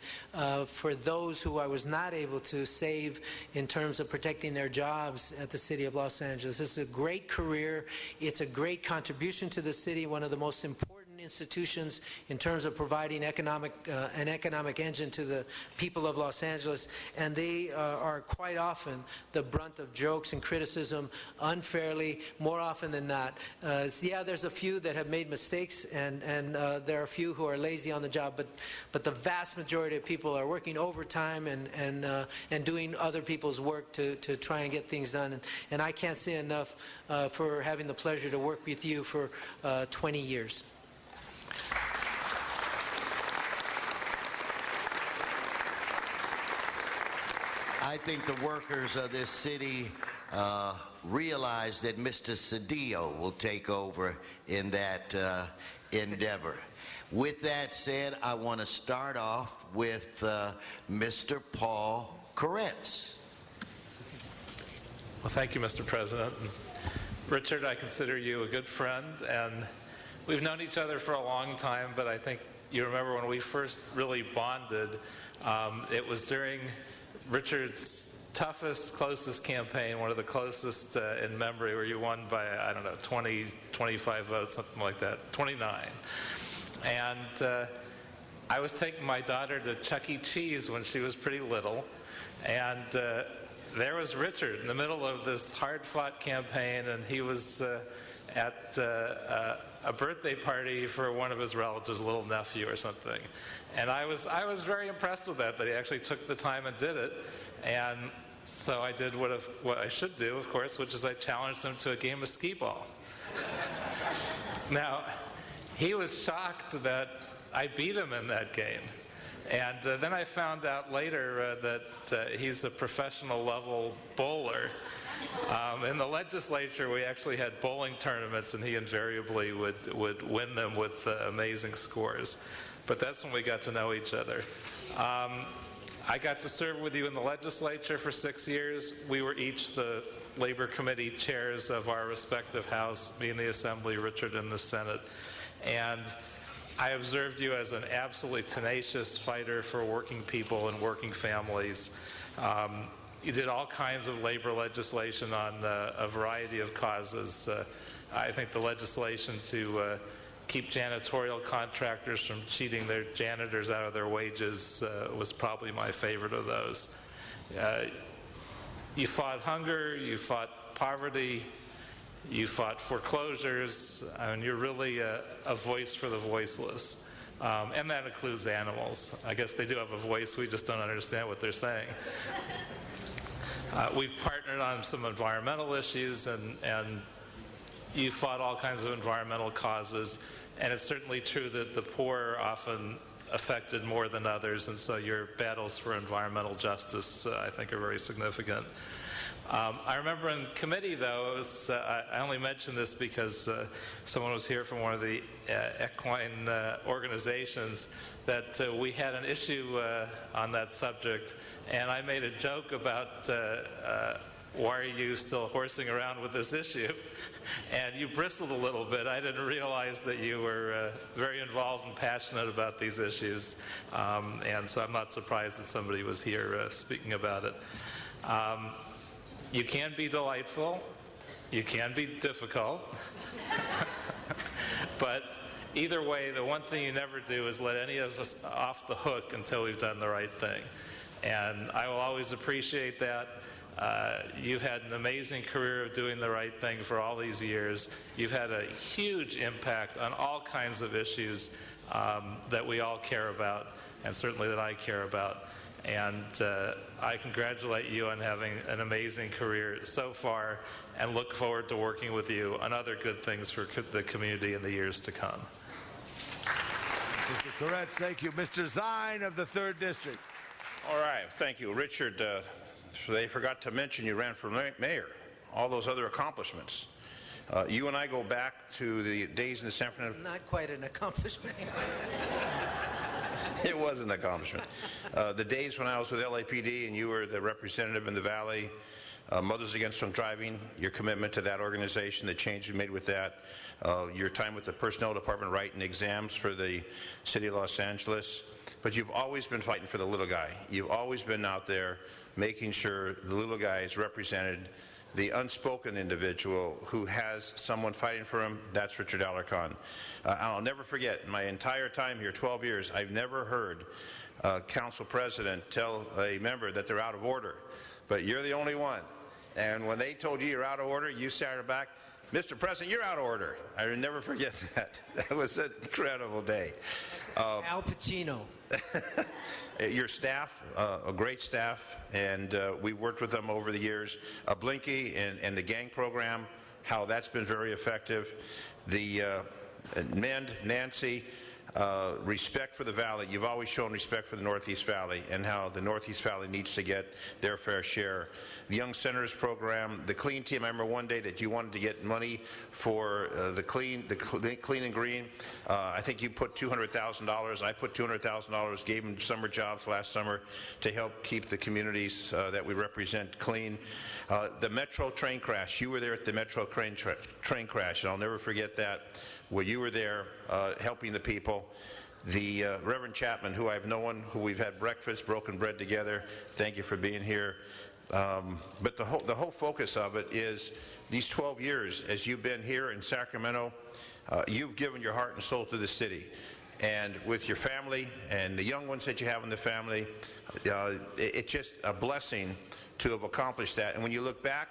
for those who I was not able to save in terms of protecting their jobs at the City of Los Angeles. This is a great career. It's a great contribution to the city, one of the most important institutions in terms of providing an economic engine to the people of Los Angeles, and they are quite often the brunt of jokes and criticism unfairly, more often than not. Yeah, there's a few that have made mistakes, and there are a few who are lazy on the job, but the vast majority of people are working overtime and doing other people's work to try and get things done. And I can't say enough for having the pleasure to work with you for 20 years. I think the workers of this city realize that Mr. Cedillo will take over in that endeavor. With that said, I want to start off with Mr. Paul Koretz. Well, thank you, Mr. President. Richard, I consider you a good friend, and we've known each other for a long time, but I think you remember when we first really bonded, it was during Richard's toughest, closest campaign, one of the closest in memory, where you won by, 20, 25 votes, something like that, 29. And I was taking my daughter to Chuck E. Cheese when she was pretty little, and there was Richard in the middle of this hard-fought campaign, and he was at a birthday party for one of his relatives, a little nephew or something. And I was very impressed with that he actually took the time and did it. And so I did what I should do, of course, which is I challenged him to a game of skee-ball. Now, he was shocked that I beat him in that game. And then I found out later that he's a professional level bowler. In the legislature, we actually had bowling tournaments, and he invariably would win them with amazing scores. But that's when we got to know each other. I got to serve with you in the legislature for 6 years. We were each the Labor Committee chairs of our respective House, me in the Assembly, Richard in the Senate. And I observed you as an absolutely tenacious fighter for working people and working families. You did all kinds of labor legislation on a variety of causes. I think the legislation to keep janitorial contractors from cheating their janitors out of their wages was probably my favorite of those. You fought hunger, you fought poverty, you fought foreclosures. I mean, you're really a voice for the voiceless. And that includes animals. I guess they do have a voice, we just don't understand what they're saying. We've partnered on some environmental issues, and you fought all kinds of environmental causes, and it's certainly true that the poor are often affected more than others, and so your battles for environmental justice, I think, are very significant. I remember in committee, though, I only mention this because someone was here from one of the equine organizations, that we had an issue on that subject, and I made a joke about why are you still horsing around with this issue? And you bristled a little bit. I didn't realize that you were very involved and passionate about these issues, and so I'm not surprised that somebody was here speaking about it. You can be delightful. You can be difficult. But either way, the one thing you never do is let any of us off the hook until we've done the right thing. And I will always appreciate that. You've had an amazing career of doing the right thing for all these years. You've had a huge impact on all kinds of issues that we all care about, and certainly that I care about. And I congratulate you on having an amazing career so far, and look forward to working with you on other good things for the community in the years to come. Mr. Koretz, thank you. Mr. Zine of the 3rd District. All right, thank you. Richard, they forgot to mention you ran for mayor, all those other accomplishments. You and I go back to the days in the San Fernando... It's not quite an accomplishment. It was an accomplishment. The days when I was with LAPD and you were the representative in the Valley, Mothers Against Drunk Driving, your commitment to that organization, the change you made with that, your time with the Personnel Department writing exams for the City of Los Angeles. But you've always been fighting for the little guy. You've always been out there making sure the little guy is represented. The unspoken individual who has someone fighting for him, that's Richard Alarcon. I'll never forget, my entire time here, 12 years, I've never heard a council president tell a member that they're out of order. But you're the only one. And when they told you you're out of order, you sat back, Mr. President, you're out of order. I will never forget that. That was an incredible day. Al Pacino. Your staff, a great staff, and we've worked with them over the years. Blinky and the gang program, how that's been very effective. The Mend, Nancy, respect for the Valley. You've always shown respect for the Northeast Valley and how the Northeast Valley needs to get their fair share. The Young Senators program, the Clean Team. I remember one day that you wanted to get money for the Clean and Green. I think you put $200,000. I put $200,000. Gave them summer jobs last summer to help keep the communities that we represent clean. The Metro train crash. You were there at the Metro train crash, and I'll never forget that. Where you were there helping the people. The Reverend Chapman, who I've known, who we've had breakfast, broken bread together. Thank you for being here. But the whole focus of it is these 12 years, as you've been here in Sacramento, you've given your heart and soul to the city. And with your family and the young ones that you have in the family, it's just a blessing to have accomplished that. And when you look back,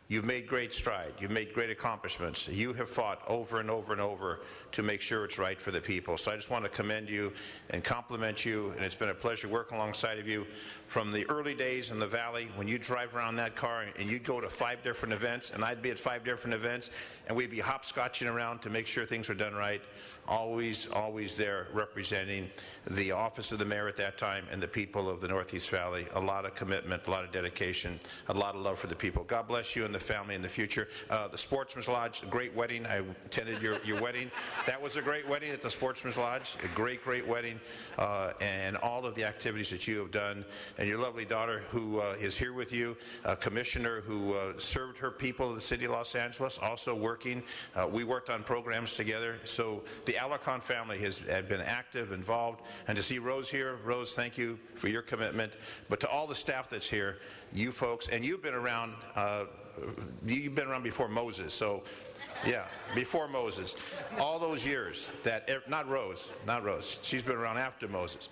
you've made great stride. You've made great accomplishments. You have fought over and over and over to make sure it's right for the people. So I just want to commend you and compliment you, and it's been a pleasure working alongside of you from the early days in the Valley when you drive around that car and you'd go to 5 different events, and I'd be at 5 different events, and we'd be hopscotching around to make sure things were done right. Always, always there representing the office of the mayor at that time and the people of the Northeast Valley. A lot of commitment, a lot of dedication, a lot of love for the people. God bless you and the family in the future. The Sportsman's Lodge, a great wedding. I attended your wedding. That was a great wedding at the Sportsman's Lodge, a great, great wedding, and all of the activities that you have done. And your lovely daughter who is here with you, a commissioner who served her people of the city of Los Angeles, also working. We worked on programs together. So the Alarcon family has been active, involved, and to see Rose here, Rose, thank you for your commitment. But to all the staff that's here, you folks, and you've been around before Moses, so yeah, before Moses. All those years that, not Rose, she's been around after Moses.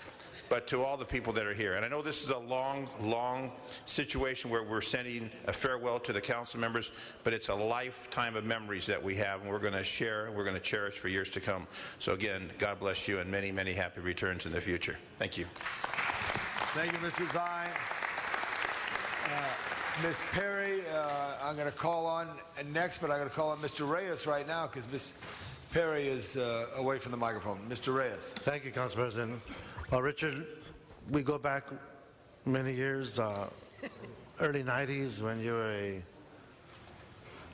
But to all the people that are here. And I know this is a long, long situation where we're sending a farewell to the council members, but it's a lifetime of memories that we have, and we're going to share, we're going to cherish for years to come. So again, God bless you and many, many happy returns in the future. Thank you. Thank you, Mr. Zine. Ms. Perry, I'm going to call on next, but I'm going to call on Mr. Reyes right now because Ms. Perry is away from the microphone. Mr. Reyes. Thank you, Council President. Richard, we go back many years, early 90s when you were a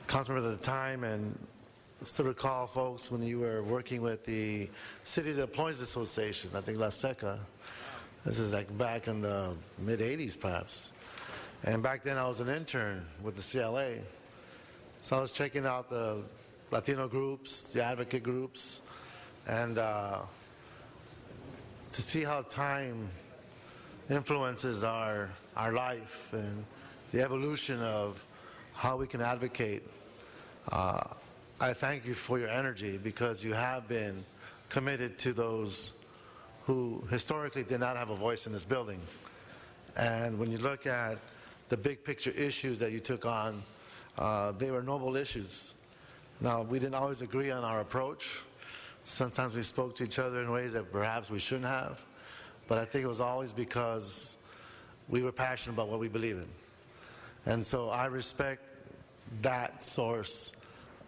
councilman at the time, and still recall, folks, when you were working with the Cities Employees Association, I think La Seca. This is like back in the mid-80s, perhaps. And back then I was an intern with the CLA. So I was checking out the Latino groups, the advocate groups, and to see how time influences our life and the evolution of how we can advocate. I thank you for your energy, because you have been committed to those who historically did not have a voice in this building. And when you look at the big picture issues that you took on, they were noble issues. Now, we didn't always agree on our approach. Sometimes we spoke to each other in ways that perhaps we shouldn't have. But I think it was always because we were passionate about what we believe in. And so I respect that source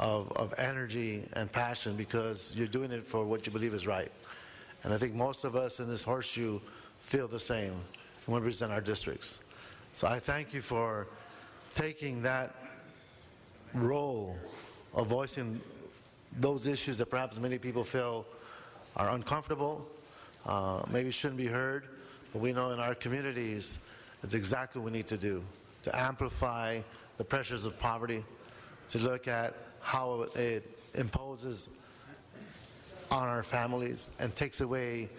of energy and passion, because you're doing it for what you believe is right. And I think most of us in this horseshoe feel the same when we represent our districts. So I thank you for taking that role of voicing those issues that perhaps many people feel are uncomfortable, maybe shouldn't be heard, but we know in our communities it's exactly what we need to do to amplify the pressures of poverty, to look at how it imposes on our families and takes away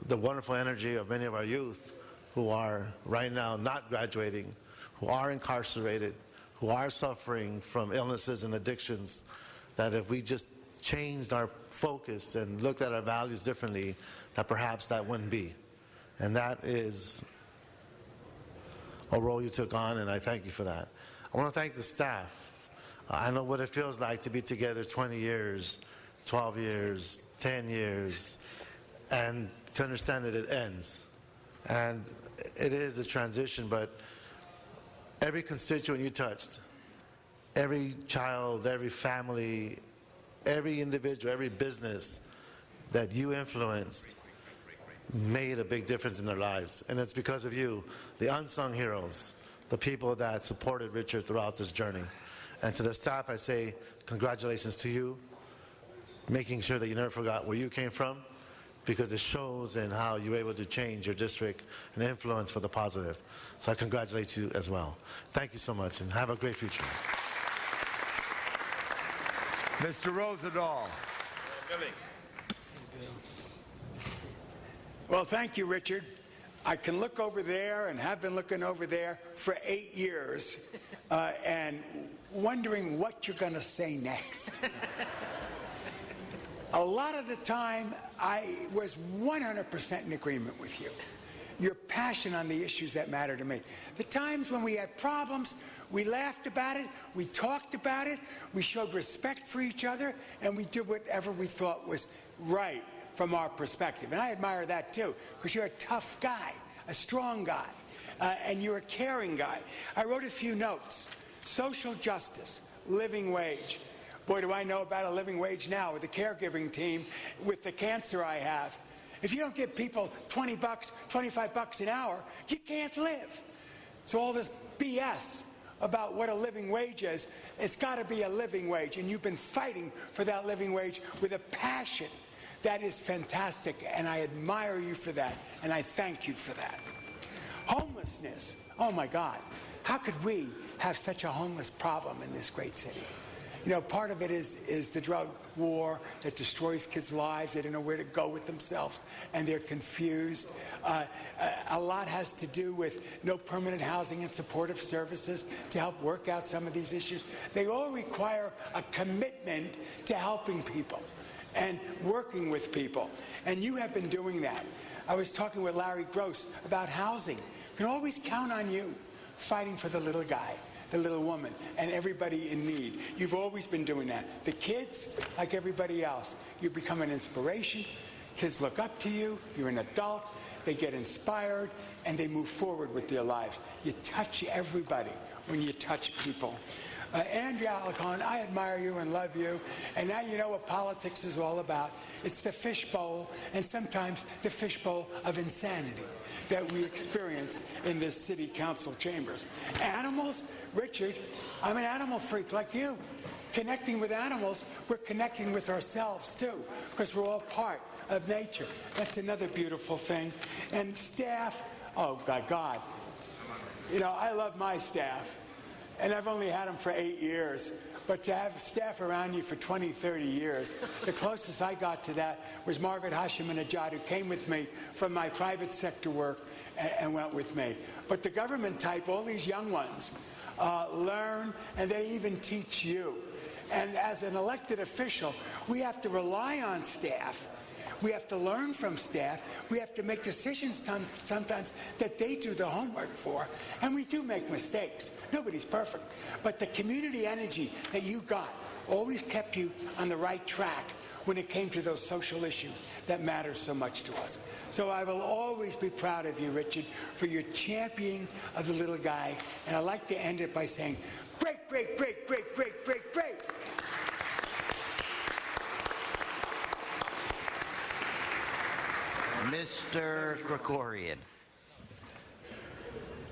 the wonderful energy of many of our youth who are right now not graduating, who are incarcerated, who are suffering from illnesses and addictions, that if we just changed our focus and looked at our values differently, that perhaps that wouldn't be. And that is a role you took on, and I thank you for that. I want to thank the staff. I know what it feels like to be together 20 years, 12 years, 10 years, and to understand that it ends. And it is a transition, but every constituent you touched, every child, every family, every individual, every business that you influenced made a big difference in their lives. And it's because of you, the unsung heroes, the people that supported Richard throughout this journey. And to the staff, I say congratulations to you, making sure that you never forgot where you came from, because it shows in how you were able to change your district and influence for the positive. So I congratulate you as well. Thank you so much, and have a great future. Mr. Rosendahl. Well, thank you, Richard. I can look over there and have been looking over there for 8 years and wondering what you're going to say next. A lot of the time, I was 100% in agreement with you. Your passion on the issues that matter to me. The times when we had problems, we laughed about it, we talked about it, we showed respect for each other, and we did whatever we thought was right from our perspective. And I admire that too, because you're a tough guy, a strong guy, and you're a caring guy. I wrote a few notes. Social justice, living wage. Boy, do I know about a living wage now with the caregiving team, with the cancer I have. If you don't give people $20, $25 an hour, you can't live. So all this BS about what a living wage is, it's got to be a living wage. And you've been fighting for that living wage with a passion. That is fantastic, and I admire you for that, and I thank you for that. Homelessness, oh my God. How could we have such a homeless problem in this great city? You know, part of it is the drug war that destroys kids' lives. They don't know where to go with themselves, and they're confused. A lot has to do with no permanent housing and supportive services to help work out some of these issues. They all require a commitment to helping people and working with people, and you have been doing that. I was talking with Larry Gross about housing. We can always count on you fighting for the little guy, the little woman, and everybody in need. You've always been doing that. The kids, like everybody else, you become an inspiration. Kids look up to you. You're an adult. They get inspired, and they move forward with their lives. You touch everybody when you touch people. Andrea Alcon, I admire you and love you, and now you know what politics is all about. It's the fishbowl, and sometimes the fishbowl of insanity that we experience in the city council chambers. Animals, Richard, I'm an animal freak like you. Connecting with animals, we're connecting with ourselves too, because we're all part of nature. That's another beautiful thing. And staff, oh my God. You know, I love my staff. And I've only had them for 8 years. but to have staff around you for 20, 30 years, the closest I got to that was Margaret Hashim-Najad, who came with me from my private sector work and went with me. But the government type, all these young ones, learn, and they even teach you. And as an elected official, we have to rely on staff. We have to learn from staff. We have to make decisions sometimes that they do the homework for. And we do make mistakes. Nobody's perfect. But the community energy that you got always kept you on the right track when it came to those social issues that matter so much to us. So I will always be proud of you, Richard, for your championing of the little guy. And I'd like to end it by saying, break, break, break, break, break, break, break. Mr. Krikorian.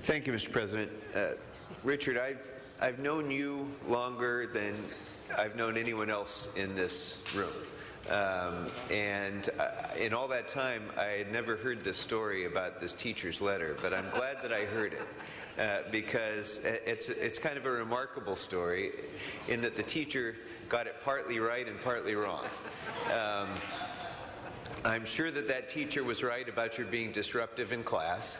Thank you, Mr. President. Richard, I've known you longer than I've known anyone else in this room. And in all that time, I had never heard this story about this teacher's letter, but I'm glad that I heard it because it's kind of a remarkable story in that the teacher got it partly right and partly wrong. I'm sure that teacher was right about your being disruptive in class.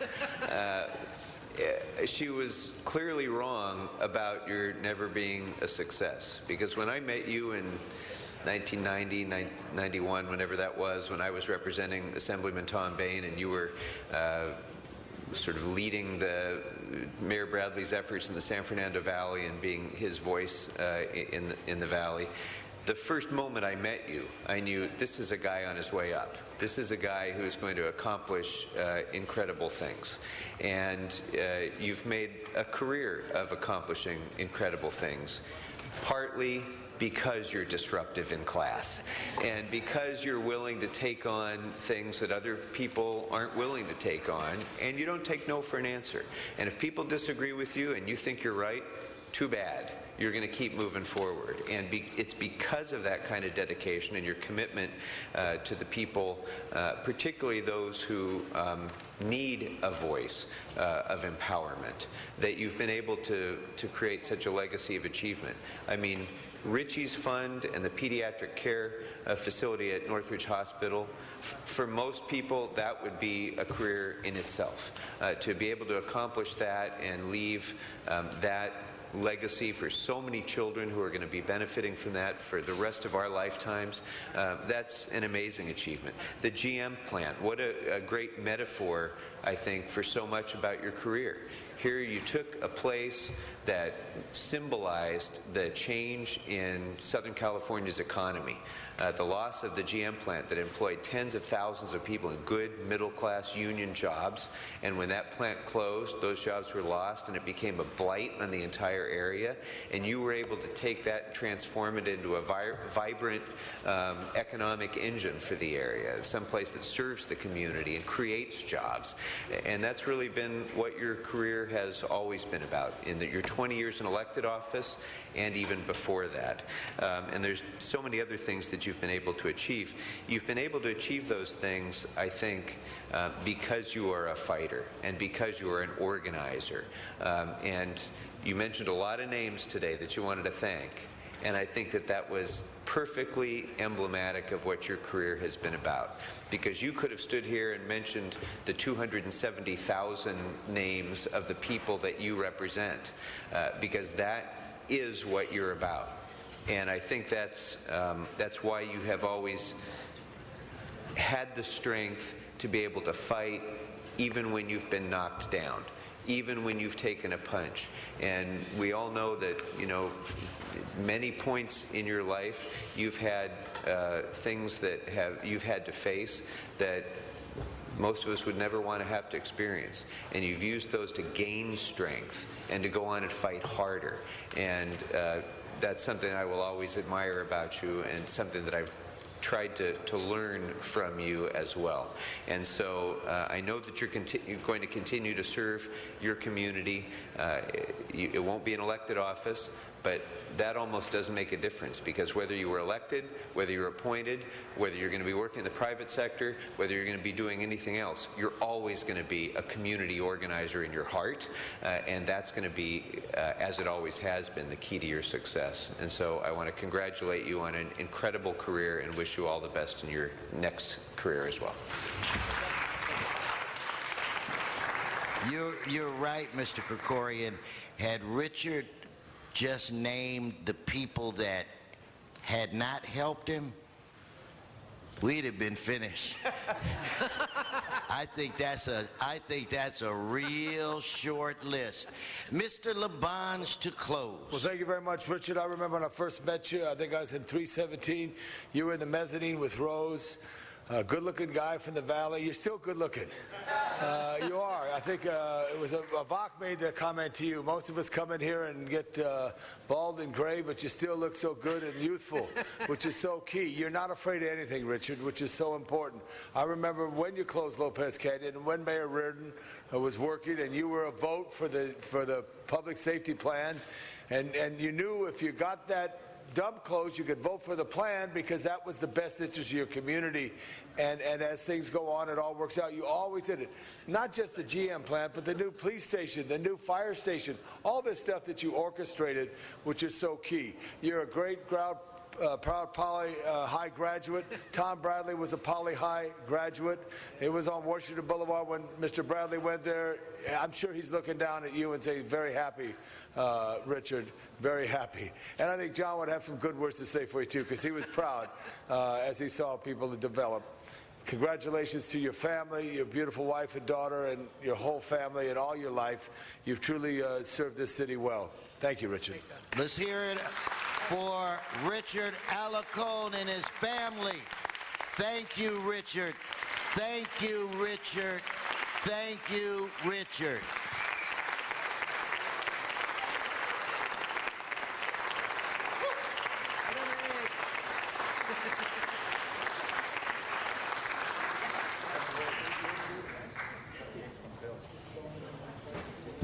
She was clearly wrong about your never being a success, because when I met you in 1990, 91, whenever that was, when I was representing Assemblyman Tom Bain and you were sort of leading Mayor Bradley's efforts in the San Fernando Valley and being his voice in the valley, the first moment I met you, I knew this is a guy on his way up. This is a guy who is going to accomplish incredible things. And you've made a career of accomplishing incredible things, partly because you're disruptive in class and because you're willing to take on things that other people aren't willing to take on, and you don't take no for an answer. And if people disagree with you and you think you're right, too bad. You're going to keep moving forward. And it's because of that kind of dedication and your commitment to the people, particularly those who need a voice of empowerment, that you've been able to create such a legacy of achievement. I mean, Ritchie's Fund and the pediatric care facility at Northridge Hospital, for most people, that would be a career in itself. To be able to accomplish that and leave that legacy for so many children who are going to be benefiting from that for the rest of our lifetimes, that's an amazing achievement. The GM plant, what a great metaphor, I think, for so much about your career. Here you took a place that symbolized the change in Southern California's economy. The loss of the GM plant that employed tens of thousands of people in good middle-class union jobs, and when that plant closed, those jobs were lost and it became a blight on the entire area, and you were able to take that and transform it into a vibrant economic engine for the area, someplace that serves the community and creates jobs. And that's really been what your career has always been about, in that you're 20 years in elected office and even before that. And there's so many other things that you've been able to achieve. You've been able to achieve those things, I think, because you are a fighter and because you are an organizer. And you mentioned a lot of names today that you wanted to thank. And I think that was perfectly emblematic of what your career has been about. Because you could have stood here and mentioned the 270,000 names of the people that you represent, because that is what you're about. And I think that's why you have always had the strength to be able to fight even when you've been knocked down, even when you've taken a punch. And we all know that, many points in your life you've had things that you've had to face that most of us would never want to have to experience. And you've used those to gain strength and to go on and fight harder. And that's something I will always admire about you, and something that I've tried to learn from you as well. And so I know that you're going to continue to serve your community. It won't be an elected office, but that almost doesn't make a difference, because whether you were elected, whether you're appointed, whether you're going to be working in the private sector, whether you're going to be doing anything else, you're always going to be a community organizer in your heart, and that's going to be, as it always has been, the key to your success. And so I want to congratulate you on an incredible career and wish you all the best in your next career as well. You're right, Mr. Krikorian. Had Richard just named the people that had not helped him, we'd have been finished. I think that's a real short list. Mr. Labange to close. Well, thank you very much, Richard. I remember when I first met you, I think I was in 317. You were in the mezzanine with Rose. Good-looking guy from the Valley. You're still good-looking. You are. I think it was Vach made the comment to you. Most of us come in here and get bald and gray, but you still look so good and youthful, which is so key. You're not afraid of anything, Richard, which is so important. I remember when you closed Lopez Canyon and when Mayor Reardon was working, and you were a vote for the public safety plan, and you knew if you got that dump closed, you could vote for the plan because that was the best interest of your community. And as things go on, it all works out. You always did it. Not just the GM plant, but the new police station, the new fire station, all this stuff that you orchestrated, which is so key. You're a great proud Poly High graduate. Tom Bradley was a Poly High graduate. It was on Washington Boulevard when Mr. Bradley went there. I'm sure he's looking down at you and saying, very happy, Richard, very happy. And I think John would have some good words to say for you, too, because he was proud as he saw people develop. Congratulations to your family, your beautiful wife and daughter, and your whole family and all your life. You've truly served this city well. Thank you, Richard. Let's hear it for Richard Alarcon and his family. Thank you, Richard. Thank you, Richard. Thank you, Richard.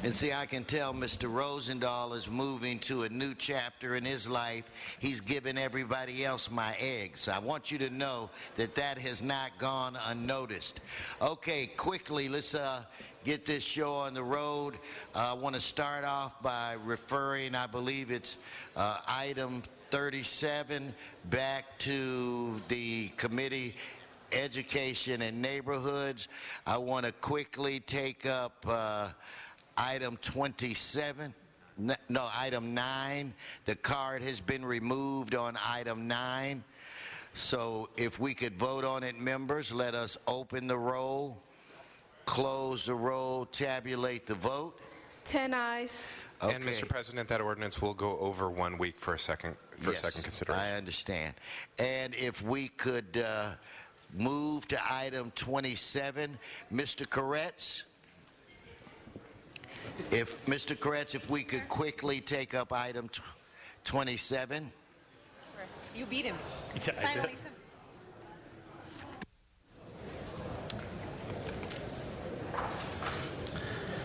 And see, I can tell Mr. Rosendahl is moving to a new chapter in his life. He's giving everybody else my eggs. I want you to know that that has not gone unnoticed. Okay, quickly, let's get this show on the road. I want to start off by referring, I believe it's item 37, back to the committee Education and Neighborhoods. I want to quickly take up item 27, no, item 9. The card has been removed on item 9. So if we could vote on it, members, let us open the roll, close the roll, tabulate the vote. 10 ayes. Okay. And Mr. President, that ordinance will go over 1 week for a second consideration. I understand. And if we could move to item 27, Mr. Koretz. If Mr. Koretz, if we could quickly take up item 27. You beat him. Yeah, Finally,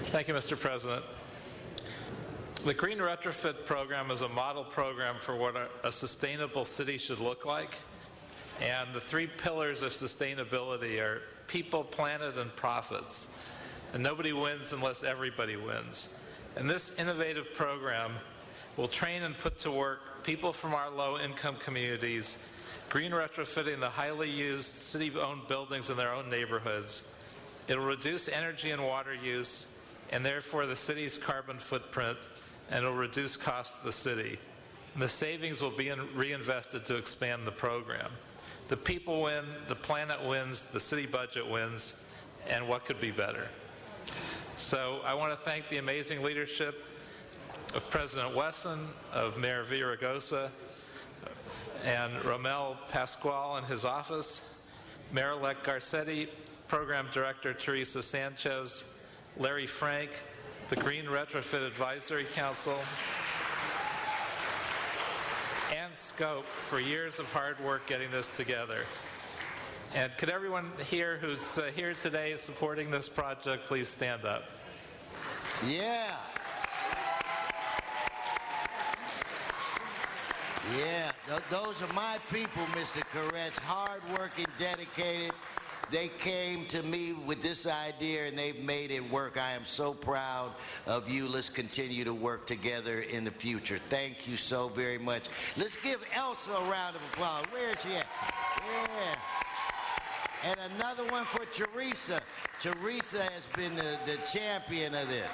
Thank you, Mr. President. The Green Retrofit Program is a model program for what a sustainable city should look like. And the 3 pillars of sustainability are people, planet, and profits. And nobody wins unless everybody wins. And this innovative program will train and put to work people from our low-income communities, green retrofitting the highly used city-owned buildings in their own neighborhoods. It'll reduce energy and water use, and therefore the city's carbon footprint, and it'll reduce costs to the city. And the savings will be reinvested to expand the program. The people win, the planet wins, the city budget wins, and what could be better? So I want to thank the amazing leadership of President Wesson, of Mayor Villaraigosa, and Romel Pascual and his office, Mayor-elect Garcetti, Program Director Teresa Sanchez, Larry Frank, the Green Retrofit Advisory Council, and Scope for years of hard work getting this together. And could everyone here who's here today supporting this project please stand up? Yeah. Yeah, those are my people, Mr. Koretz. Hard-working, dedicated. They came to me with this idea, and they've made it work. I am so proud of you. Let's continue to work together in the future. Thank you so very much. Let's give Elsa a round of applause. Where is she at? Yeah. And another one for Teresa. Teresa has been the champion of this.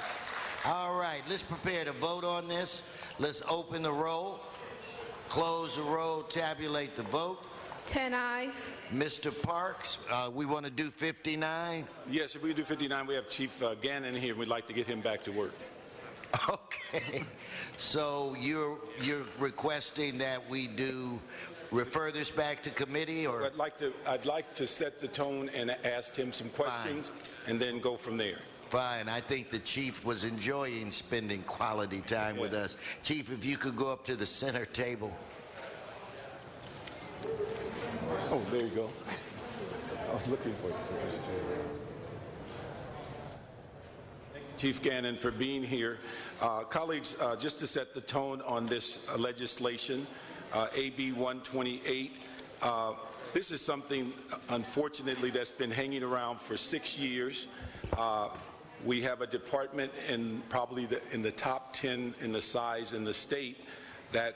All right, let's prepare to vote on this. Let's open the roll, close the roll, tabulate the vote. 10 ayes. Mr. Parks, we want to do 59? Yes, if we do 59, we have Chief Gannon here, and we'd like to get him back to work. Okay. So you're requesting that we refer this back to committee, or? I'd like to set the tone and ask him some questions, and then go from there. Fine. I think the chief was enjoying spending quality time with us. Chief, if you could go up to the center table. Oh, there you go. I was looking for you. Thank you, Chief Gannon, for being here. Colleagues, just to set the tone on this legislation, AB 128, this is something, unfortunately, that's been hanging around for 6 years. We have a department probably in the top 10 in the size in the state that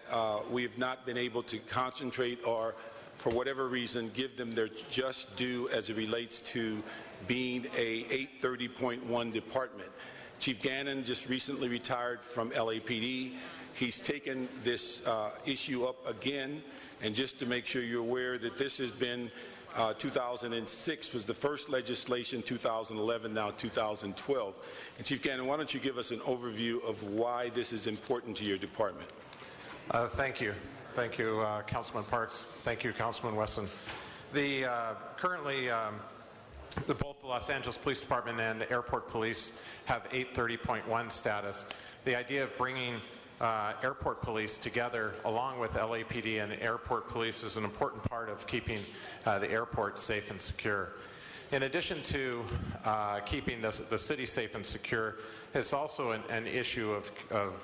we have not been able to concentrate or, for whatever reason, give them their just due as it relates to being a 830.1 department. Chief Gannon just recently retired from LAPD. He's taken this issue up again, and just to make sure you're aware that this has been 2006 was the first legislation, 2011, now 2012. And Chief Gannon, why don't you give us an overview of why this is important to your department? Thank you. Thank you, Councilman Parks. Thank you, Councilman Wesson. Currently, both the Los Angeles Police Department and the Airport Police have 830.1 status. The idea of bringing airport police together along with LAPD and airport police is an important part of keeping the airport safe and secure. In addition to keeping the city safe and secure, it's also an issue of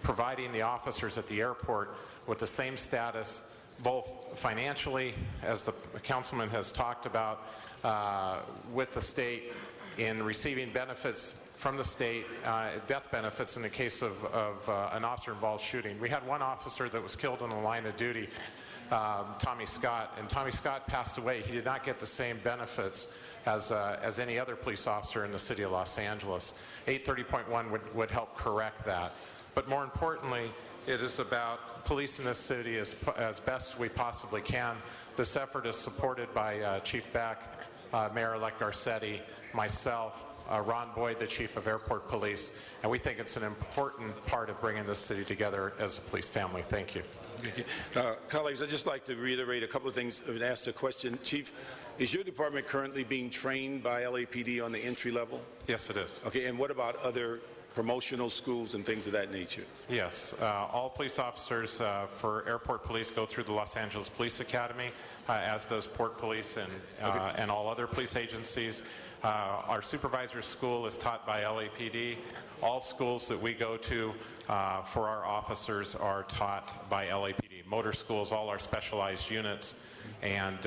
providing the officers at the airport with the same status, both financially, as the councilman has talked about, with the state in receiving benefits from the state, death benefits in the case of an officer-involved shooting. We had one officer that was killed in the line of duty, Tommy Scott, and Tommy Scott passed away. He did not get the same benefits as any other police officer in the city of Los Angeles. 830.1 would help correct that. But more importantly, it is about policing this city as best we possibly can. This effort is supported by Chief Beck, Mayor-elect Garcetti, myself, Ron Boyd, the Chief of Airport Police, and we think it's an important part of bringing this city together as a police family. Thank you. Thank you. Colleagues, I'd just like to reiterate a couple of things and ask a question. Chief, is your department currently being trained by LAPD on the entry level? Yes, it is. Okay, and what about other promotional schools and things of that nature? Yes. All police officers for airport police go through the Los Angeles Police Academy, as does Port Police and all other police agencies. Our supervisor's school is taught by LAPD. All schools that we go to for our officers are taught by LAPD. Motor schools, all our specialized units, and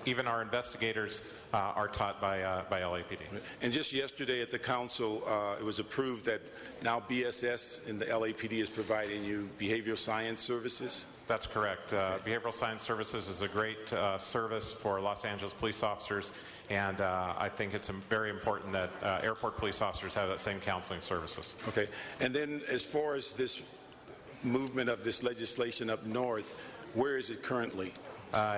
even our investigators are taught by LAPD. And just yesterday at the council, it was approved that now BSS and the LAPD is providing you behavioral science services? That's correct. Behavioral Science Services is a great service for Los Angeles police officers, and I think it's very important that airport police officers have that same counseling services. Okay. And then as far as this movement of this legislation up north, where is it currently?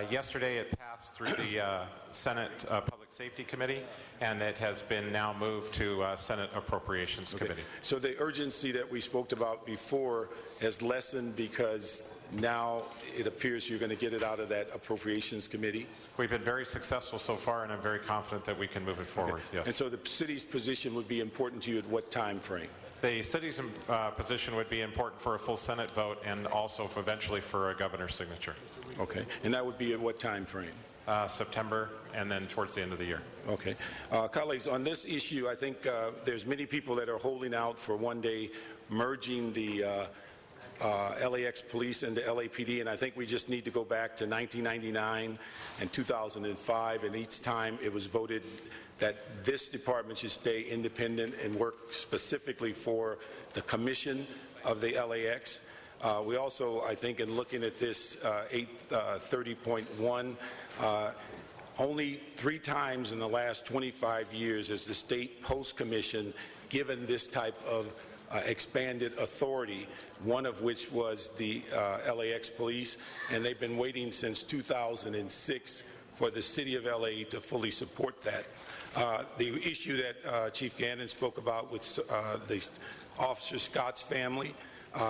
Yesterday it passed through the Senate Public Safety Committee, and it has been now moved to Senate Appropriations Committee. So the urgency that we spoke about before has lessened because now it appears you're going to get it out of that Appropriations Committee? We've been very successful so far, and I'm very confident that we can move it forward. Okay. Yes. And so the city's position would be important to you at what time frame? The city's position would be important for a full Senate vote and also eventually for a governor's signature. Okay. And that would be at what time frame? September, and then towards the end of the year. Okay. Colleagues, on this issue, I think there's many people that are holding out for one day merging the LAX Police and the LAPD, and I think we just need to go back to 1999 and 2005, and each time it was voted that this department should stay independent and work specifically for the commission of the LAX. We also, I think, in looking at this 830.1, only 3 times in the last 25 years has the State Post Commission given this type of expanded authority, one of which was the LAX Police, and they've been waiting since 2006 for the City of LA to fully support that. The issue that Chief Gannon spoke about with the Officer Scott's family,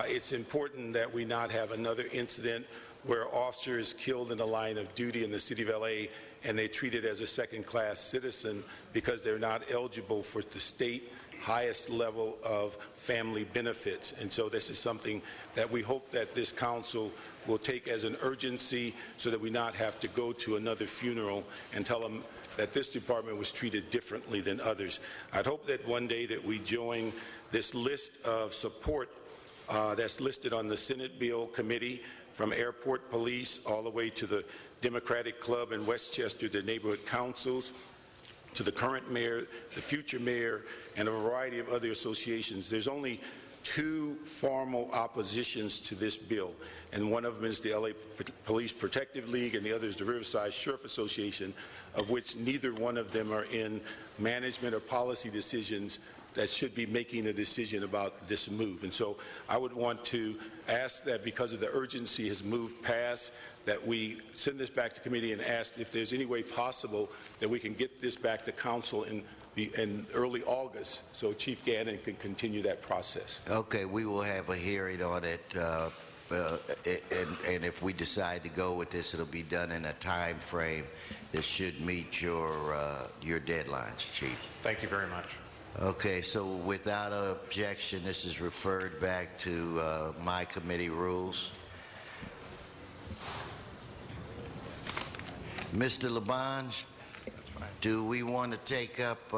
it's important that we not have another incident where an officer is killed in the line of duty in the City of LA and they're treated as a second-class citizen because they're not eligible for the state highest level of family benefits. And so this is something that we hope that this council will take as an urgency so that we not have to go to another funeral and tell them that this department was treated differently than others. I'd hope that one day that we join this list of support that's listed on the Senate Bill Committee, from airport police all the way to the Democratic Club in Westchester, the neighborhood councils, to the current mayor, the future mayor, and a variety of other associations. There's only 2 formal oppositions to this bill, and one of them is the LA Police Protective League, and the other is the Riverside Sheriff Association, of which neither one of them are in management or policy decisions that should be making a decision about this move. And so I would want to ask that, because of the urgency has moved past, that we send this back to committee and ask if there's any way possible that we can get this back to council in early August so Chief Gannon can continue that process. Okay, we will have a hearing on it, and if we decide to go with this, it'll be done in a time frame that should meet your deadlines, Chief. Thank you very much. Okay, so without objection, this is referred back to my committee rules. Mr. Labange, do we want to take up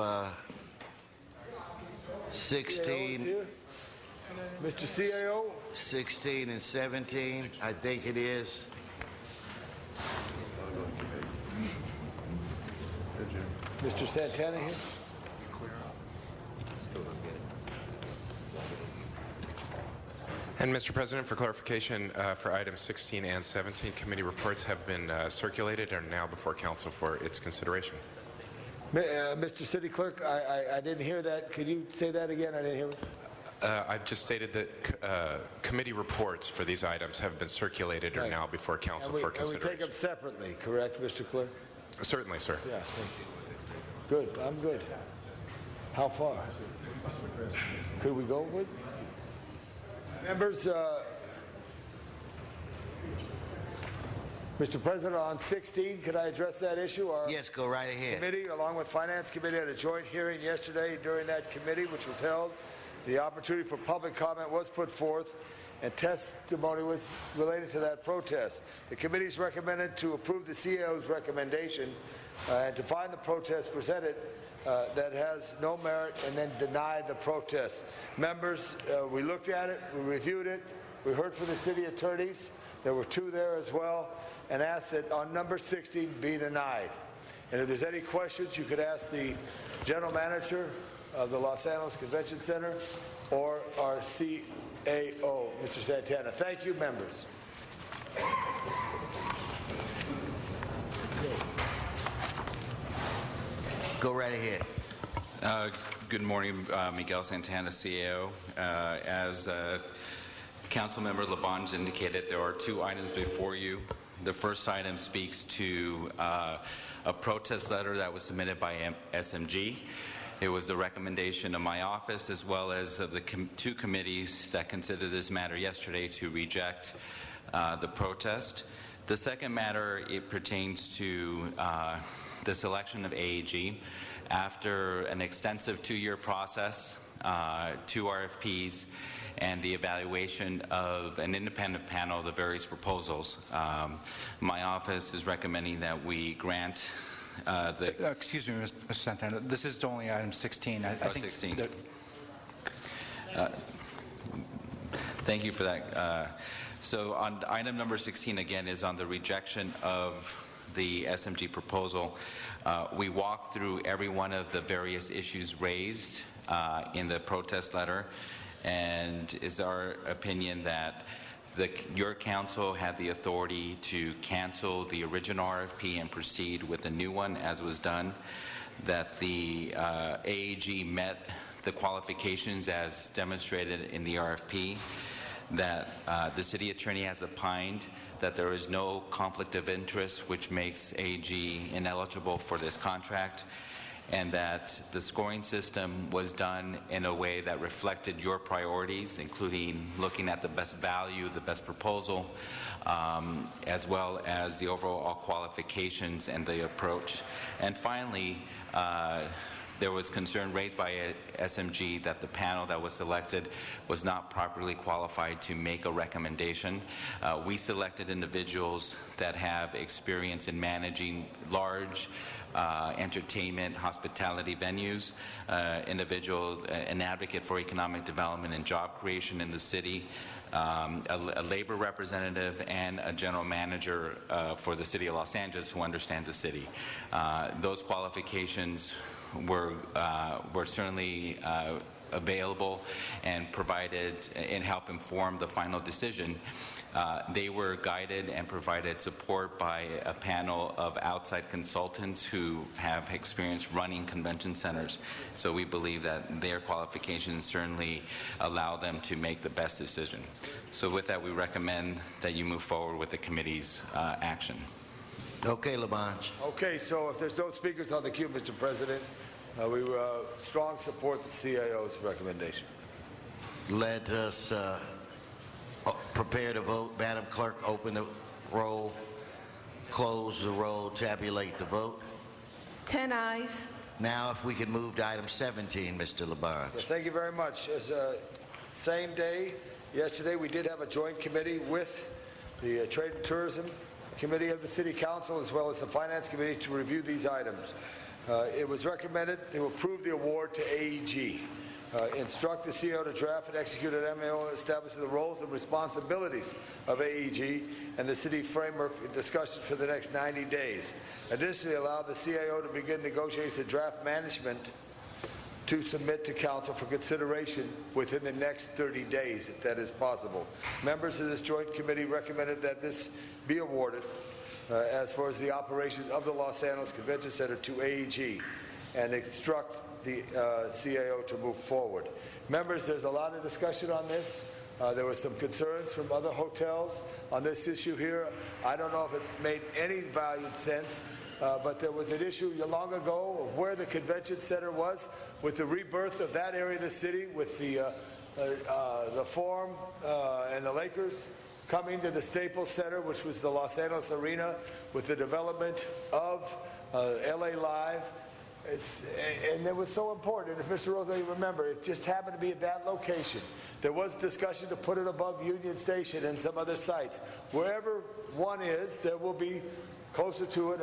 16? Mr. CAO? 16 and 17, I think it is. Mr. Santana here? And Mr. President, for clarification, for items 16 and 17, committee reports have been circulated and are now before council for its consideration. Mr. City Clerk, I didn't hear that. Could you say that again? I didn't hear it. I've just stated that committee reports for these items have been circulated and are now before council for consideration. And we take them separately, correct, Mr. Clerk? Certainly, sir. Yeah, thank you. Good, I'm good. How far? Could we go with? Members, Mr. President, on 16, could I address that issue? Yes, go right ahead. Committee, along with Finance Committee, had a joint hearing yesterday. During that committee, which was held, the opportunity for public comment was put forth, and testimony was related to that protest. The committee's recommended to approve the CAO's recommendation and to find the protest presented that has no merit, and then deny the protest. Members, we looked at it, we reviewed it, we heard from the city attorneys, there were 2 there as well, and asked that on number 16 be denied. And if there's any questions, you could ask the general manager of the Los Angeles Convention Center or our CAO, Mr. Santana. Thank you, members. Go right ahead. Good morning, Miguel Santana, CAO. As Councilmember Labange indicated, there are 2 items before you. The first item speaks to a protest letter that was submitted by SMG. It was a recommendation of my office as well as of the 2 committees that considered this matter yesterday to reject the protest. The second matter, it pertains to the selection of AAG. After an extensive 2-year process, 2 RFPs, and the evaluation of an independent panel of the various proposals, my office is recommending that we grant Excuse me, Mr. Santana. This is only item 16. I think 16. Thank you for that. So on item number 16, again, is on the rejection of the SMG proposal. We walked through every one of the various issues raised in the protest letter, and it's our opinion that your council had the authority to cancel the original RFP and proceed with the new one as was done, that the AAG met the qualifications as demonstrated in the RFP, that the city attorney has opined that there is no conflict of interest which makes AAG ineligible for this contract, and that the scoring system was done in a way that reflected your priorities, including looking at the best value, the best proposal, as well as the overall qualifications and the approach. And finally, there was concern raised by SMG that the panel that was selected was not properly qualified to make a recommendation. We selected individuals that have experience in managing large entertainment, hospitality venues, an advocate for economic development and job creation in the city, a labor representative, and a general manager for the city of Los Angeles who understands the city. Those qualifications were certainly available and provided and help inform the final decision. They were guided and provided support by a panel of outside consultants who have experience running convention centers. So we believe that their qualifications certainly allow them to make the best decision. So with that, we recommend that you move forward with the committee's action. Okay, Labange. Okay, so if there's no speakers on the queue, Mr. President, we strong support the CAO's recommendation. Let us prepare to vote. Madam Clerk, open the roll, close the roll, tabulate the vote. 10 ayes. Now, if we could move to item 17, Mr. Labange. Well, thank you very much. As same day, yesterday, we did have a joint committee with the Trade and Tourism Committee of the City Council as well as the Finance Committee to review these items. It was recommended to approve the award to AEG. Instruct the CEO to draft and execute an MAO establishing the roles and responsibilities of AEG and the city framework discussion for the next 90 days. Additionally, allow the CIO to begin negotiations and draft management to submit to council for consideration within the next 30 days, if that is possible. Members of this joint committee recommended that this be awarded as far as the operations of the Los Angeles Convention Center to AEG and instruct the CAO to move forward. Members, there's a lot of discussion on this. There were some concerns from other hotels on this issue here. I don't know if it made any valued sense, but there was an issue long ago of where the convention center was with the rebirth of that area of the city with the Forum and the Lakers coming to the Staples Center, which was the Los Angeles Arena, with the development of LA Live. And it was so important. And if Mr. Rosa, you remember, it just happened to be at that location. There was discussion to put it above Union Station and some other sites. Wherever one is, there will be closer to it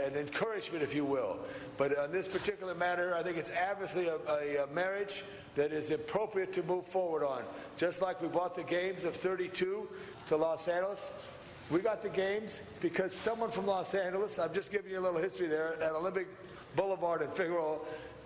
an encouragement, if you will. But on this particular matter, I think it's obviously a marriage that is appropriate to move forward on. Just like we brought the games of 32 to Los Angeles, we got the games because someone from Los Angeles, I'm just giving you a little history there, at Olympic Boulevard in Figueroa,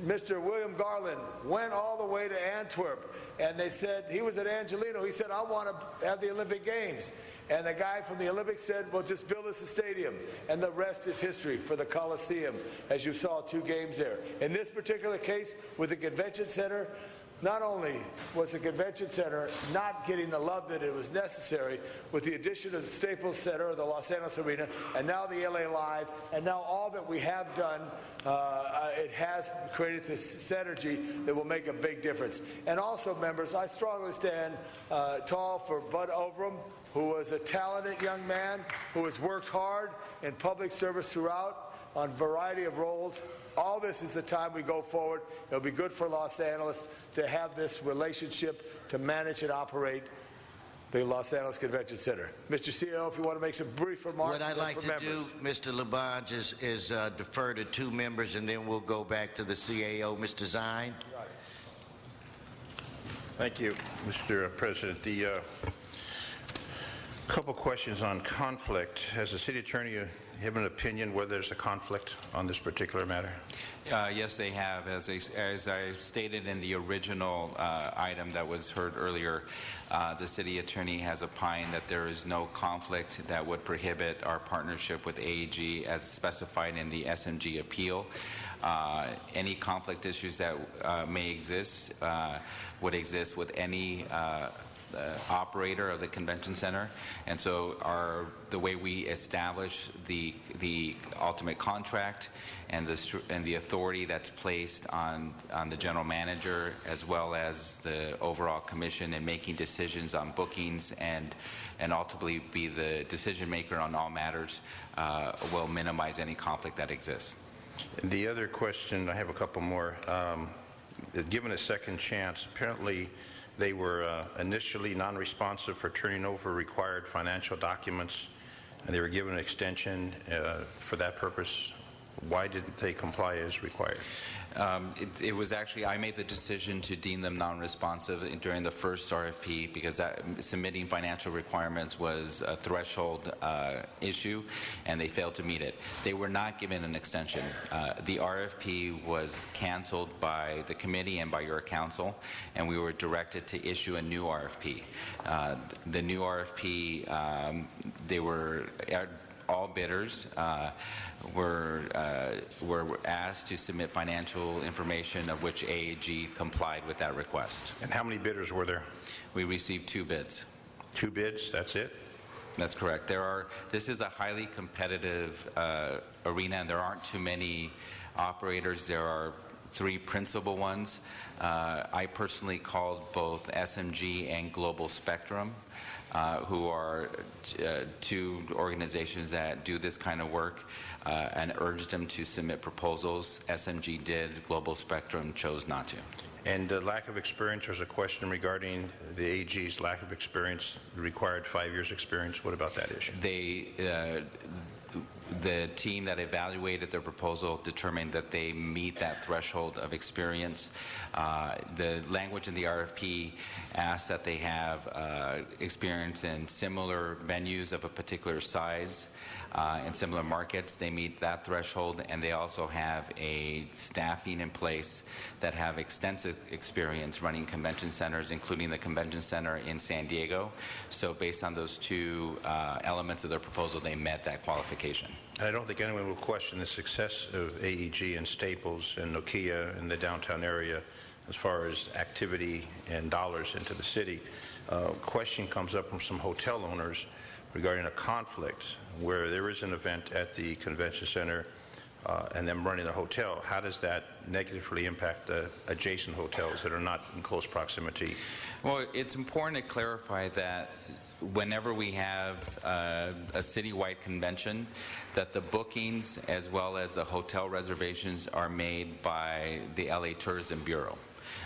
Mr. William Garland went all the way to Antwerp, and they said, he was at Angelino, he said, I want to have the Olympic Games. And the guy from the Olympics said, well, just build us a stadium. And the rest is history for the Coliseum, as you saw 2 games there. In this particular case, with the convention center, not only was the convention center not getting the love that it was necessary with the addition of the Staples Center, the Los Angeles Arena, and now the LA Live, and now all that we have done, it has created this synergy that will make a big difference. And also, members, I strongly stand tall for Bud Overham, who was a talented young man who has worked hard in public service throughout on a variety of roles. All this is the time we go forward. It'll be good for Los Angeles to have this relationship to manage and operate the Los Angeles Convention Center. Mr. CEO, if you want to make some brief remarks. What I'd like to do, Mr. Labange, is defer to 2 members, and then we'll go back to the CAO. Mr. Zine. Thank you, Mr. President. The couple questions on conflict. Has the city attorney have an opinion whether there's a conflict on this particular matter? Yes, they have. As I stated in the original item that was heard earlier, the city attorney has opined that there is no conflict that would prohibit our partnership with AEG as specified in the SMG appeal. Any conflict issues that may exist would exist with any operator of the convention center, and so the way we establish the ultimate contract and the authority that's placed on the general manager as well as the overall commission in making decisions on bookings and ultimately be the decision maker on all matters will minimize any conflict that exists. The other question, I have a couple more. Given a second chance, apparently they were initially non-responsive for turning over required financial documents, and they were given an extension for that purpose. Why didn't they comply as required? It was actually, I made the decision to deem them non-responsive during the first RFP because submitting financial requirements was a threshold issue, and they failed to meet it. They were not given an extension. The RFP was canceled by the committee and by your council, and we were directed to issue a new RFP. The new RFP, they were all bidders were asked to submit financial information of which AEG complied with that request. And how many bidders were there? We received 2 bids. 2 bids? That's it? That's correct. This is a highly competitive arena, and there aren't too many operators. There are 3 principal ones. I personally called both SMG and Global Spectrum, who are 2 organizations that do this kind of work, and urged them to submit proposals. SMG did. Global Spectrum chose not to. And lack of experience, there's a question regarding the AG's lack of experience, required 5 years experience. What about that issue? The team that evaluated their proposal determined that they meet that threshold of experience. The language in the RFP asks that they have experience in similar venues of a particular size in similar markets. They meet that threshold, and they also have a staffing in place that have extensive experience running convention centers, including the convention center in San Diego. So based on those 2 elements of their proposal, they met that qualification. I don't think anyone will question the success of AEG and Staples and Nokia in the downtown area as far as activity and dollars into the city. Question comes up from some hotel owners regarding a conflict where there is an event at the convention center and them running the hotel. How does that negatively impact the adjacent hotels that are not in close proximity? Well, it's important to clarify that whenever we have a citywide convention, that the bookings as well as the hotel reservations are made by the LA Tourism Bureau.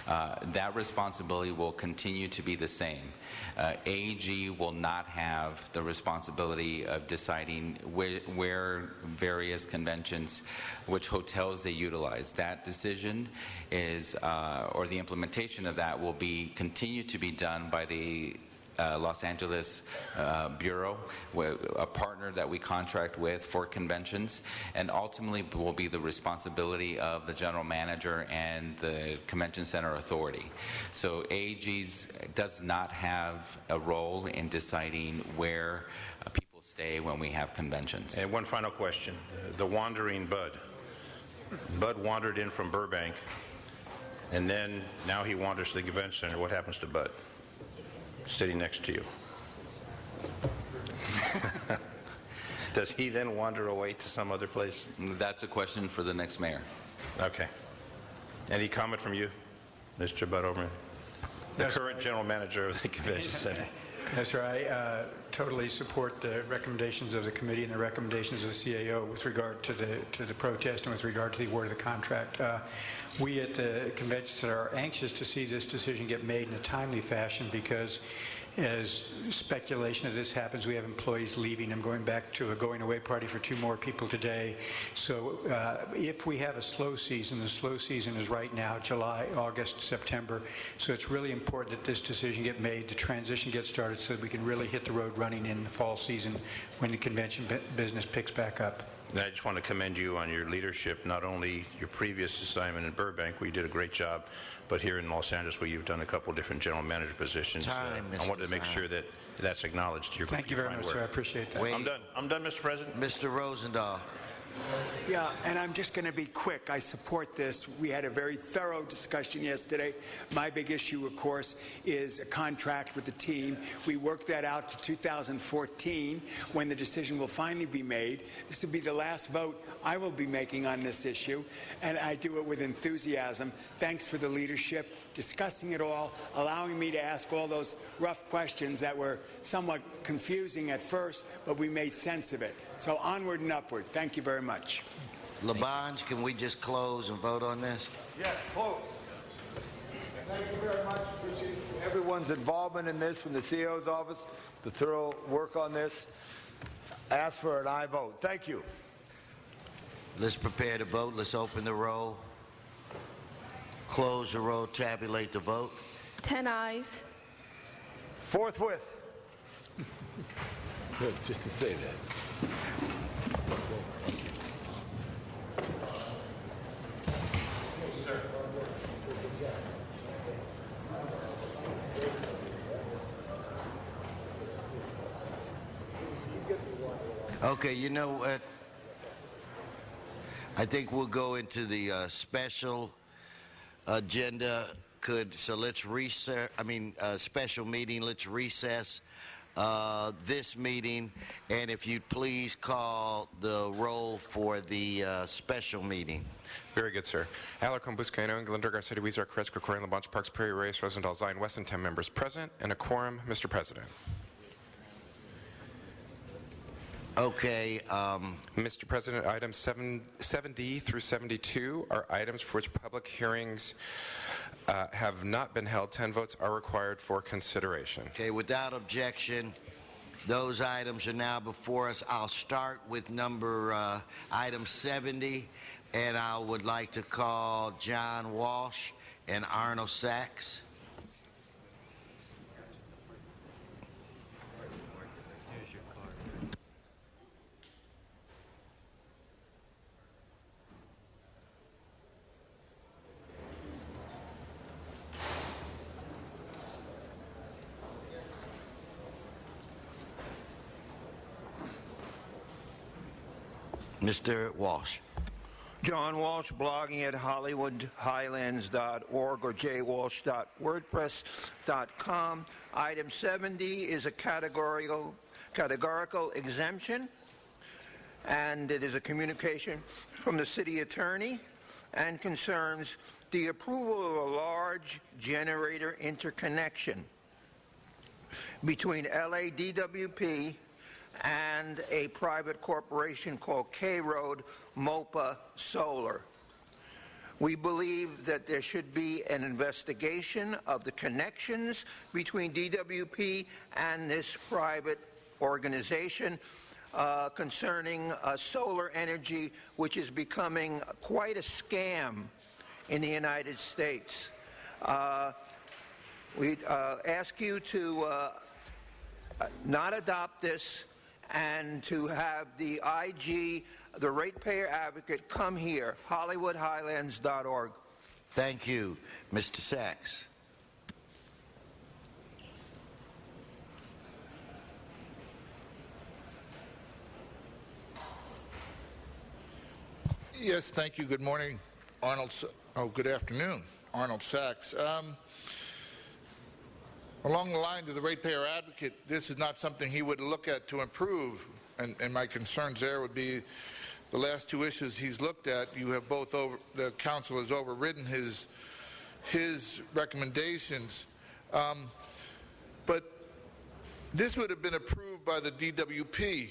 That responsibility will continue to be the same. AEG will not have the responsibility of deciding where various conventions, which hotels they utilize. That decision is, or the implementation of that will continue to be done by the Los Angeles Bureau, a partner that we contract with for conventions, and ultimately will be the responsibility of the general manager and the convention center authority. So AEG does not have a role in deciding where people stay when we have conventions. And one final question. The wandering Bud. Bud wandered in from Burbank, and then now he wanders to the convention center. What happens to Bud? Sitting next to you. Does he then wander away to some other place? That's a question for the next mayor. Okay. Any comment from you, Mr. Bud Overman, the current general manager of the convention center? That's right. totally support the recommendations of the committee and the recommendations of the CAO with regard to the protest and with regard to the award of the contract. We at the convention are anxious to see this decision get made in a timely fashion because as speculation of this happens, we have employees leaving. I'm going back to a going-away party for 2 more people today. So if we have a slow season, the slow season is right now, July, August, September. So it's really important that this decision get made, the transition get started so that we can really hit the road running in the fall season when the convention business picks back up. And I just want to commend you on your leadership, not only your previous assignment in Burbank, where you did a great job, but here in Los Angeles, where you've done a couple different general manager positions. I wanted to make sure that that's acknowledged. Thank you very much, sir. I appreciate that. I'm done. I'm done, Mr. President. Mr. Rosendahl. Yeah, and I'm just going to be quick. I support this. We had a very thorough discussion yesterday. My big issue, of course, is a contract with the team. We worked that out to 2014 when the decision will finally be made. This will be the last vote I will be making on this issue, and I do it with enthusiasm. Thanks for the leadership, discussing it all, allowing me to ask all those rough questions that were somewhat confusing at first, but we made sense of it. So onward and upward. Thank you very much. Labange, can we just close and vote on this? Yes, close. Thank you very much. Appreciate everyone's involvement in this from the CEO's office, the thorough work on this. Ask for an aye vote. Thank you. Let's prepare to vote. Let's open the roll. Close the roll. Tabulate the vote. 10 ayes. Forthwith. Good, just to say that. Okay, you know what? I think we'll go into the special agenda. So let's recess. Special meeting. Let's recess this meeting, and if you'd please call the roll for the special meeting. Very good, sir. Alarcon, Buscaino, Galindo, Garcetti, Weezer, Cresco, Correa, Labange, Parks, Perry, Reyes, Rosendahl, Zion, Weston, 10 members present, and a quorum, Mr. President. Okay. Mr. President, items 70 through 72 are items for which public hearings have not been held. 10 votes are required for consideration. Okay, without objection, those items are now before us. I'll start with item 70, and I would like to call John Walsh and Arnold Sachs. Mr. Walsh. John Walsh, blogging at hollywoodhighlands.org or jwalsh.wordpress.com. Item 70 is a categorical exemption, and it is a communication from the city attorney and concerns the approval of a large generator interconnection between LADWP and a private corporation called K-Road Mopa Solar. We believe that there should be an investigation of the connections between DWP and this private organization concerning solar energy, which is becoming quite a scam in the United States. We ask you to not adopt this and to have the IG, the ratepayer advocate, come here, hollywoodhighlands.org. Thank you. Mr. Sachs. Yes, thank you. Good morning, Arnold. Good afternoon, Arnold Sachs. Along the lines of the ratepayer advocate, this is not something he would look at to improve, and my concerns there would be the last two issues he's looked at. You have both the council has overridden his recommendations, but this would have been approved by the DWP.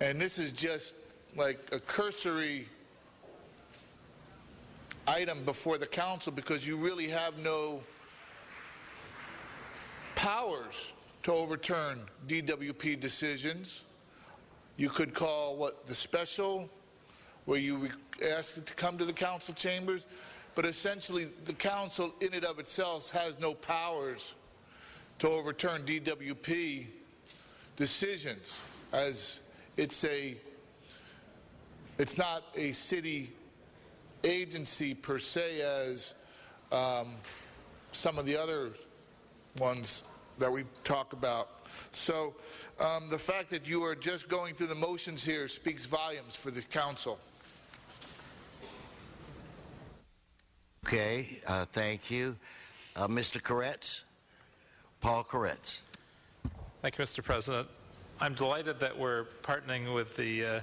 And this is just like a cursory item before the council because you really have no powers to overturn DWP decisions. You could call the special, where you ask it to come to the council chambers, but essentially the council in and of itself has no powers to overturn DWP decisions, as it's not a city agency per se as some of the other ones that we talk about. So the fact that you are just going through the motions here speaks volumes for the council. Okay, thank you. Mr. Koretz, Paul Koretz. Thank you, Mr. President. I'm delighted that we're partnering with the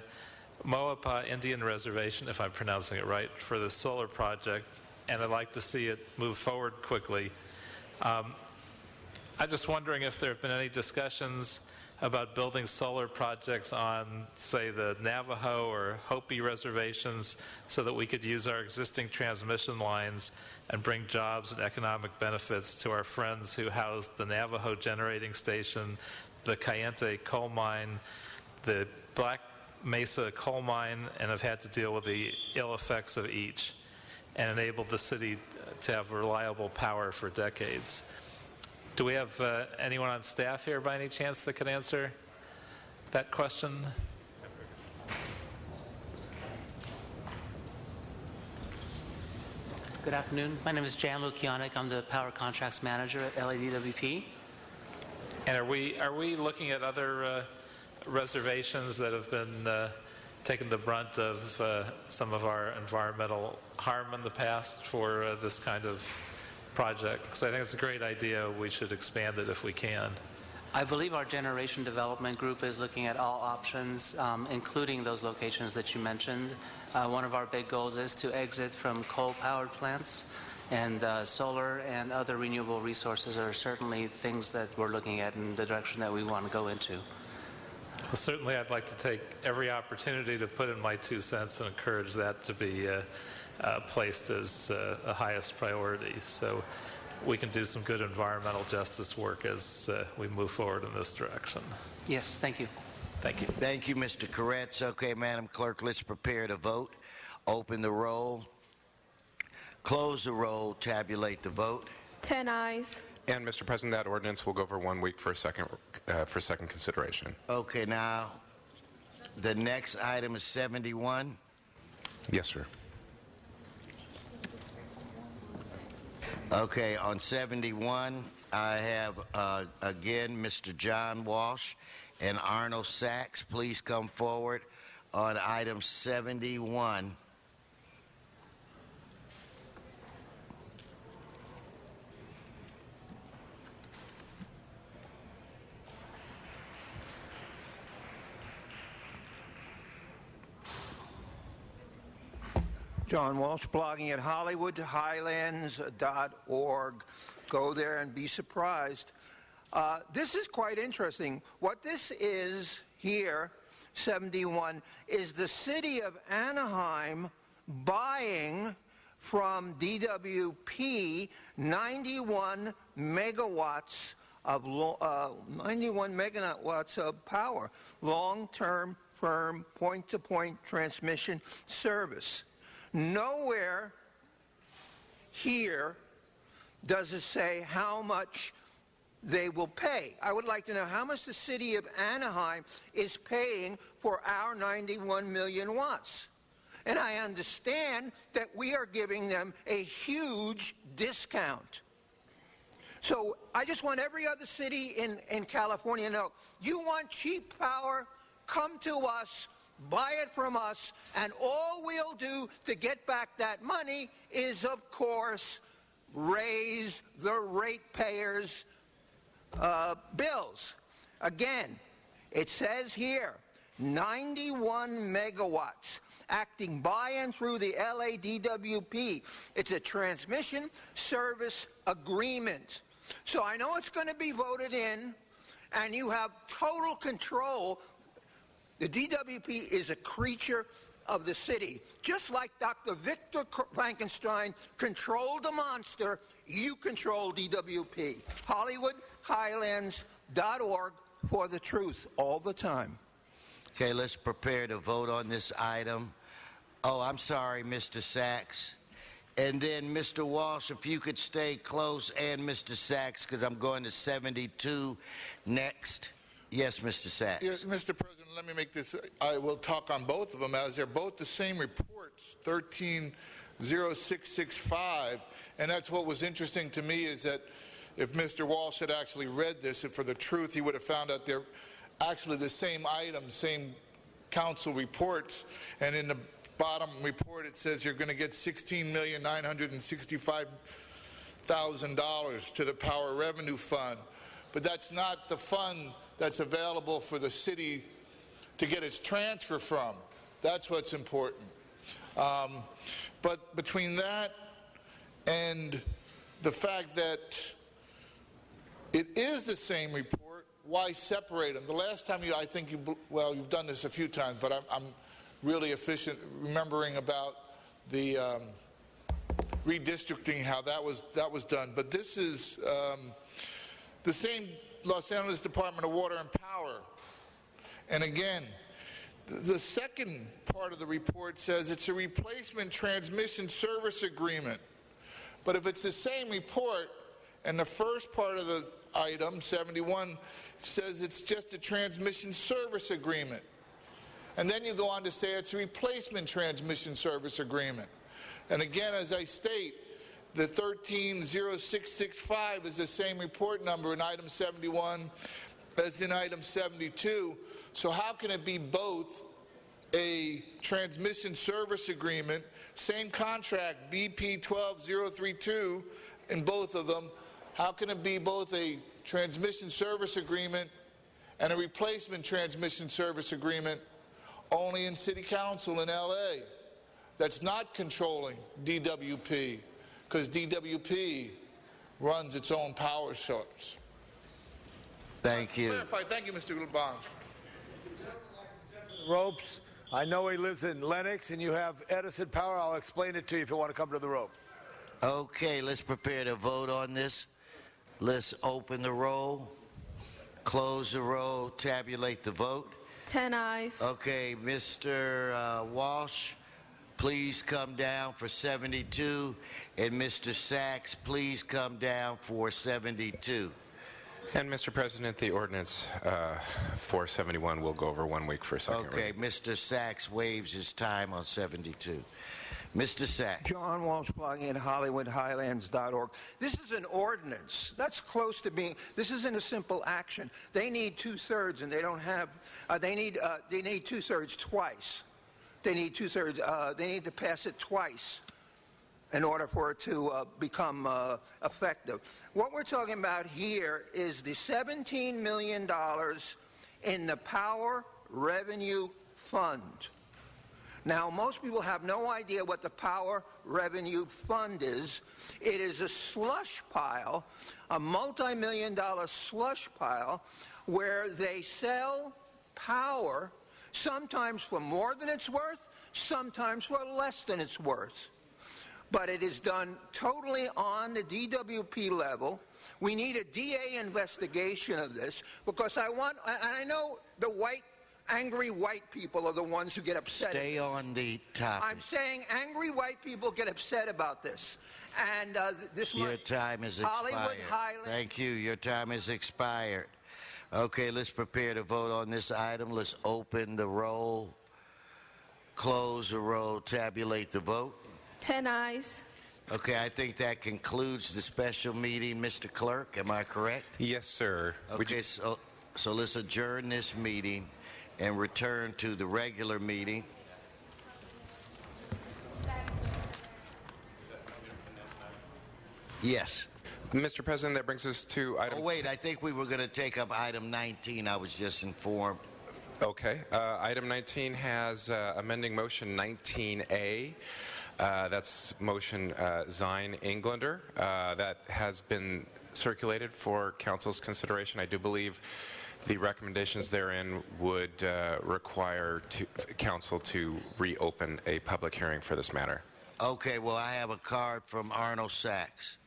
Moapa Indian Reservation, if I'm pronouncing it right, for the solar project, and I'd like to see it move forward quickly. I'm just wondering if there have been any discussions about building solar projects on, say, the Navajo or Hopi reservations so that we could use our existing transmission lines and bring jobs and economic benefits to our friends who house the Navajo generating station, the Cayente coal mine, the Black Mesa coal mine, and have had to deal with the ill effects of each, and enabled the city to have reliable power for decades. Do we have anyone on staff here by any chance that could answer that question? Good afternoon. My name is Jan Lukianik. I'm the Power Contracts Manager at LADWP. And are we looking at other reservations that have been taken the brunt of some of our environmental harm in the past for this kind of project? Because I think it's a great idea. We should expand it if we can. I believe our generation development group is looking at all options, including those locations that you mentioned. One of our big goals is to exit from coal-powered plants, and solar and other renewable resources are certainly things that we're looking at in the direction that we want to go into. Well, certainly I'd like to take every opportunity to put in my 2 cents and encourage that to be placed as the highest priority. So we can do some good environmental justice work as we move forward in this direction. Yes, thank you. Thank you. Thank you, Mr. Koretz. Okay, Madam Clerk, let's prepare to vote. Open the roll. Close the roll. Tabulate the vote. 10 ayes. And, Mr. President, that ordinance will go over 1 week for second consideration. Okay, now, the next item is 71. Yes, sir. Okay, on 71, I have, again, Mr. John Walsh and Arnold Sachs. Please come forward on item 71. John Walsh, blogging at HollywoodHighlands.org. Go there and be surprised. This is quite interesting. What this is here, 71, is the city of Anaheim buying from DWP 91 megawatts of power, long-term, firm, point-to-point transmission service. Nowhere here does it say how much they will pay. I would like to know how much the city of Anaheim is paying for our 91 million watts. And I understand that we are giving them a huge discount. So I just want every other city in California to know, you want cheap power? Come to us. Buy it from us, and all we'll do to get back that money is, of course, raise the ratepayers' bills. Again, it says here, 91 megawatts acting by and through the LADWP. It's a transmission service agreement. So I know it's going to be voted in and you have total control. The DWP is a creature of the city. Just like Dr. Victor Frankenstein controlled the monster, you control DWP. HollywoodHighlands.org for the truth all the time. Okay, let's prepare to vote on this item. Oh, I'm sorry, Mr. Sachs. And then, Mr. Walsh, if you could stay close, and Mr. Sachs, because I'm going to 72 next. Yes, Mr. Sachs. Yes, Mr. President, let me make this. I will talk on both of them, as they're both the same reports, 130665. And that's what was interesting to me, is that if Mr. Walsh had actually read this, and for the truth, he would have found out they're actually the same item, same council reports. And in the bottom report, it says you're going to get $16,965,000 to the Power Revenue Fund. But that's not the fund that's available for the city to get its transfer from. That's what's important. But between that and the fact that it is the same report, why separate them? The last time you've done this a few times, but I'm really efficient remembering about the redistricting, how that was done. But this is the same Los Angeles Department of Water and Power. And again, the second part of the report says it's a replacement transmission service agreement. But if it's the same report, and the first part of the item, 71, says it's just a transmission service agreement. And then you go on to say it's a replacement transmission service agreement. And again, as I state, the 130665 is the same report number in item 71 as in item 72. So how can it be both a transmission service agreement, same contract, BP 12032 in both of them? How can it be both a transmission service agreement and a replacement transmission service agreement only in City Council in LA? That's not controlling DWP, because DWP runs its own power source. Thank you. Clarify. Thank you, Mr. Labange. Ropes. I know he lives in Lenox, and you have Edison Power. I'll explain it to you if you want to come to the rope. Okay, let's prepare to vote on this. Let's open the roll, close the roll, tabulate the vote. 10 ayes. Okay, Mr. Walsh, please come down for 72, and Mr. Sachs, please come down for 72. And Mr. President, the ordinance 471 will go over 1 week for a second Okay, reading. Mr. Sachs waives his time on 72. Mr. Sachs. John Walsh, blogging at HollywoodHighlands.org. This is an ordinance. That's close to being. This isn't a simple action. They need 2/3, and they don't have. They need 2/3 twice. They need 2/3. They need to pass it twice in order for it to become effective. What we're talking about here is the $17 million in the Power Revenue Fund. Now, most people have no idea what the Power Revenue Fund is. It is a slush pile, a multi-million-dollar slush pile, where they sell power, sometimes for more than it's worth, sometimes for less than it's worth. But it is done totally on the DWP level. We need a DA investigation of this, because I know the angry white people are the ones who get upset. Stay on the topic. I'm saying angry white people get upset about this. And your time is expired. Hollywood Highlands. Thank you. Your time is expired. Okay, let's prepare to vote on this item. Let's open the roll, close the roll, tabulate the vote. 10 ayes. Okay, I think that concludes the special meeting, Mr. Clerk. Am I correct? Yes, sir. Okay, so let's adjourn this meeting and return to the regular meeting. Yes. Mr. President, that brings us to item... Oh, wait, I think we were going to take up item 19. I was just informed. Okay. Item 19 has amending motion 19A. That's motion Zine Englander. That has been circulated for council's consideration. I do believe The recommendations therein would require council to reopen a public hearing for this matter. Okay, well, I have a card from Arnold Sachs.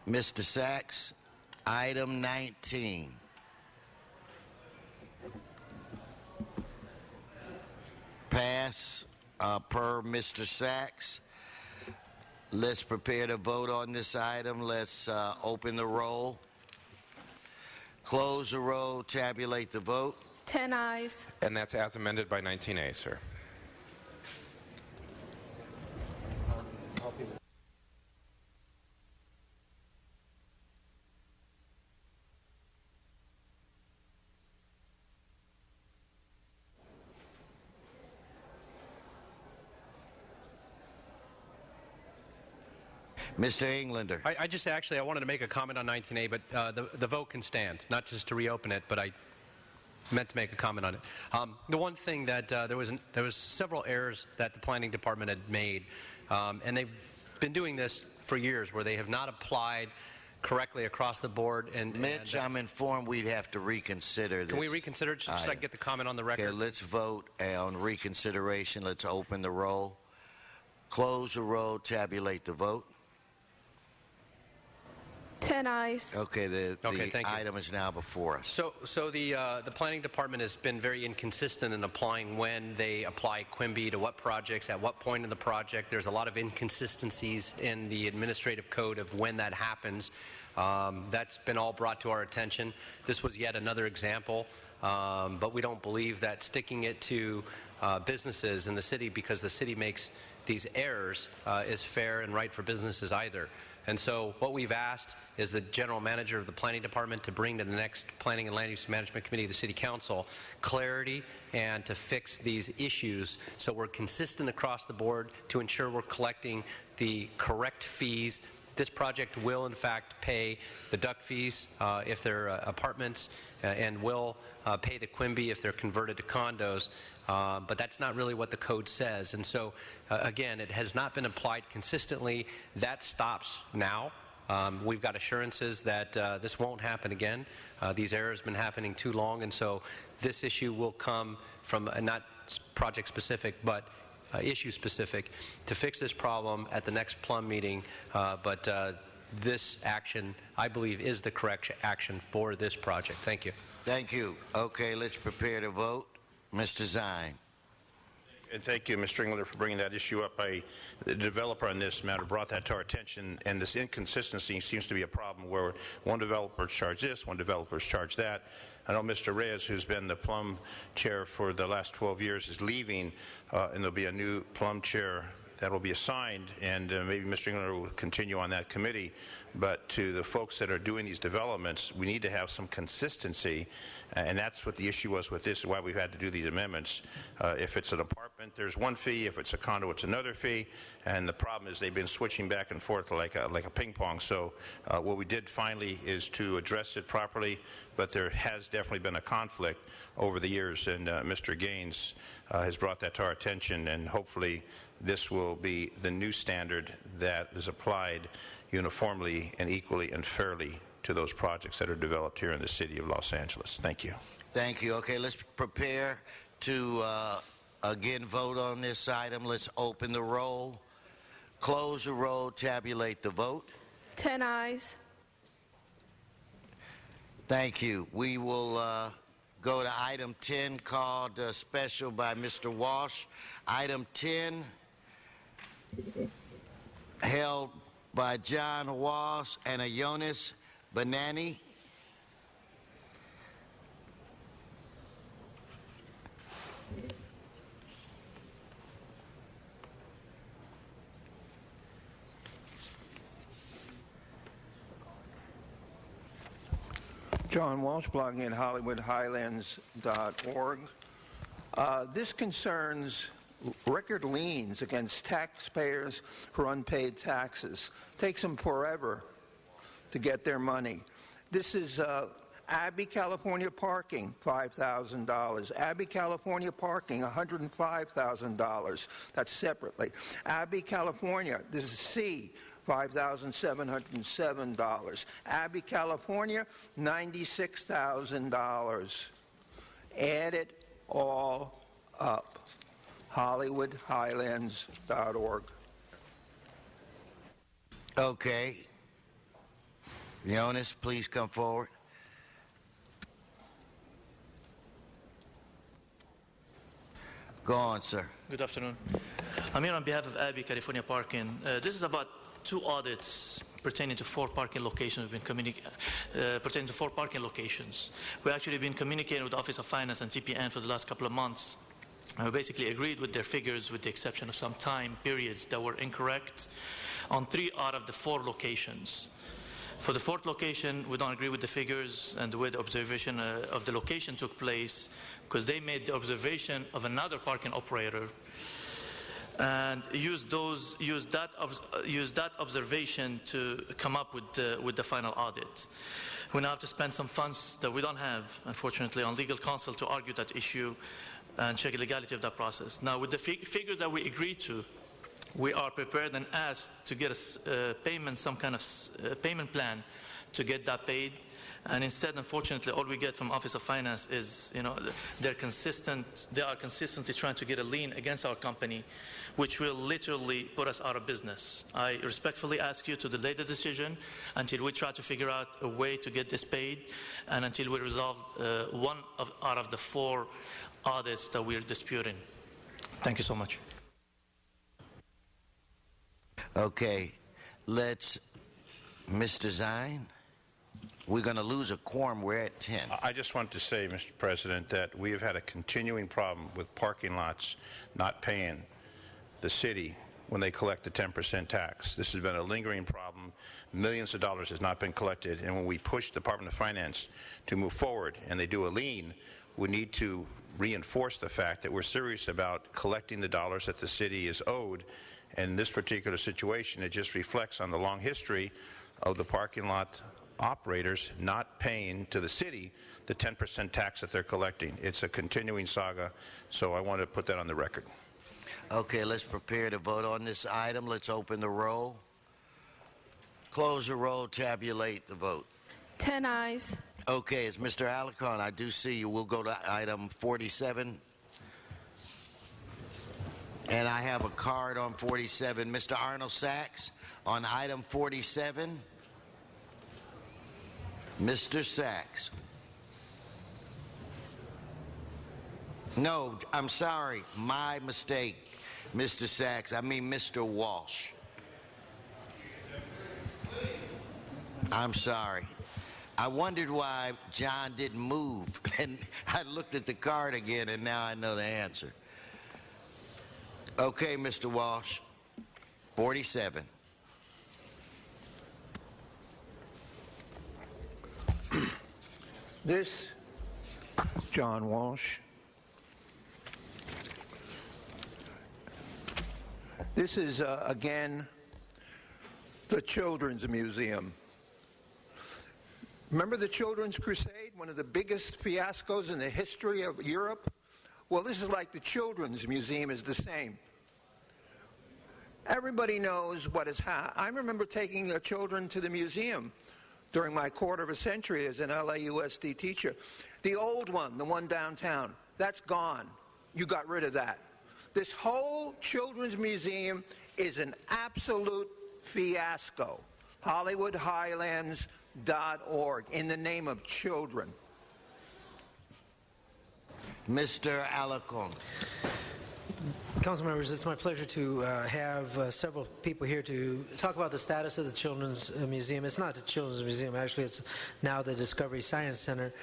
Mr. Sachs, item 19. Pass per Mr. Sachs. Let's prepare to vote on this item. Let's open the roll. Close the roll. Tabulate the vote. 10 ayes. And that's as amended by 19A, sir. Mr. Englander. I wanted to make a comment on 19A, but the vote can stand, not just to reopen it, but I meant to make a comment on it. The one thing that there was several errors that the planning department had made, and they've been doing this for years, where they have not applied correctly across the board. And Mitch, I'm informed we'd have to reconsider this. Can we reconsider it just so I can get the comment on the record? Okay, let's vote on reconsideration. Let's open the roll. Close the roll. Tabulate the vote. 10 ayes. Okay, the thank you. item is now before us. So the planning department has been very inconsistent in applying when they apply Quimby to what projects, at what point in the project. There's a lot of inconsistencies in the administrative code of when that happens. That's been all brought to our attention. This was yet another example, but we don't believe that sticking it to businesses in the city because the city makes these errors is fair and right for businesses either. And so what we've asked is the general manager of the planning department to bring to the next Planning and Land Use Management Committee of the City Council clarity and to fix these issues so we're consistent across the board to ensure we're collecting the correct fees. This project will, in fact, pay the duct fees if they're apartments and will pay the Quimby if they're converted to condos. But that's not really what the code says. And so, again, it has not been applied consistently. That stops now. We've got assurances that this won't happen again. These errors have been happening too long, and so this issue will come from not project-specific, but issue-specific to fix this problem at the next Plum meeting. But this action, I believe, is the correct action for this project. Thank you. Thank you. Okay, let's prepare to vote. Mr. Zine. And thank you, Mr. Englander, for bringing that issue up. The developer on this matter brought that to our attention, and this inconsistency seems to be a problem where one developer charged this, one developer charged that. I know Mr. Reyes, who's been the Plum chair for the last 12 years, is leaving, and there'll be a new Plum chair that will be assigned, and maybe Mr. Englander will continue on that committee. But to the folks that are doing these developments, we need to have some consistency, and that's what the issue was with this, why we've had to do these amendments. If it's an apartment, there's one fee. If it's a condo, it's another fee. And the problem is they've been switching back and forth like a ping pong. So what we did finally is to address it properly, but there has definitely been a conflict over the years, and Mr. Gaines has brought that to our attention, and hopefully this will be the new standard that is applied uniformly and equally and fairly to those projects that are developed here in the city of Los Angeles. Thank you. Thank you. Okay, let's prepare to again vote on this item. Let's open the roll, close the roll, tabulate the vote. 10 ayes. Thank you. We will go to item 10, called special by Mr. Walsh. Item 10, held by John Walsh and Jonas Banani. John Walsh, blogging at HollywoodHighlands.org. This concerns record liens against taxpayers for unpaid taxes. Takes them forever to get their money. This is Abbey, California parking, $5,000. Abbey, California parking, $105,000. That's separately. Abbey, California, this is C, $5,707. Abbey, California, $96,000. Add it all up. HollywoodHighlands.org. Okay. Jonas, please come forward. Go on, sir. Good afternoon. I'm here on behalf of Abbey, California Parking. This is about 2 audits pertaining to 4 parking locations. We've been pertaining to 4 parking locations. We've actually been communicating with the Office of Finance and TPN for the last couple of months. We basically agreed with their figures, with the exception of some time periods that were incorrect on 3 out of the 4 locations. For the 4th location, we don't agree with the figures and the way the observation of the location took place, because they made the observation of another parking operator and used that observation to come up with the final audit. We now have to spend some funds that we don't have, unfortunately, on legal counsel to argue that issue and check the legality of that process. Now, with the figure that we agreed to, we are prepared and asked to get a payment, some kind of payment plan to get that paid. And instead, unfortunately, all we get from Office of Finance is, they are consistently trying to get a lien against our company, which will literally put us out of business. I respectfully ask you to delay the decision until we try to figure out a way to get this paid and until we resolve one out of the 4 audits that we are disputing. Thank you so much. Okay, Mr. Zine, we're going to lose a quorum. We're at 10. I just want to say, Mr. President, that we have had a continuing problem with parking lots not paying the city when they collect the 10% tax. This has been a lingering problem. Millions of dollars has not been collected, and when we push the Department of Finance to move forward and they do a lien, we need to reinforce the fact that we're serious about collecting the dollars that the city is owed. And in this particular situation, it just reflects on the long history of the parking lot operators not paying to the city the 10% tax that they're collecting. It's a continuing saga, so I want to put that on the record. Okay, let's prepare to vote on this item. Let's open the roll. Close the roll, tabulate the vote. 10 ayes. Okay, it's Mr. Alarcon. I do see you. We'll go to item 47. And I have a card on 47. Mr. Arnold Sachs, on item 47. Mr. Sachs. No, I'm sorry. My mistake, Mr. Sachs. I mean Mr. Walsh. I'm sorry. I wondered why John didn't move. And I looked at the card again, and now I know the answer. Okay, Mr. Walsh, 47. This, John Walsh, this is, again, the Children's Museum. Remember the Children's Crusade, one of the biggest fiascos in the history of Europe? Well, this is like the Children's Museum is the same. Everybody knows what is happening. I remember taking children to the museum during my quarter of a century as an LAUSD teacher. The old one, the one downtown, that's gone. You got rid of that. This whole Children's Museum is an absolute fiasco. HollywoodHighlands.org, in the name of children. Mr. Alarcon. Council members, it's my pleasure to have several people here to talk about the status of the Children's Museum. It's not the Children's Museum, actually, it's now the Discovery Science Center.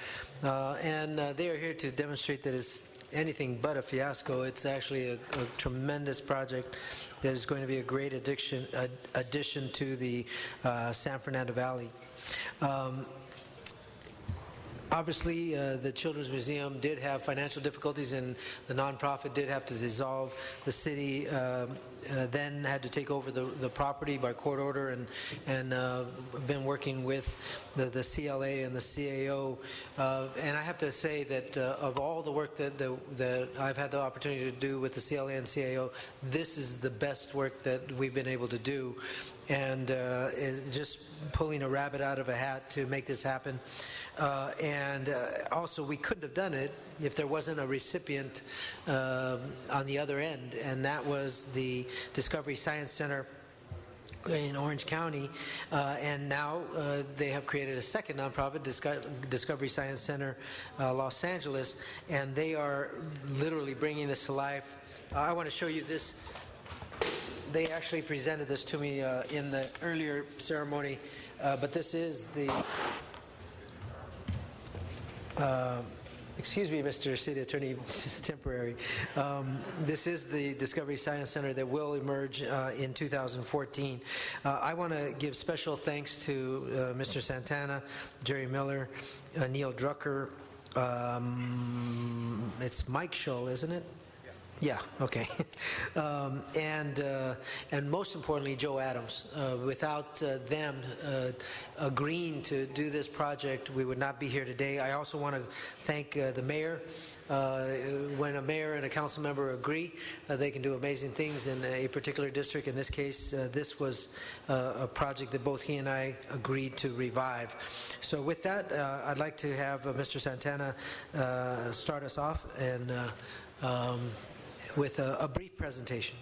And they are here to demonstrate that it's anything but a fiasco. It's actually a tremendous project that is going to be a great addition to the San Fernando Valley. Obviously, the Children's Museum did have financial difficulties, and the nonprofit did have to dissolve. The city then had to take over the property by court order, and been working with the CLA and the CAO. And I have to say that of all the work that I've had the opportunity to do with the CLA and CAO, this is the best work that we've been able to do. and just pulling a rabbit out of a hat to make this happen. Also, we couldn't have done it if there wasn't a recipient on the other end, and that was the Discovery Science Center in Orange County, and now they have created a second nonprofit, Discovery Science Center Los Angeles, and they are literally bringing this to life. I want to show you this. They actually presented this to me in the earlier ceremony, but this is the excuse me, Mr. City Attorney, just temporary. This is the Discovery Science Center that will emerge in 2014. I want to give special thanks to Mr. Santana, Jerry Miller, Neil Drucker. It's Mike Scholl, isn't it? Yeah, okay. And most importantly, Joe Adams. Without them agreeing to do this project, we would not be here today. I also want to thank the mayor. When a mayor and a council member agree, they can do amazing things in a particular district. In this case, this was a project that both he and I agreed to revive. So with that, I'd like to have Mr. Santana start us off and with a brief presentation.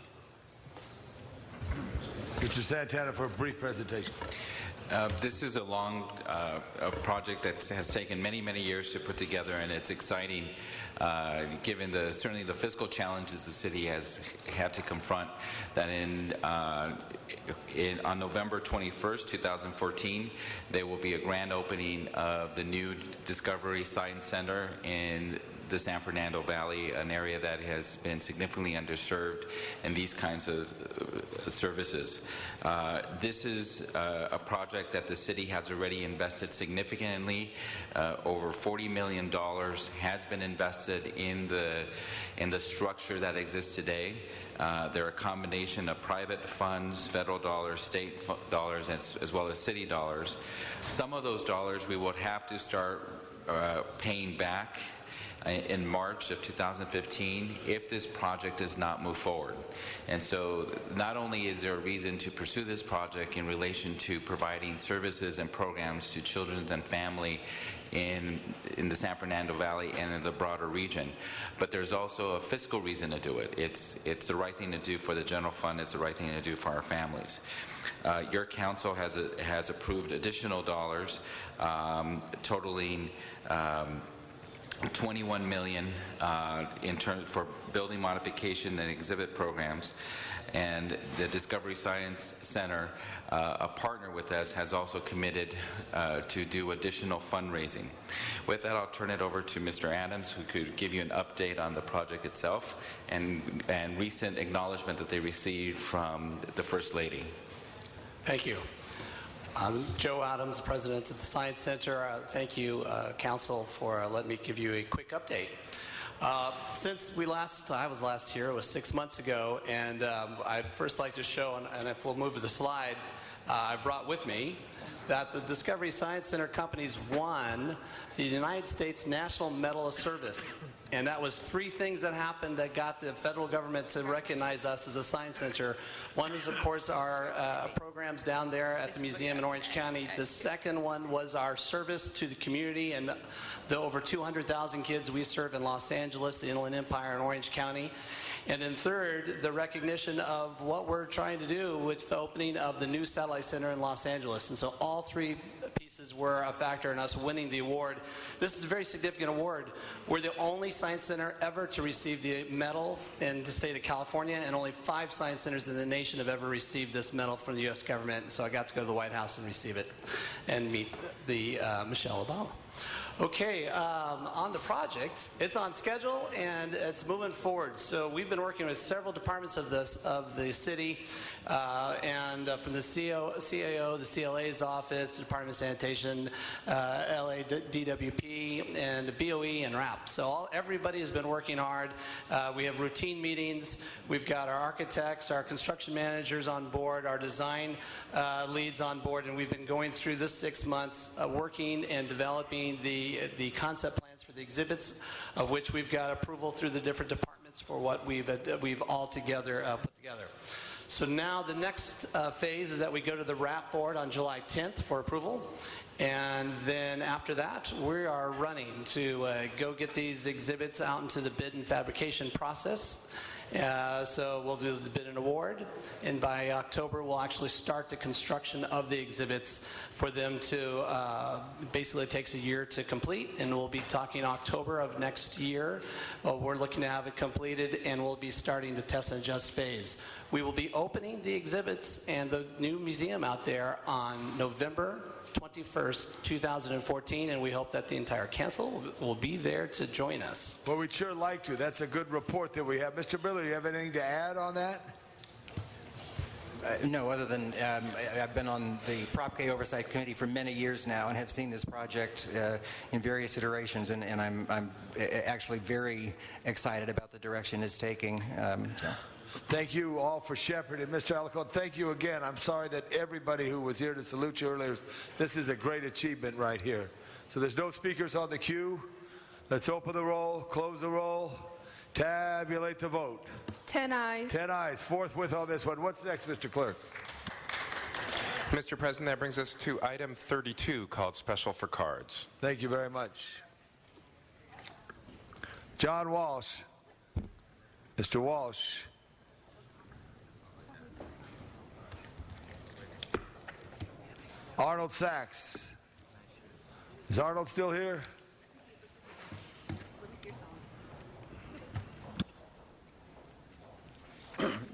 Mr. Santana for a brief presentation. This is a long project that has taken many, many years to put together, and it's exciting given certainly the fiscal challenges the city has had to confront. That on November 21st, 2014, there will be a grand opening of the new Discovery Science Center in the San Fernando Valley, an area that has been significantly underserved in these kinds of services. This is a project that the city has already invested significantly. Over $40 million has been invested in the structure that exists today. There are a combination of private funds, federal dollars, state dollars, as well as city dollars. Some of those dollars we would have to start paying back in March of 2015 if this project does not move forward. And so not only is there a reason to pursue this project in relation to providing services and programs to children and family in the San Fernando Valley and in the broader region, but there's also a fiscal reason to do it. It's the right thing to do for the general fund. It's the right thing to do for our families. Your council has approved additional dollars totaling $21 million for building modification and exhibit programs, and the Discovery Science Center, a partner with us, has also committed to do additional fundraising. With that, I'll turn it over to Mr. Adams, who could give you an update on the project itself and recent acknowledgement that they received from the First Lady. Thank you. I'm Joe Adams, President of the Science Center. Thank you, Council, for letting me give you a quick update. Since I was last here, it was 6 months ago, and I'd first like to show, and if we'll move to the slide, I brought with me that the Discovery Science Center companies won the United States National Medal of Service. And that was 3 things that happened that got the federal government to recognize us as a science center. One is, of course, our programs down there at the museum in Orange County. The second one was our service to the community and the over 200,000 kids we serve in Los Angeles, the Inland Empire, and Orange County. And then third, the recognition of what we're trying to do with the opening of the new satellite center in Los Angeles. And so all 3 pieces were a factor in us winning the award. This is a very significant award. We're the only science center ever to receive the medal in the state of California, and only 5 science centers in the nation have ever received this medal from the U.S. government. And so I got to go to the White House and receive it and meet the Michelle Obama. Okay, on the project, it's on schedule and it's moving forward. So we've been working with several departments of the city, and from the CAO, the CLA's office, the Department of Sanitation, LA DWP, and the BOE and RAP. So everybody has been working hard. We have routine meetings. We've got our architects, our construction managers on board, our design leads on board, and we've been going through this 6 months working and developing the concept plans for the exhibits, of which we've got approval through the different departments for what we've all together put together. So now the next phase is that we go to the RAP board on July 10th for approval. And then after that, we are running to go get these exhibits out into the bid and fabrication process. So we'll do the bid and award, and by October we'll actually start the construction of the exhibits for them to, basically it takes a year to complete, and we'll be talking October of next year. We're looking to have it completed, and we'll be starting the test and adjust phase. We will be opening the exhibits and the new museum out there on November 21st, 2014, and we hope that the entire council will be there to join us. Well, we'd sure like to. That's a good report that we have. Mr. Miller, do you have anything to add on that? No, other than I've been on the Prop K Oversight Committee for many years now and have seen this project in various iterations, and I'm actually very excited about the direction it's taking. Thank you all for shepherding. Mr. Alicote, thank you again. I'm sorry that everybody who was here to salute you earlier, this is a great achievement right here. So there's no speakers on the queue. Let's open the roll, close the roll, tabulate the vote. 10 ayes. 10 ayes, forthwith on this one. What's next, Mr. Clerk? Mr. President, that brings us to item 32, called Special for Cards. Thank you very much. John Walsh. Mr. Walsh. Arnold Sachs. Is Arnold still here?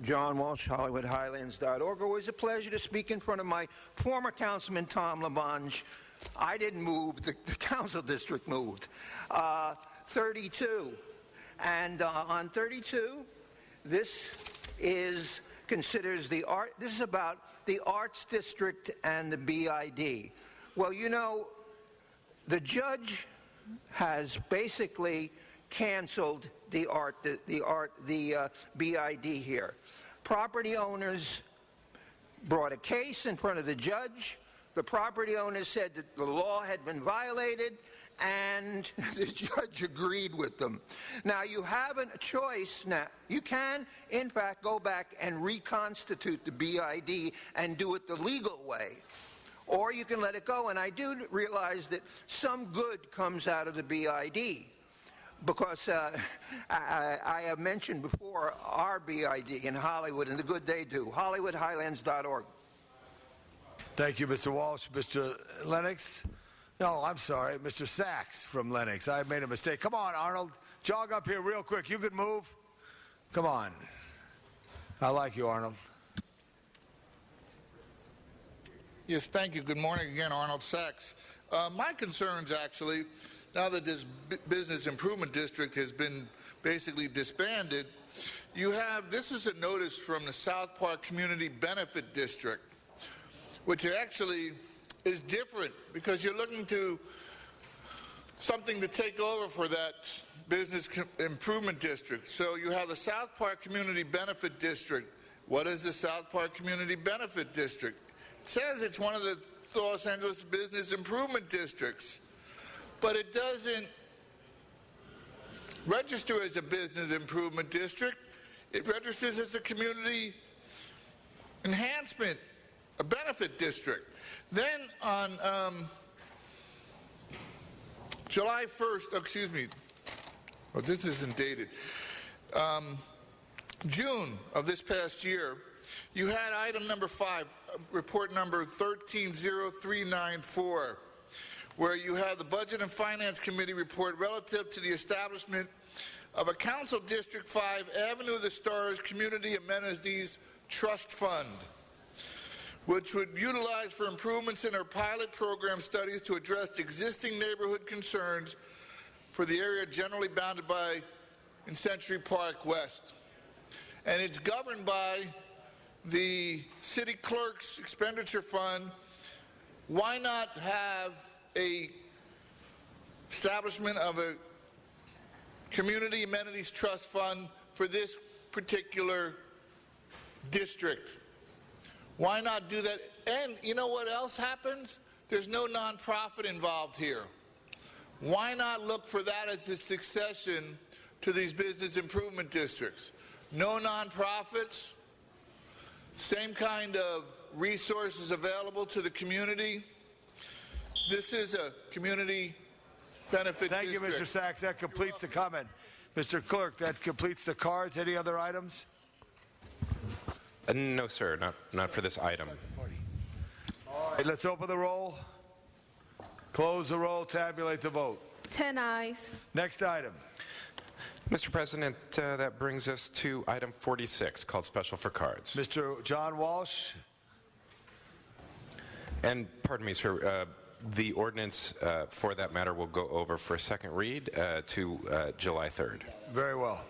John Walsh, HollywoodHighlands.org. Always a pleasure to speak in front of my former councilman, Tom LaBonge. I didn't move, the council district moved. 32. And on 32, this considers the art, this is about the Arts District and the BID. Well, you know, the judge has basically canceled the BID here. Property owners brought a case in front of the judge. The property owners said that the law had been violated, and the judge agreed with them. Now, you have a choice now. You can, in fact, go back and reconstitute the BID and do it the legal way. Or you can let it go, and I do realize that some good comes out of the BID, because I have mentioned before our BID in Hollywood and the good they do. HollywoodHighlands.org. Thank you, Mr. Walsh. Mr. Lennox? No, I'm sorry, Mr. Sachs from Lennox. I made a mistake. Come on, Arnold. Jog up here real quick. You can move. Come on. I like you, Arnold. Yes, thank you. Good morning again, Arnold Sachs. My concerns, actually, now that this business improvement district has been basically disbanded, this is a notice from the South Park Community Benefit District, which actually is different because you're looking to something to take over for that business improvement district. So you have the South Park Community Benefit District. What is the South Park Community Benefit District? It says it's one of the Los Angeles business improvement districts, but it doesn't register as a business improvement district. It registers as a community enhancement, a benefit district. Then on July 1st, excuse me, well, this isn't dated, June of this past year, you had item number 5, report number 130394, where you have the Budget and Finance Committee report relative to the establishment of a Council District 5 Avenue of the Stars Community Amenities Trust Fund, which would utilize for improvements in our pilot program studies to address existing neighborhood concerns for the area generally bounded by in Century Park West. And it's governed by the city clerk's expenditure fund. Why not have a establishment of a community amenities trust fund for this particular district? Why not do that? And you know what else happens? There's no nonprofit involved here. Why not look for that as a succession to these business improvement districts? No nonprofits, same kind of resources available to the community. This is a community benefit Thank you, district. Mr. Sachs. That completes the comment. Mr. Clerk, that completes the cards. Any other items? No, sir, not for this item. All right, let's open the roll, close the roll, tabulate the vote. 10 eyes. Next item. Mr. President, that brings us to item 46, called Special for Cards. Mr. John Walsh. And pardon me, sir, the ordinance for that matter will go over for a second read to July 3rd. Very well.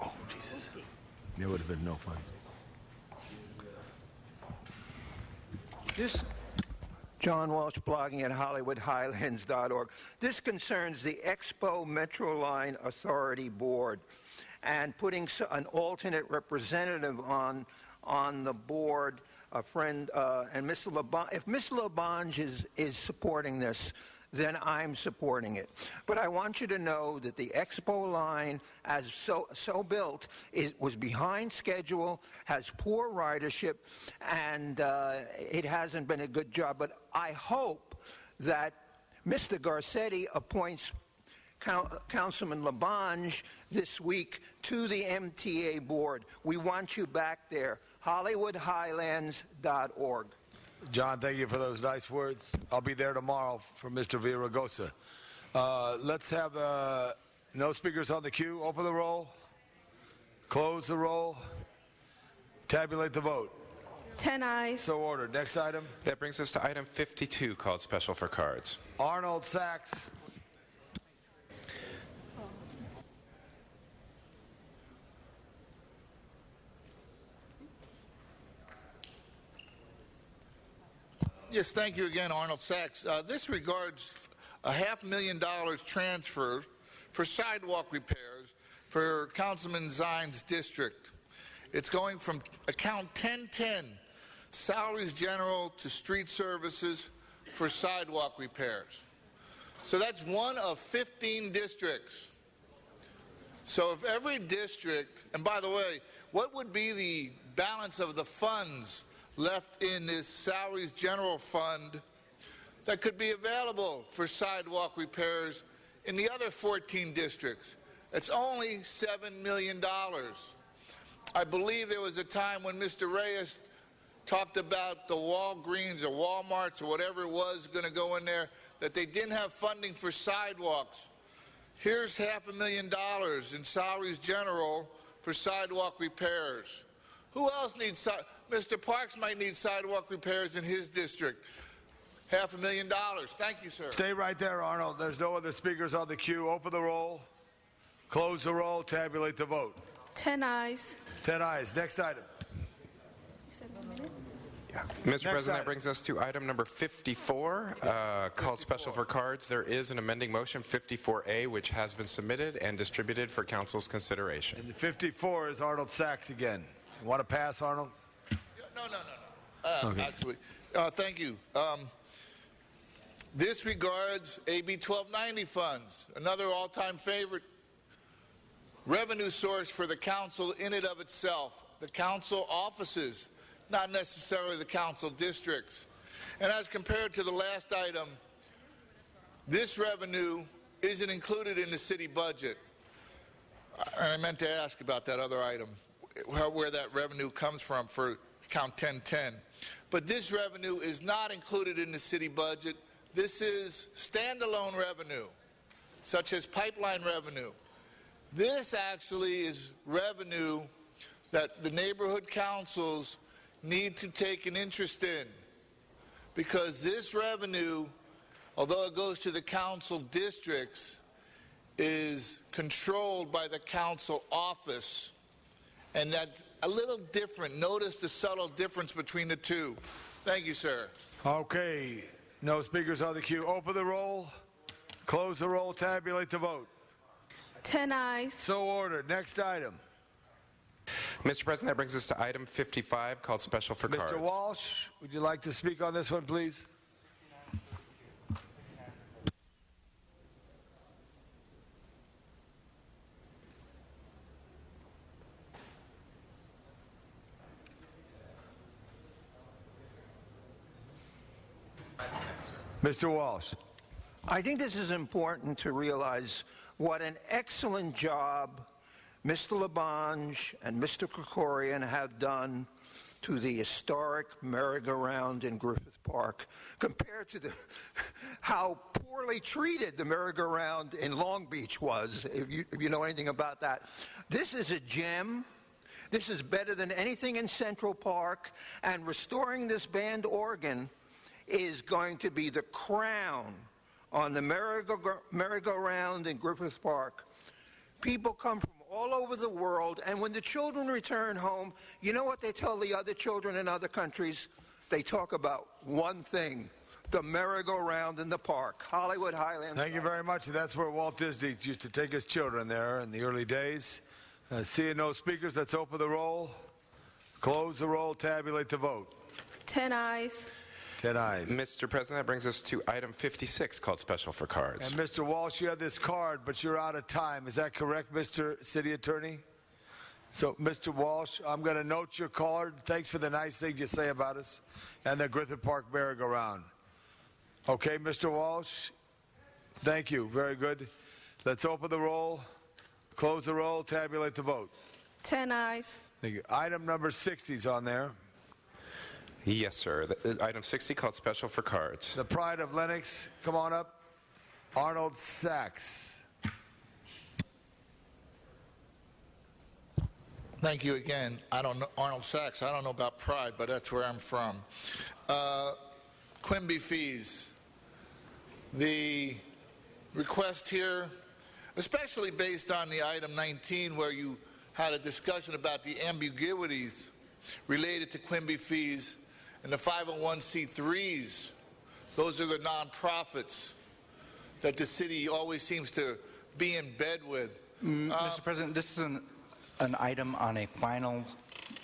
Oh, Jesus. There would have been no fun. This John Walsh, blogging at HollywoodHighlands.org. This concerns the Expo Metro Line Authority Board and putting an alternate representative on the board, a friend, and Mr. LaBonge. If Mr. LaBonge is supporting this, then I'm supporting it. But I want you to know that the Expo line, as so built, was behind schedule, has poor ridership, and it hasn't been a good job. But I hope that Mr. Garcetti appoints Councilman LaBonge this week to the MTA board. We want you back there. HollywoodHighlands.org. John, thank you for those nice words. I'll be there tomorrow for Mr. Villaraigosa. Let's have no speakers on the queue. Open the roll. Close the roll. Tabulate the vote. 10 eyes. So ordered. Next item. That brings us to item 52, called Special for Cards. Arnold Sachs. Yes, thank you again, Arnold Sachs. This regards a $500,000 transfer for sidewalk repairs for Councilman Zine's district. It's going from account 1010, salaries general, to street services for sidewalk repairs. So that's one of 15 districts. So if every district, and by the way, what would be the balance of the funds left in this salaries general fund that could be available for sidewalk repairs in the other 14 districts? It's only $7 million. I believe there was a time when Mr. Reyes talked about the Walgreens or Walmarts or whatever it was going to go in there, that they didn't have funding for sidewalks. Here's $500,000 in salaries general for sidewalk repairs. Who else needs Mr. Parks might need sidewalk repairs in his district. $500,000. Thank you, sir. Stay right there, Arnold. There's no other speakers on the queue. Open the roll. Close the roll. Tabulate the vote. 10 eyes. 10 ayes. Next item. Mr. President, that brings us to item number 54, called Special for Cards. There is an amending motion, 54A, which has been submitted and distributed for Council's consideration. And the 54 is Arnold Sachs again. You want to pass, Arnold? No. Okay. Actually, thank you. This regards AB 1290 funds, another all-time favorite revenue source for the council in and of itself. The council offices, not necessarily the council districts. And as compared to the last item, this revenue isn't included in the city budget. I meant to ask about that other item, where that revenue comes from for account 1010. But this revenue is not included in the city budget. This is standalone revenue, such as pipeline revenue. This actually is revenue that the neighborhood councils need to take an interest in, because this revenue, although it goes to the council districts, is controlled by the council office. And that's a little different. Notice the subtle difference between the two. Thank you, sir. Okay. No speakers on the queue. Open the roll. Close the roll. Tabulate the vote. 10 eyes. So ordered. Next item. Mr. President, that brings us to item 55, called Special for Cards. Mr. Walsh, would you like to speak on this one, please? Mr. Walsh. I think this is important to realize what an excellent job Mr. Labange and Mr. Krikorian have done to the historic merry-go-round in Griffith Park compared to how poorly treated the merry-go-round in Long Beach was, if you know anything about that. This is a gem. This is better than anything in Central Park, and restoring this band organ is going to be the crown on the merry-go-round in Griffith Park. People come from all over the world, and when the children return home, you know what they tell the other children in other countries? They talk about one thing, the merry-go-round in the park, Hollywood Highlands. Thank you very much. That's where Walt Disney used to take his children there in the early days. Seeing no speakers, let's open the roll, close the roll, tabulate the vote. 10 ayes. 10 ayes. Mr. President, that brings us to item 56, called Special for Cards. And Mr. Walsh, you had this card, but you're out of time. Is that correct, Mr. City Attorney? So, Mr. Walsh, I'm going to note your card. Thanks for the nice things you say about us and the Griffith Park merry-go-round. Okay, Mr. Walsh? Thank you. Very good. Let's open the roll, close the roll, tabulate the vote. 10 ayes. Thank you. Item number 60 is on there. Yes, sir. Item 60, called Special for Cards. The pride of Lennox, come on up. Arnold Sachs. Thank you again. I don't know Arnold Sachs. I don't know about Pride, but that's where I'm from. Quimby fees. The request here, especially based on the item 19, where you had a discussion about the ambiguities related to Quimby fees and the 501c3s. Those are the nonprofits that the city always seems to be in bed with. Mr. President, this is an item on a final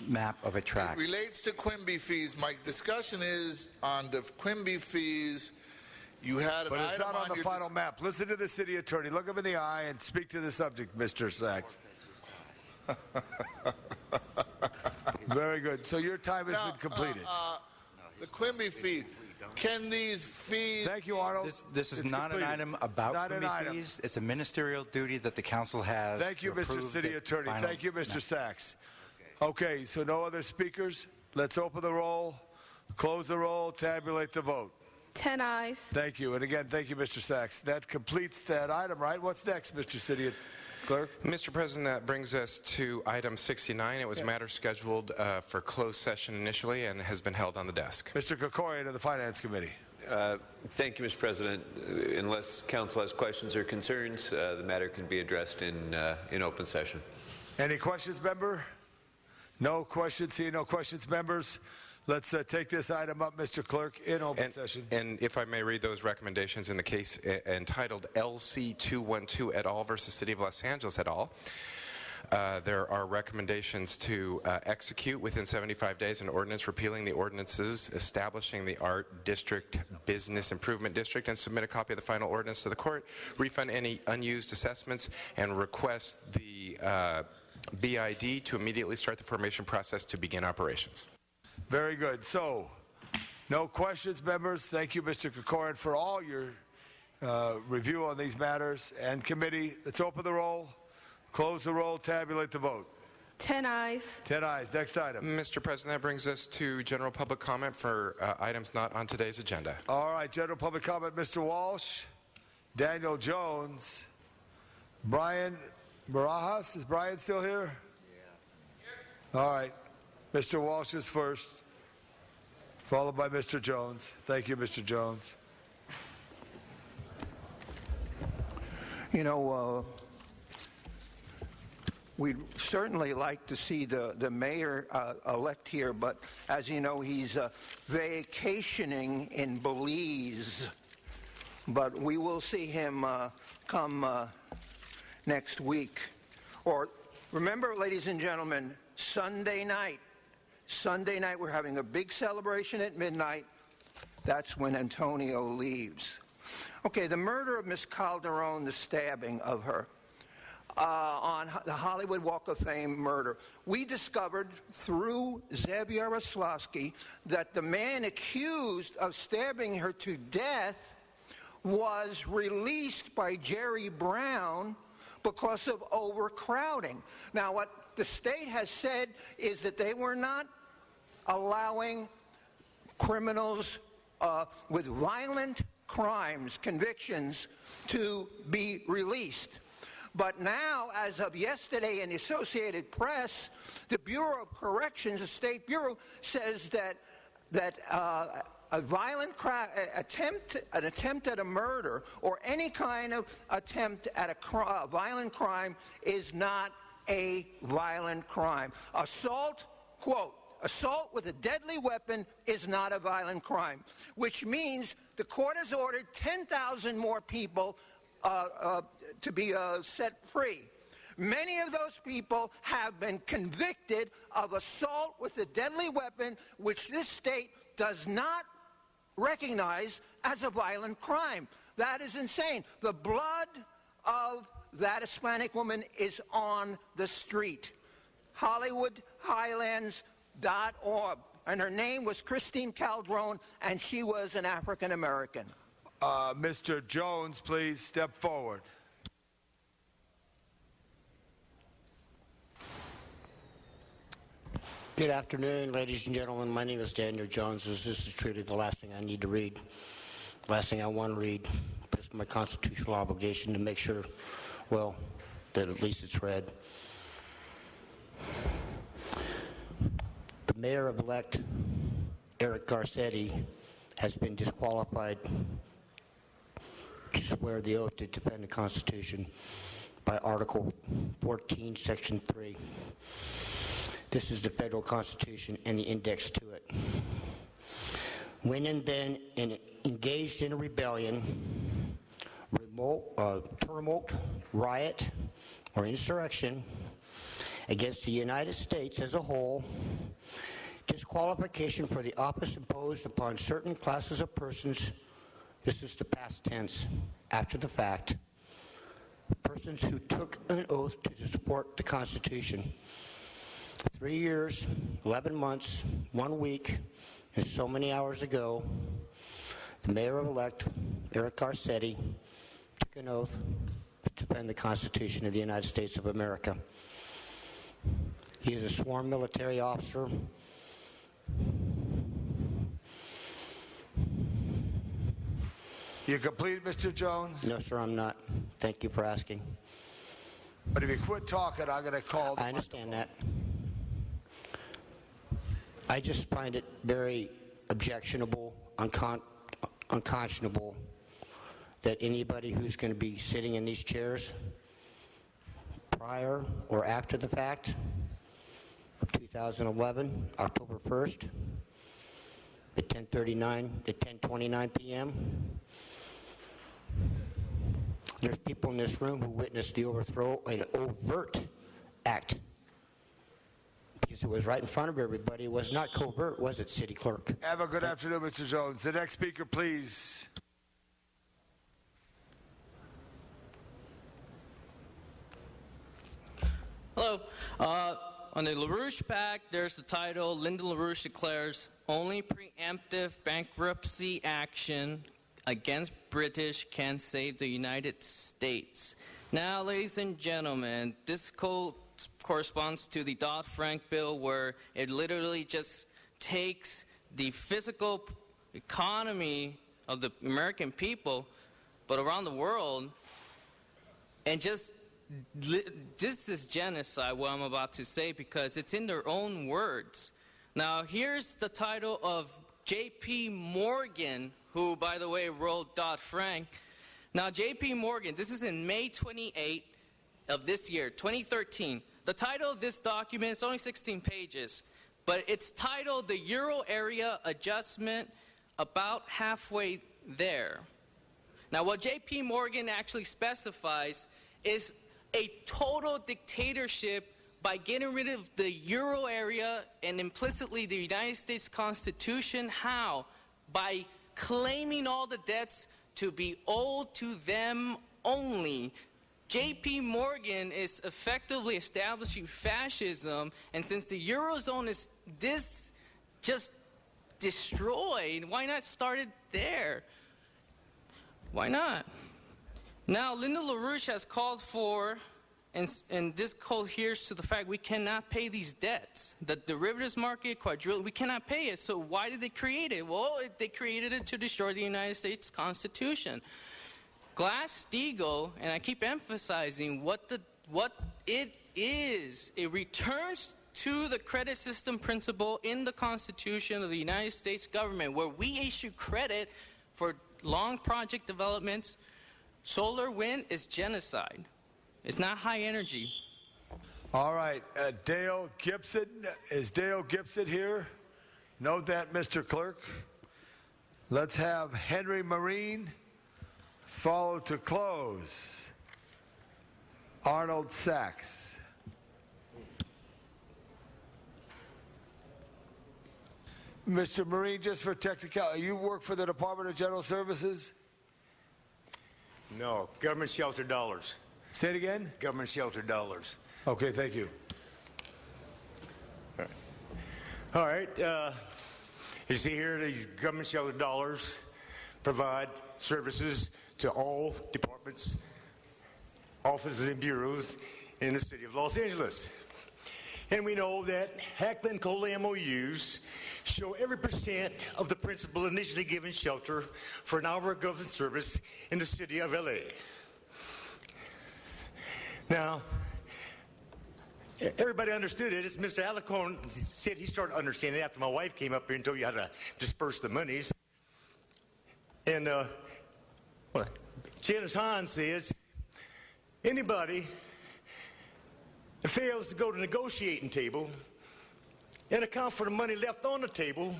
map of a track. It relates to Quimby fees. My discussion is on the Quimby fees. You had an But it's item not on the final map. Listen to the city attorney. Look him in the eye and speak to the subject, Mr. Sachs. Very good. So your time has been completed. The Quimby fees. Can these fees... Thank you, Arnold. This is not an item about Quimby fees. It's a ministerial duty that the council has. Thank you, Mr. City Attorney. Thank you, Mr. Sachs. Okay, so no other speakers. Let's open the roll, close the roll, tabulate the vote. 10 ayes. Thank you. And again, thank you, Mr. Sachs. That completes that item, right? What's next, Mr. City Clerk? Mr. President, that brings us to item 69. It was a matter scheduled for closed session initially and has been held on the desk. Mr. Krikorian of the Finance Committee. Thank you, Mr. President. Unless council has questions or concerns, the matter can be addressed in open session. Any questions, member? No questions. See no questions, members. Let's take this item up, Mr. Clerk, in open session. And if I may read those recommendations in the case entitled LC 212 et al. Versus City of Los Angeles et al. There are recommendations to execute within 75 days an ordinance repealing the ordinances establishing the Art District Business Improvement District and submit a copy of the final ordinance to the court, refund any unused assessments, and request the BID to immediately start the formation process to begin operations. Very good. So, no questions, members. Thank you, Mr. Krikorian, for all your review on these matters. And committee, let's open the roll, close the roll, tabulate the vote. 10 ayes. 10 ayes. Next item. Mr. President, that brings us to general public comment for items not on today's agenda. All right, general public comment, Mr. Walsh, Daniel Jones, Brian Barajas. Is Brian still here? Yeah. All right. Mr. Walsh is first, followed by Mr. Jones. Thank you, Mr. Jones. You know, we'd certainly like to see the mayor elect here, but as you know, he's vacationing in Belize. But we will see him come next week. Or remember, ladies and gentlemen, Sunday night, we're having a big celebration at midnight. That's when Antonio leaves. Okay, the murder of Miss Calderon, the stabbing of her. on the Hollywood Walk of Fame murder. We discovered through Zev Yaroslavsky that the man accused of stabbing her to death was released by Jerry Brown because of overcrowding. Now, what the state has said is that they were not allowing criminals with violent crimes, convictions, to be released. But now, as of yesterday in the Associated Press, the Bureau of Corrections, the State Bureau, says that a violent an attempt at a murder or any kind of attempt at a violent crime is not a violent crime. Assault, quote, assault with a deadly weapon is not a violent crime, which means the court has ordered 10,000 more people to be set free. Many of those people have been convicted of assault with a deadly weapon, which this state does not recognize as a violent crime. That is insane. The blood of that Hispanic woman is on the street. HollywoodHighlands.org. And her name was Christine Calderon, and she was an African American. Mr. Jones, please step forward. Good afternoon, ladies and gentlemen. My name is Daniel Jones. This is truly the last thing I need to read, last thing I want to read. But it's my constitutional obligation to make sure, well, that at least it's read. The mayor-elect, Eric Garcetti, has been disqualified to swear the oath to defend the Constitution by Article 14, Section 3. This is the federal Constitution and the index to it. When and then engaged in a rebellion, tumult, riot, or insurrection against the United States as a whole, disqualification for the office imposed upon certain classes of persons, this is the past tense, after the fact, persons who took an oath to support the Constitution. 3 years, 11 months, 1 week, and so many hours ago, the mayor-elect, Eric Garcetti, took an oath to defend the Constitution of the United States of America. He is a sworn military officer. You complete, Mr. Jones? No, sir, I'm not. Thank you for asking. But if you quit talking, I'm going to call the I understand that. I just find it very objectionable, unconscionable that anybody who's going to be sitting in these chairs prior or after the fact of 2011, October 1st, at 10:29 p.m., there's people in this room who witnessed the overthrow, an overt act. Because it was right in front of everybody. It was not covert, was it, City Clerk? Have a good afternoon, Mr. Jones. The next speaker, please. Hello. On the LaRouche Pact, there's the title, Lyndon LaRouche declares only preemptive bankruptcy action against British can save the United States. Now, ladies and gentlemen, this code corresponds to the Dodd-Frank bill, where it literally just takes the physical economy of the American people, but around the world, and just, this is genocide, what I'm about to say, because it's in their own words. Now, here's the title of J.P. Morgan, who, by the way, wrote Dodd-Frank. Now, J.P. Morgan, this is in May 28 of this year, 2013. The title of this document is only 16 pages, but it's titled The Euro Area Adjustment, about halfway there. Now, what J.P. Morgan actually specifies is a total dictatorship by getting rid of the Euro area and implicitly the United States Constitution. How? By claiming all the debts to be owed to them only. J.P. Morgan is effectively establishing fascism, and since the Eurozone is this just destroyed, why not start it there? Why not? Now, Lyndon LaRouche has called for, and this coheres to the fact we cannot pay these debts. The derivatives market, quadrillion, we cannot pay it. So why did they create it? Well, they created it to destroy the United States Constitution. Glass-Steagall, and I keep emphasizing what it is. It returns to the credit system principle in the Constitution of the United States government, where we issue credit for long project developments. Solar, wind is genocide. It's not high energy. All right, Dale Gibson. Is Dale Gibson here? Note that, Mr. Clerk. Let's have Henry Marine, followed to close Arnold Sachs. Mr. Marine, just for technicality, you work for the Department of General Services? No, government shelter dollars. Say it again? Government shelter dollars. Okay, thank you. All right. You see here, these government shelter dollars provide services to all departments, offices, and bureaus in the city of Los Angeles. And we know that Hackland Cola MOUs show every percent of the principal initially given shelter for an hour of government service in the city of LA. Now, everybody understood it. As Mr. Alicorn said, he started understanding it after my wife came up here and told you how to disperse the monies. And Janice Hahn says, anybody that fails to go to the negotiating table and account for the money left on the table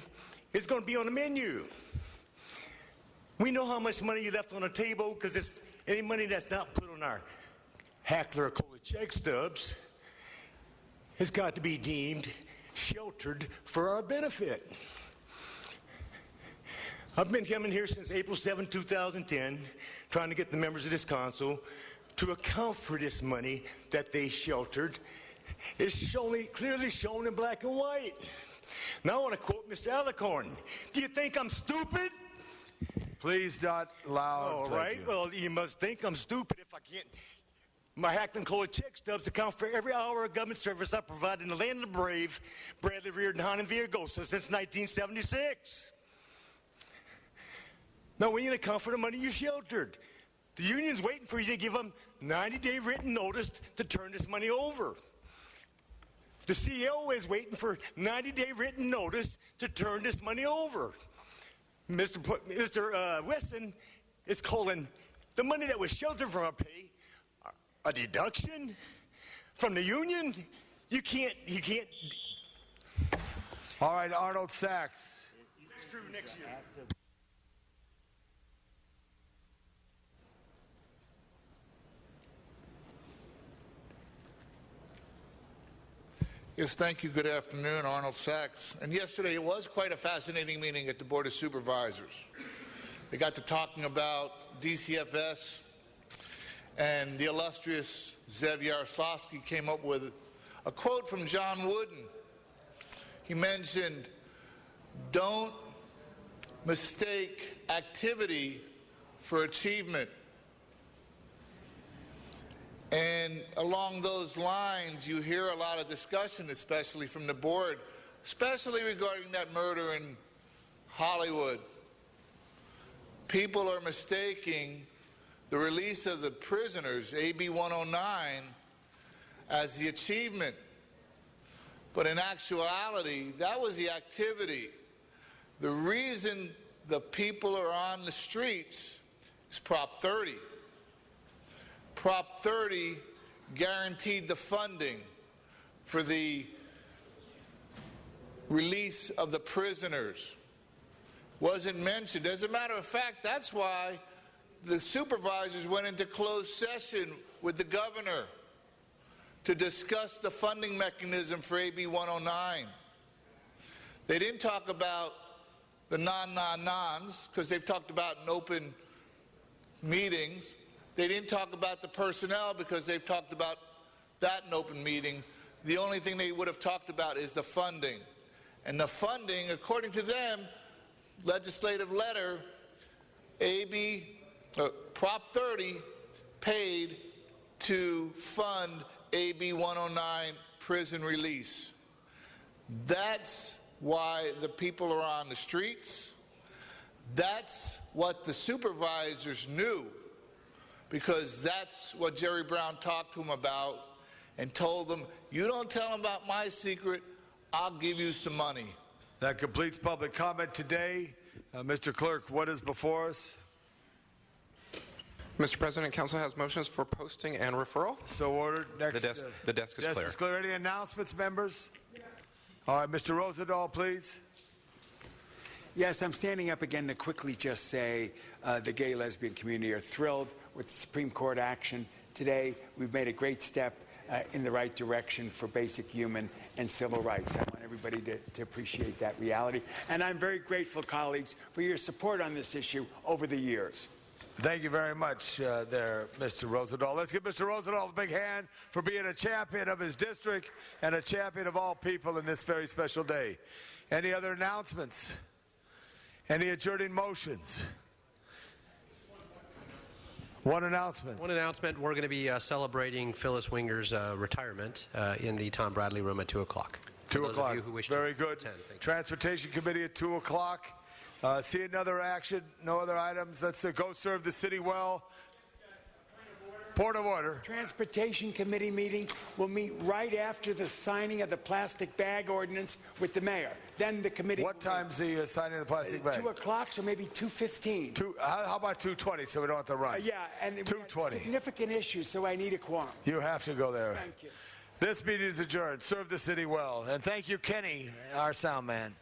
is going to be on the menu. We know how much money you left on the table because it's any money that's not put on our Hackler Cola check stubs has got to be deemed sheltered for our benefit. I've been coming here since April 7, 2010, trying to get the members of this council to account for this money that they sheltered. It's clearly shown in black and white. Now I want to quote Mr. Alicorn. Do you think I'm stupid? Please not loud. All right. Well, you must think I'm stupid if I can't. My Hackland Cola check stubs account for every hour of government service I provide in the land of the brave, Bradley, Reardon, Hahn, and Villaraigosa since 1976. Now, we need to account for the money you sheltered. The union's waiting for you to give them 90-day written notice to turn this money over. The CEO is waiting for 90-day written notice to turn this money over. Mr. Wesson is calling the money that was sheltered from our pay a deduction from the union. You can't. All right, Arnold Sachs. Screw next year. Yes, thank you. Good afternoon, Arnold Sachs. And yesterday it was quite a fascinating meeting at the Board of Supervisors. They got to talking about DCFS, and the illustrious Zev Yaroslavsky came up with a quote from John Wooden. He mentioned, "Don't mistake activity for achievement." And along those lines, you hear a lot of discussion, especially from the board, especially regarding that murder in Hollywood. People are mistaking the release of the prisoners, AB 109, as the achievement. But in actuality, that was the activity. The reason the people are on the streets is Prop 30. Prop 30 guaranteed the funding for the release of the prisoners. Wasn't mentioned. As a matter of fact, that's why the supervisors went into closed session with the governor to discuss the funding mechanism for AB 109. They didn't talk about the non-non-nons, because they've talked about in open meetings. They didn't talk about the personnel because they've talked about that in open meetings. The only thing they would have talked about is the funding. And the funding, according to them, legislative letter, Prop 30 paid to fund AB 109 prison release. That's why the people are on the streets. That's what the supervisors knew, because that's what Jerry Brown talked to them about and told them, you don't tell them about my secret, I'll give you some money. That completes public comment today. Mr. Clerk, what is before us? Mr. President, Council has motions for posting and referral. So ordered. Next, the desk is clear. Desk is clear. Any announcements, members? All right, Mr. Rosendahl, please. Yes, I'm standing up again to quickly just say the gay lesbian community are thrilled with the Supreme Court action today. We've made a great step in the right direction for basic human and civil rights. I want everybody to appreciate that reality. And I'm very grateful, colleagues, for your support on this issue over the years. Thank you very much there, Mr. Rosendahl. Let's give Mr. Rosendahl a big hand for being a champion of his district and a champion of all people in this very special day. Any other announcements? Any adjourning motions? One announcement. One announcement. We're going to be celebrating Phyllis Winger's retirement in the Tom Bradley room at 2 o'clock. 2 o'clock. Very good. Attend. Transportation Committee at 2 o'clock. See another action. No other items. Let's go serve the city well. Point of order. Transportation Committee meeting will meet right after the signing of the plastic bag ordinance with the mayor. Then the committee. What time's the signing of the plastic bag? 2 o'clock, so maybe 2:15. How about 2:20 so we don't have to run? Yeah, and 2:20. Significant issues, so I need a quorum. You have to go there. Thank you. This meeting is adjourned. Serve the city well. And thank you, Kenny, our sound man.